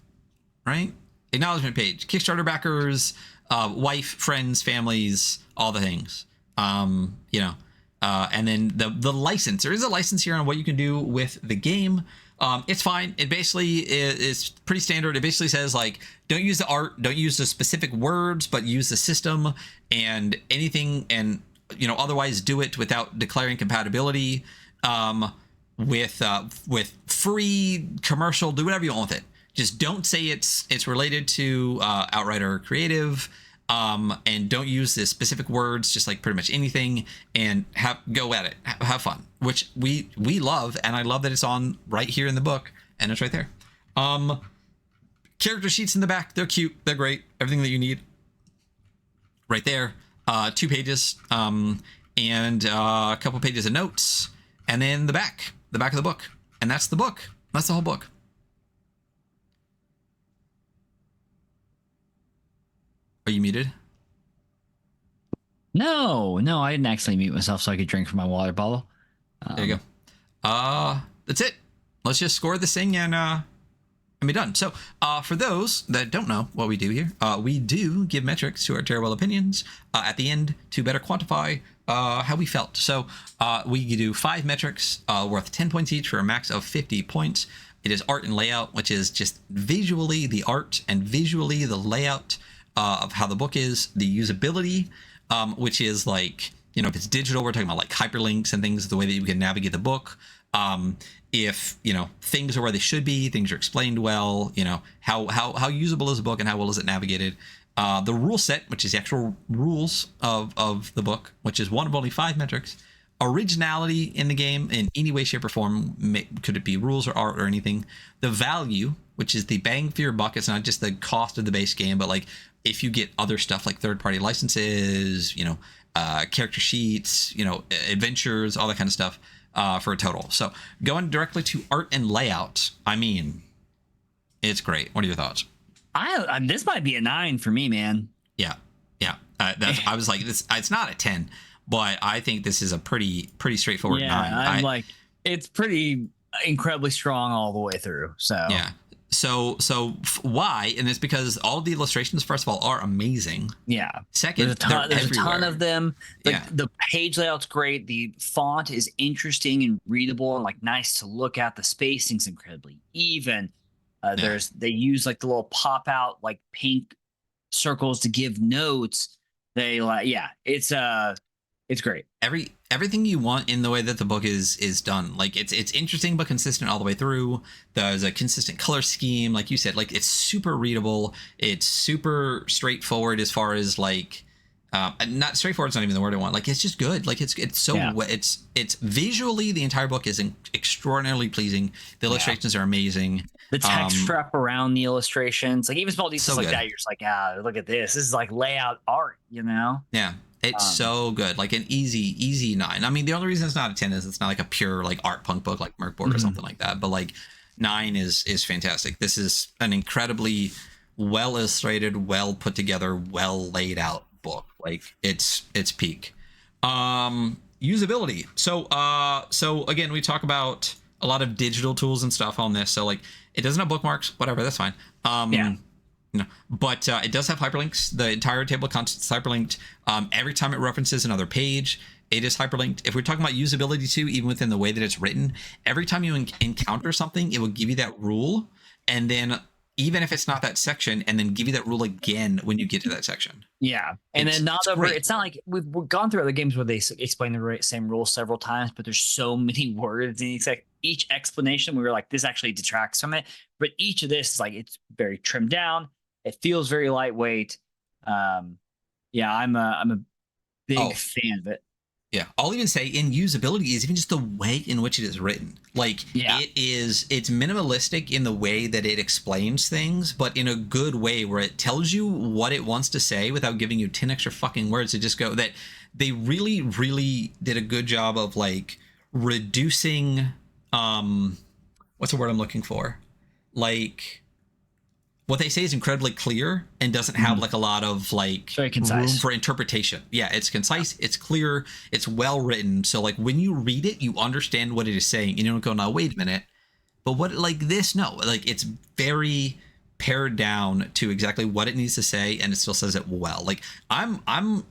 [SPEAKER 1] right? Acknowledgement page. Kickstarter backers, wife, friends, families, all the things. And then the license. There is a license here on what you can do with the game. It's fine. It basically is pretty standard. It basically says like, don't use the art, don't use the specific words, but use the system and anything, and otherwise do it without declaring compatibility. With free commercial, do whatever you want with it. Just don't say it's related to Outrider Creative, and don't use the specific words. Just like pretty much anything, and go at it, have fun, which we love, and I love that it's on right here in the book, and it's right there. Character sheets in the back, they're cute, they're great, everything that you need, right there. 2 pages, and a couple pages of notes, and then the back. the back of the book. And that's the book. That's the whole book. Are you muted?
[SPEAKER 2] No, I didn't actually mute myself so I could drink from my water bottle.
[SPEAKER 1] There you go. That's it. Let's just score this thing and be done. So for those that don't know what we do here, we do give metrics to our terrible opinions at the end to better quantify how we felt. So we do 5 metrics worth 10 points each for a max of 50 points. It is art and layout, which is just visually the art and visually the layout of how the book is. The usability, which is like, if it's digital, we're talking about like hyperlinks and things, the way that you can navigate the book. If things are where they should be, things are explained well, how usable is the book and how well is it navigated. The rule set, which is the actual rules of the book, which is one of only 5 metrics. Originality in the game in any way, shape, or form. Could it be rules or art or anything? The value, which is the bang for your buck. It's not just the cost of the base game, but like if you get other stuff like third-party licenses, character sheets, adventures, all that kind of stuff for a total. So going directly to art and layout, I mean, it's great. What are your thoughts?
[SPEAKER 2] This might be a 9 for me, man.
[SPEAKER 1] Yeah. I was like, this. It's not a 10. But I think this is a pretty straightforward 9.
[SPEAKER 2] I'm it's pretty incredibly strong all the way through. So
[SPEAKER 1] yeah. So why? And it's because all of the illustrations, first of all, are amazing.
[SPEAKER 2] Yeah.
[SPEAKER 1] Second,
[SPEAKER 2] there's a ton of them. The page layout's great. The font is interesting and readable and like nice to look at. The spacing's incredibly even. They use like the little pop out like pink circles to give notes. It's great.
[SPEAKER 1] Everything you want in the way that the book is done. Like it's interesting but consistent all the way through. There's a consistent color scheme, like you said. Like it's super readable. It's super straightforward as far as like, not straightforward. It's not even the word I want. Like it's just good. Like it's it's visually the entire book is extraordinarily pleasing. The illustrations are amazing.
[SPEAKER 2] The text wrap around the illustrations, like even small details like that, you're just like, look at this. This is like layout art,
[SPEAKER 1] Yeah. It's so good, like an easy 9. I mean, the only reason it's not a 10 is it's not like a pure like art punk book like Merkboard or something like that. But like 9 is fantastic. This is an incredibly well illustrated, well put together, well laid out book. Like it's peak. Usability. So again, we talk about a lot of digital tools and stuff on this. So like it doesn't have bookmarks, whatever, that's fine. But it does have hyperlinks. The entire table of contents is hyperlinked. Every time it references another page, it is hyperlinked. If we're talking about usability too, even within the way that it's written, every time you encounter something, it will give you that rule. And then even if it's not that section, and then give you that rule again when you get to that section.
[SPEAKER 2] Yeah. And then it's not like we've gone through other games where they explain the same rule several times, but there's so many words in each explanation. We were like, this actually detracts from it. But each of this is like, it's very trimmed down. It feels very lightweight. I'm a big fan of it.
[SPEAKER 1] Yeah, I'll even say in usability is even just the way in which it is written. Like it's minimalistic in the way that it explains things, but in a good way where it tells you what it wants to say without giving you 10 extra fucking words to just go. That they really, really did a good job of like reducing, what's the word I'm looking for? Like, what they say is incredibly clear and doesn't have like a lot of like room for interpretation. Yeah, it's concise, it's clear, it's well written. So like when you read it, you understand what it is saying and you don't go, now wait a minute. But what like this? No, like it's very pared down to exactly what it needs to say, and it still says it well. Like I'm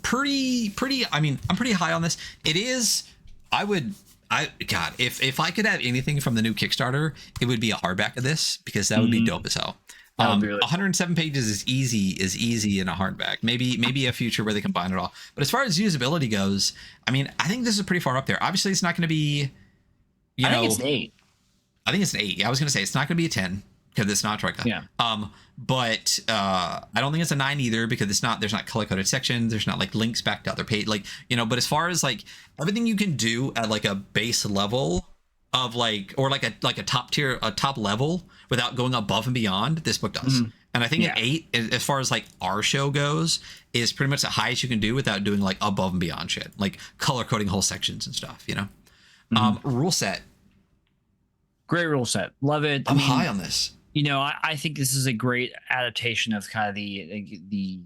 [SPEAKER 1] pretty I mean, I'm pretty high on this. It is, God, if I could have anything from the new Kickstarter, it would be a hardback of this, because that would be dope as hell. 107 pages is easy in a hardback. Maybe a future where they combine it all. But as far as usability goes, I mean, I think this is pretty far up there. Obviously, it's not going to be,
[SPEAKER 2] I think it's an 8.
[SPEAKER 1] I think it's an 8. Yeah, I was going to say it's not going to be a 10 because it's not Troika.
[SPEAKER 2] Yeah.
[SPEAKER 1] But I don't think it's a 9 either, because there's not color coded sections. There's not like links back to other page. Like, but as far as like everything you can do at like a base level of like, or like a top level without going above and beyond, this book does. And I think an 8, as far as like our show goes, is pretty much the highest you can do without doing like above and beyond shit, like color coding whole sections and stuff, Rule set.
[SPEAKER 2] Great rule set. Love it.
[SPEAKER 1] I'm high on this.
[SPEAKER 2] I think this is a great adaptation of kind of the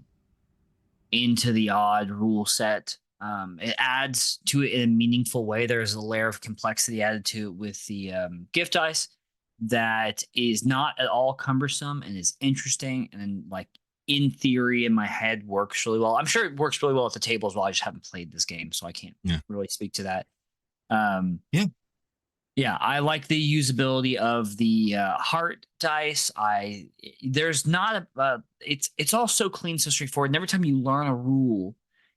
[SPEAKER 2] into the odd rule set. It adds to it in a meaningful way. There's a layer of complexity added to it with the gift dice that is not at all cumbersome and is interesting, and then like in theory in my head works really well. I'm sure it works really well at the table as well. I just haven't played this game, so I can't really speak to that. Yeah, I like the usability of the heart dice. There's not it's all so clean, so straightforward. And every time you learn a rule,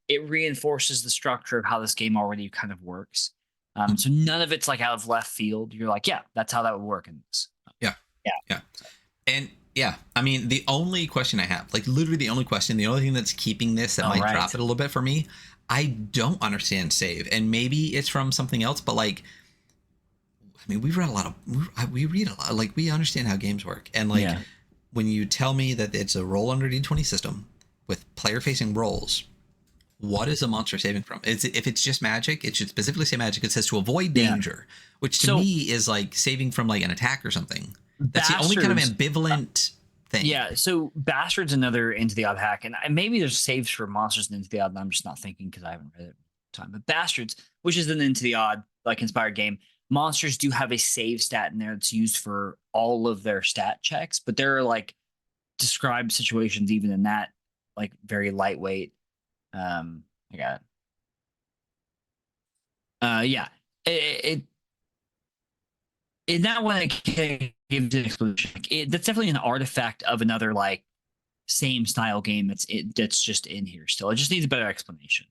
[SPEAKER 2] it reinforces the structure of how this game already kind of works. So none of it's like out of left field. You're like, yeah, that's how that would work in this.
[SPEAKER 1] Yeah. And yeah, I mean, the only question I have, like literally the only question, the only thing that's keeping this that might drop it a little bit for me, I don't understand save. And maybe it's from something else, but like, I mean, we read a lot. Like we understand how games work. And like when you tell me that it's a roll under D20 system with player facing rolls, what is a monster saving from? If it's just magic, it should specifically say magic. It says to avoid danger, which to me is like saving from like an attack or something. That's the only kind of ambivalent thing.
[SPEAKER 2] Yeah. So Bastard's another Into the Odd hack. And maybe there's saves for monsters in Into the Odd, and I'm just not thinking because I haven't read it time. But Bastards, which is an Into the Odd like inspired game, monsters do have a save stat in there that's used for all of their stat checks, but there are like described situations even in that, like very lightweight. I got it. In that one, it gives an explanation. That's definitely an artifact of another like same style game. That's just in here still. It just needs a better explanation.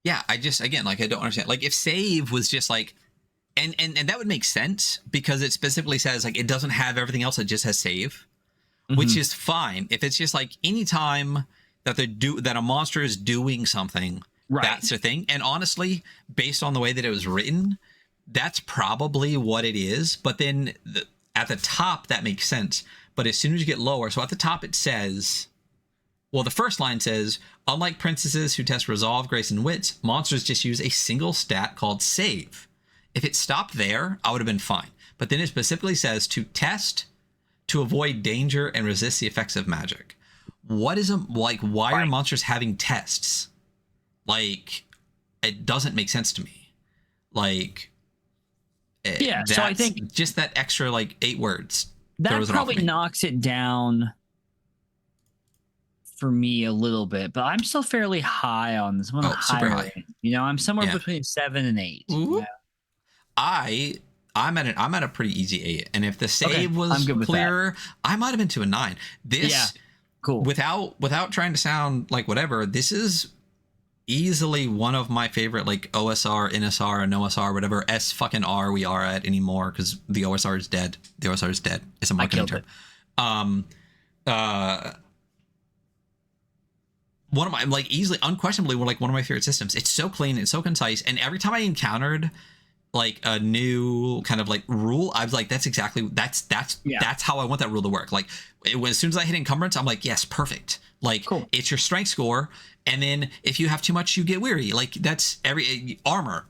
[SPEAKER 1] Yeah, I don't understand. Like if save was just like. And that would make sense because it specifically says like it doesn't have everything else. It just has save, which is fine. If it's just like anytime that that a monster is doing something, that's the thing. And honestly, based on the way that it was written, that's probably what it is. But then at the top, that makes sense. But as soon as you get lower, so at the top it says, well, the first line says, unlike princesses who test resolve, grace, and wits, monsters just use a single stat called save. If it stopped there, I would have been fine. But then it specifically says to test, to avoid danger, and resist the effects of magic. What is why are monsters having tests? Like, it doesn't make sense to me. Like,
[SPEAKER 2] so I think
[SPEAKER 1] just that extra like 8 words.
[SPEAKER 2] That probably knocks it down for me a little bit, but I'm still fairly high on this one.
[SPEAKER 1] Super high.
[SPEAKER 2] I'm somewhere between 7 and 8.
[SPEAKER 1] I'm at a pretty easy 8, and if the save was clearer, I might have been to a 9. This cool. Without trying to sound like whatever, this is easily one of my favorite like OSR, NSR, and OSR, whatever S fucking R we are at anymore, because the OSR is dead. The OSR is dead. It's a marketing term. One of my like easily, unquestionably, one of my favorite systems. It's so clean, it's so concise, and every time I encountered like a new kind of like rule, I was like, that's how I want that rule to work. Like as soon as I hit encumbrance, I'm like, yes, perfect. Like cool. It's your strength score, and then if you have too much, you get weary. Like that's every armor,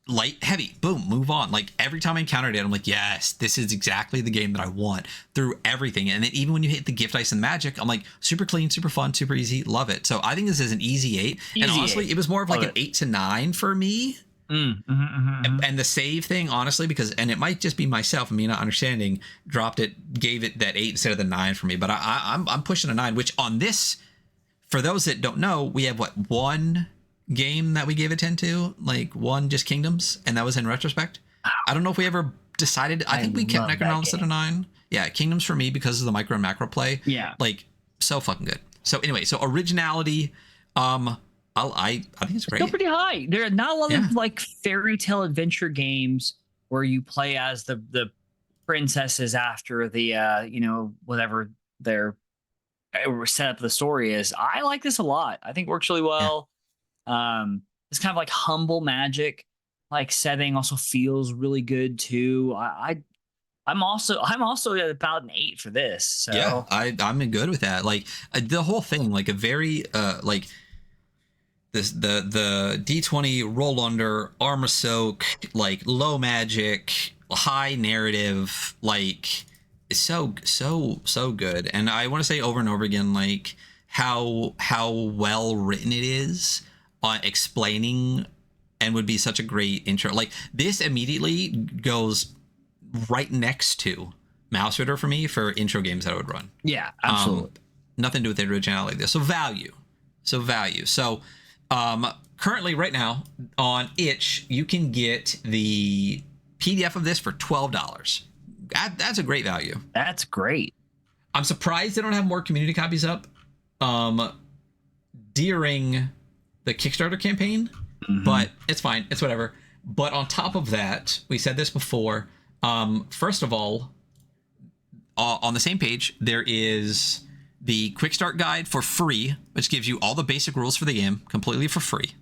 [SPEAKER 1] light, heavy, boom, move on. Like every time I encountered it, I'm like, yes, this is exactly the game that I want through everything. And then even when you hit the gift dice and magic, I'm like, super clean, super fun, super easy, love it. So I think this is an easy 8. And honestly, it was more of like an 8 to 9 for me. And the save thing, honestly, and it might just be myself and me not understanding, gave it that 8 instead of the 9 for me. But I'm pushing a 9, which on this, for those that don't know, we have one game that we gave a 10 to, like one just Kingdoms, and that was in retrospect. I don't know if we ever decided. I think we kept Necronomicon at a 9. Yeah, Kingdoms for me because of the micro and macro play.
[SPEAKER 2] Yeah,
[SPEAKER 1] like so fucking good. So anyway, so originality, I think it's great.
[SPEAKER 2] Still pretty high. There are not a lot of like fairy tale adventure games where you play as the princesses after the whatever their set up the story is. I like this a lot. I think it works really well. This kind of like humble magic like setting also feels really good too. I'm also at about an 8 for this. So
[SPEAKER 1] yeah, I'm good with that. Like the whole thing, like a very like this the D20 roll under armor soak, like low magic, high narrative, like is so good. And I want to say over and over again, like how well written it is on explaining, and would be such a great intro. Like this immediately goes right next to Mouse Ritter for me for intro games that I would run.
[SPEAKER 2] Yeah, absolutely.
[SPEAKER 1] Nothing to do with the originality there. So value. So currently right now on itch, you can get the PDF of this for $12. That's a great value.
[SPEAKER 2] That's great.
[SPEAKER 1] I'm surprised they don't have more community copies up during the Kickstarter campaign, but it's fine. It's whatever. But on top of that, we said this before. First of all, on the same page, there is the quick start guide for free, which gives you all the basic rules for the game completely for free.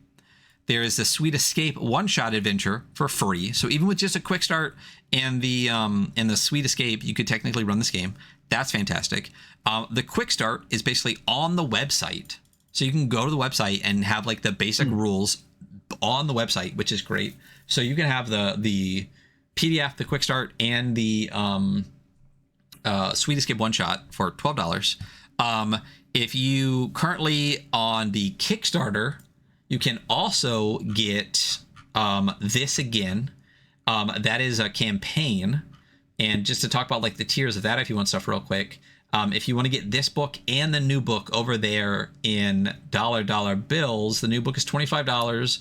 [SPEAKER 1] There is the Sweet Escape one-shot adventure for free. So even with just a quick start and the Sweet Escape, you could technically run this game. That's fantastic. The quick start is basically on the website. So you can go to the website and have like the basic rules on the website, which is great. So you can have the PDF, the quick start, and the Sweet Escape one shot for $12. If you currently on the Kickstarter, you can also get this again. That is a campaign. And just to talk about like the tiers of that, if you want stuff real quick, if you want to get this book and the new book over there in dollar bills, the new book is $25.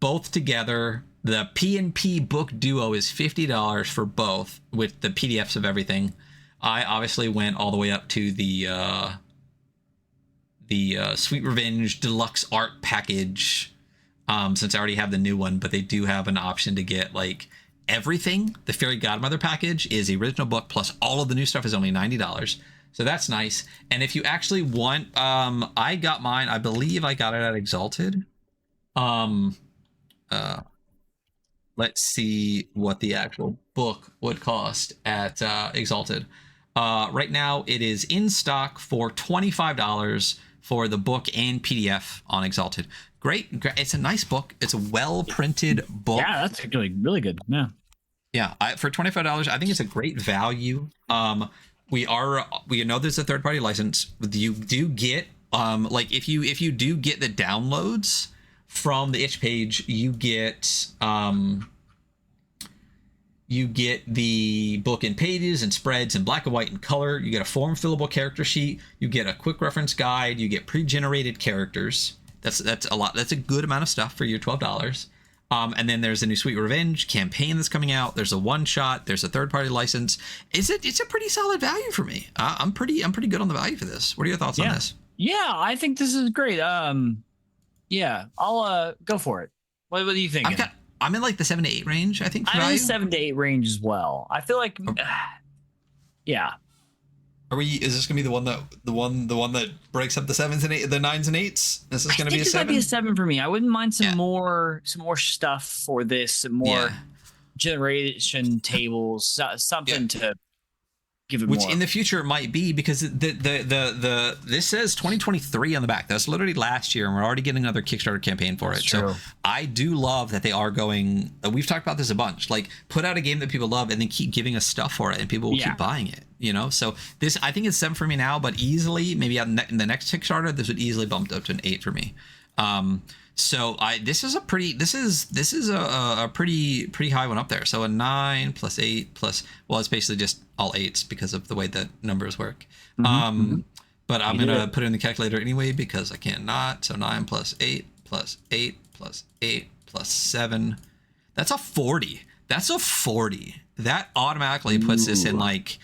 [SPEAKER 1] Both together, the P&P book duo is $50 for both with the PDFs of everything. I obviously went all the way up to the Sweet Revenge deluxe art package, since I already have the new one, but they do have an option to get like everything. The Fairy Godmother package is the original book plus all of the new stuff is only $90. So that's nice. And if you actually want, I got mine, I believe I got it at Exalted. Let's see what the actual book would cost at Exalted. Right now it is in stock for $25 for the book and PDF on Exalted. Great. It's a nice book. It's a well-printed book.
[SPEAKER 2] Yeah, that's really good. Yeah.
[SPEAKER 1] Yeah. For $25, I think it's a great value. We know there's a third-party license. You do get, like if you do get the downloads from the itch page, you get the book in pages and spreads in black and white and color. You get a form fillable character sheet. You get a quick reference guide. You get pre-generated characters. That's a lot. That's a good amount of stuff for your $12. And then there's a new Sweet Revenge campaign that's coming out. There's a one shot. There's a third party license. It's a pretty solid value for me. I'm pretty good on the value for this. What are your thoughts on this?
[SPEAKER 2] Yeah, I think this is great. Yeah, I'll go for it. What do you think?
[SPEAKER 1] I'm in like the 7 to 8 range, I think.
[SPEAKER 2] I'm in the 7 to 8 range as well. I feel like, yeah.
[SPEAKER 1] Is this gonna be the one that breaks up the 7s and 8, the 9s and 8s? Is this gonna be a 7?
[SPEAKER 2] Might be a 7 for me. I wouldn't mind some more stuff for this, some more generation tables, something to give it more.
[SPEAKER 1] Which in the future it might be, because the this says 2023 on the back. That's literally last year, and we're already getting another Kickstarter campaign for it. So I do love that they are going. We've talked about this a bunch. Like, put out a game that people love, and then keep giving us stuff for it, and people will keep buying it. You know, so this, I think it's 7 for me now, but easily maybe in the next Kickstarter this would easily bump up to an 8 for me. So this is a pretty high one up there. So a 9 plus 8 plus, well, it's basically just all 8s because of the way that numbers work. But I'm gonna put it in the calculator anyway because I can't not. So 9 plus 8 plus 8 plus 8 plus 7. That's a 40. That automatically puts this in like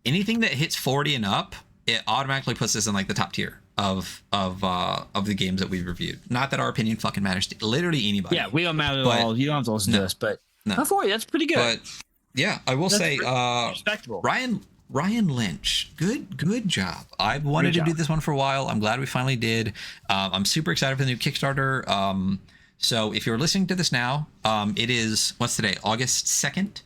[SPEAKER 1] anything that hits 40 and up. It automatically puts this in like the top tier of the games that we've reviewed. Not that our opinion fucking matters to literally anybody.
[SPEAKER 2] Yeah, we don't matter at all. You don't have to listen to us, but not 40. That's pretty good.
[SPEAKER 1] But yeah, I will say,
[SPEAKER 2] respectable.
[SPEAKER 1] Ryan Lynch, good job. I've wanted to do this one for a while. I'm glad we finally did. I'm super excited for the new Kickstarter. So if you're listening to this now, it is, what's today? August 2nd.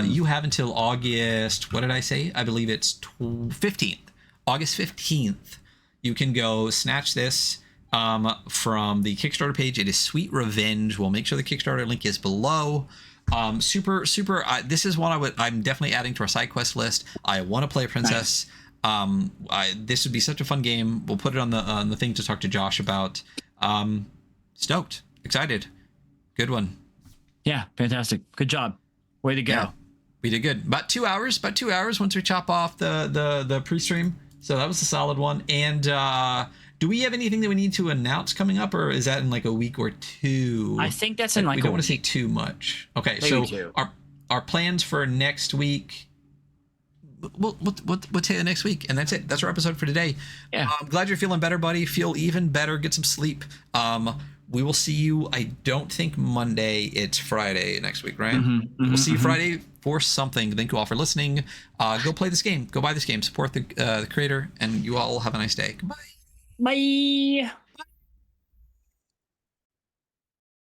[SPEAKER 1] You have until August, what did I say? I believe it's 15th. August 15th. You can go snatch this from the Kickstarter page. It is Sweet Revenge. We'll make sure the Kickstarter link is below. Super. This is one I'm definitely adding to our side quest list. I want to play a princess. Nice. This would be such a fun game. We'll put it on the thing to talk to Josh about. Stoked, excited, good one.
[SPEAKER 2] Yeah, fantastic. Good job. Way to go. Yeah,
[SPEAKER 1] we did good. About 2 hours once we chop off the pre-stream. So that was a solid one. And do we have anything that we need to announce coming up, or is that in like a week or two?
[SPEAKER 2] I think that's in like
[SPEAKER 1] we don't want to say too much. Okay, maybe so our plans for next week. We'll take the next week, and that's it. That's our episode for today.
[SPEAKER 2] Yeah.
[SPEAKER 1] I'm glad you're feeling better, buddy. Feel even better. Get some sleep. We will see you. I don't think Monday. It's Friday next week, right? We'll see you Friday for something. Thank you all for listening. Go play this game. Go buy this game. Support the creator, and you all have a nice day. Goodbye.
[SPEAKER 2] Bye.